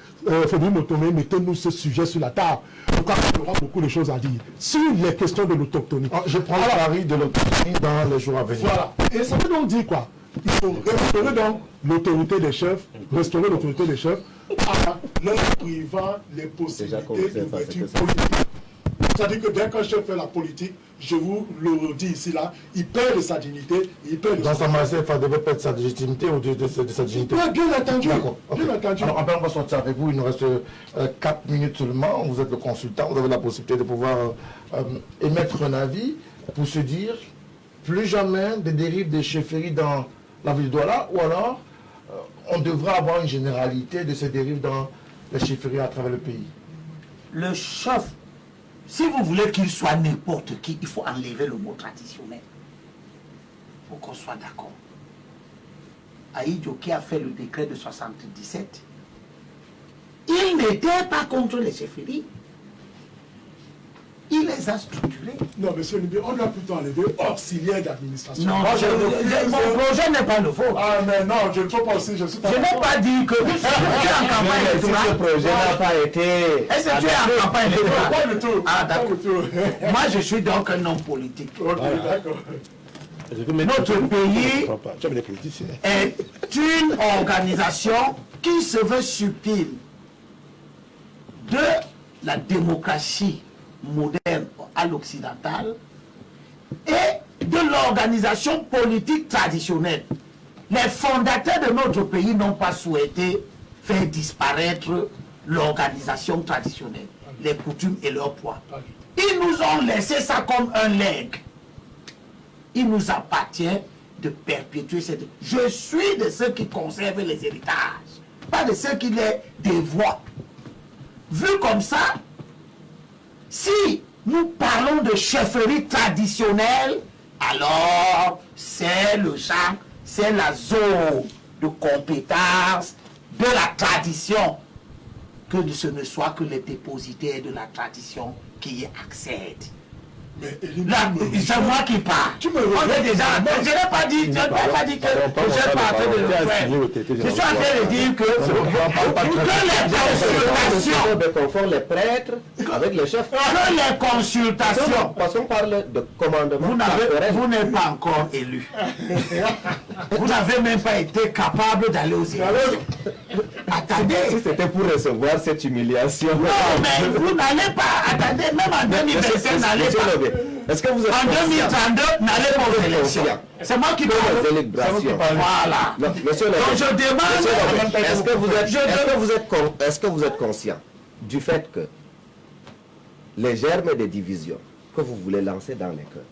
Frédéric Motomé, mettez-nous ce sujet sur la table. Je crois qu'il y aura beaucoup de choses à dire sur les questions de l'autonomie. Je prends le pari de l'autonomie dans les jours à venir. Voilà. Et ça veut donc dire quoi? Il faut restaurer donc l'autorité des chefs, restaurer l'autorité des chefs en leur privant les possibilités d'ouverture politique. C'est-à-dire que dès qu'un chef fait la politique, je vous le dis ici, là, il perd de sa dignité, il perd de Dans sa manière, il devait perdre sa légitimité ou de sa dignité. Oui, bien entendu. D'accord. Bien entendu. Alors, on va sortir avec vous. Il nous reste 4 minutes seulement. Vous êtes le consultant. Vous avez la possibilité de pouvoir émettre un avis pour se dire plus jamais des dérives des chefferies dans la ville de Douala, ou alors on devrait avoir une généralité de ces dérives dans les chefferies à travers le pays. Le chef, si vous voulez qu'il soit n'importe qui, il faut enlever le mot traditionnel. Il faut qu'on soit d'accord. Aïdjo qui a fait le décret de 77, il n'était pas contre les chefferies. Il les a structurés. Non, monsieur Nibi, on doit plutôt enlever auxiliaire d'administration. Non, mon projet n'est pas le vôtre. Ah, mais non, je ne peux pas aussi, je suis pas. Je n'ai pas dit que tu es en campagne électorale. Ce projet n'a pas été... Est-ce que tu es en campagne électorale? Pas du tout. Ah, d'accord. Pas du tout. Moi, je suis donc un homme politique. Ok, d'accord. Notre pays est une organisation qui se veut subtile de la démocratie moderne à l'occidental et de l'organisation politique traditionnelle. Les fondateurs de notre pays n'ont pas souhaité faire disparaître l'organisation traditionnelle, les coutumes et leur poids. Ils nous ont laissé ça comme un legs. Il nous appartient de perpétuer cette... Je suis de ceux qui conservent les héritages, pas de ceux qui les dévoient. Vu comme ça, si nous parlons de chefferie traditionnelle, alors c'est le champ, c'est la zone de compétence de la tradition, que ce ne soit que les dépositaires de la tradition qui y accèdent. Là, c'est moi qui parle. On est déjà. Je n'ai pas dit, que je suis pas en train de le faire. Je suis en train de dire que les consultations. Les prêtres avec les chefs. Que les consultations. Parce qu'on parle de commandement. Vous n'êtes pas encore élu. Vous n'avez même pas été capable d'aller aux élections. Attendez. Si c'était pour recevoir cette humiliation. Non, mais vous n'allez pas. Attendez, même en 2025, n'allez pas. Est-ce que vous êtes en 2032, n'allez pas aux élections. C'est moi qui parle. Voilà. Non, monsieur le donc je demande. Est-ce que vous êtes conscient du fait que les germes de division que vous voulez lancer dans les cœurs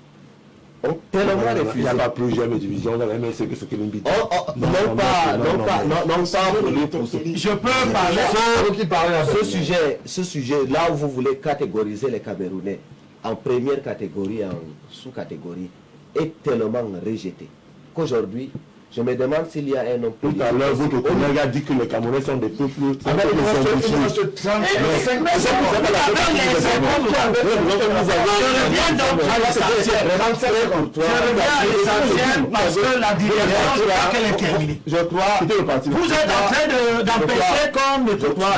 ont tellement refusé. Il n'y a pas plus germes de division dans la MSC que ce que l'on dit. Non, je peux parler. Ce sujet, là où vous voulez catégoriser les Camerounais en première catégorie, en sous-catégorie, est tellement rejeté qu'aujourd'hui, je me demande s'il y a un homme politique. Tout à l'heure, votre collègue a dit que les Camerounais sont des peuples. Parce que la direction, qu'elle est terminée. Je crois. Vous êtes en train d'empêcher comme le crois.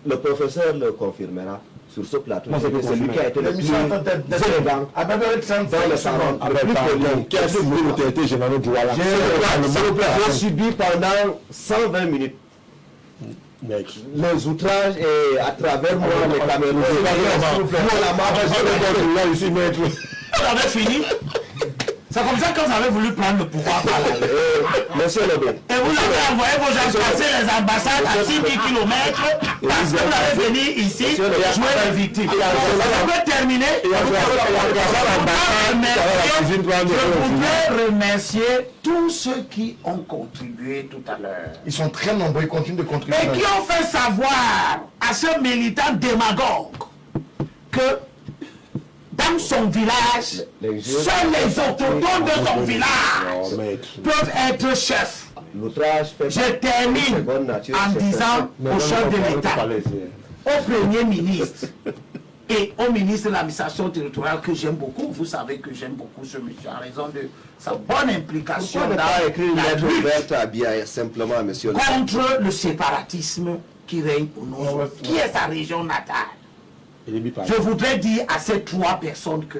Le professeur le confirmera. Sur ce plateau, c'est lui qui a été le plus élégant dans le salon, le plus poli, qui a subi l'autorité générale du Douala. J'ai subi pendant 120 minutes les outrages et à travers moi les Camerounais. Vous avez fini. C'est comme ça que vous avez voulu prendre le pouvoir par là. Monsieur le maire. Et vous avez envoyé vos gens passer les ambassades à 6 000 km parce que vous avez venu ici jouer les victimes. On peut terminer. Je voudrais remercier tous ceux qui ont contribué tout à l'heure. Ils sont très nombreux, ils continuent de contribuer. Et qui ont fait savoir à ce militant démagogue que dans son village, seuls les autochtones de son village peuvent être chefs. Je termine en disant au chef de l'État, au Premier ministre et au ministre de l'administration territoriale que j'aime beaucoup. Vous savez que j'aime beaucoup ce monsieur en raison de sa bonne implication dans la lutte simplement, monsieur contre le séparatisme qui règne au nord, qui est sa région natale. Je voudrais dire à ces 3 personnes que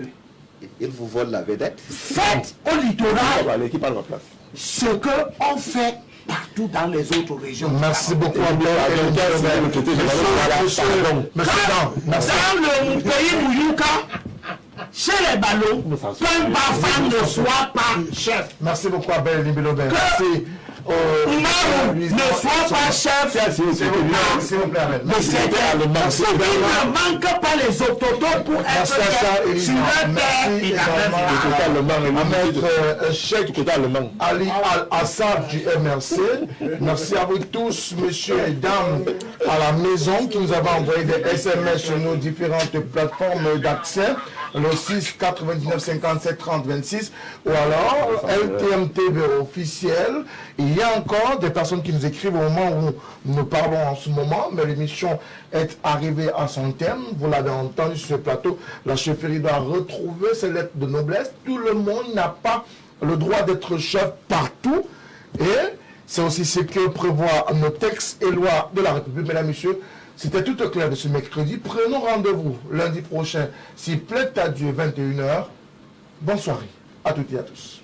ils vous volent la vedette. Faites au littoral ce qu'on fait partout dans les autres régions. Merci beaucoup, Abel. Dans le pays Mouyouka, chez les ballons, qu'un bafan ne soit pas chef. Merci beaucoup, Abel Libelobin. Merci. Umaru ne soit pas chef. S'il vous plaît, Abel. Mais il ne manque pas les autotones pour être sur un terre et Cheikh Ali Al-Assad du MRC. Merci à vous tous, messieurs et dames à la maison qui nous avons envoyé des SMS sur nos différentes plateformes d'accès. Le 6 99 57 30 26 ou alors LTMTV officiel. Il y a encore des personnes qui nous écrivent au moment où nous parlons en ce moment, mais l'émission est arrivée à son terme. Vous l'avez entendu sur ce plateau, la chefferie doit retrouver ses lettres de noblesse. Tout le monde n'a pas le droit d'être chef partout. Et c'est aussi ce que prévoient nos textes et lois de la République. Mesdames et messieurs, c'était tout au clair de ce mercredi. Prenons rendez-vous lundi prochain, s'il plaît à Dieu, 21h. Bonne soirée à toutes et à tous.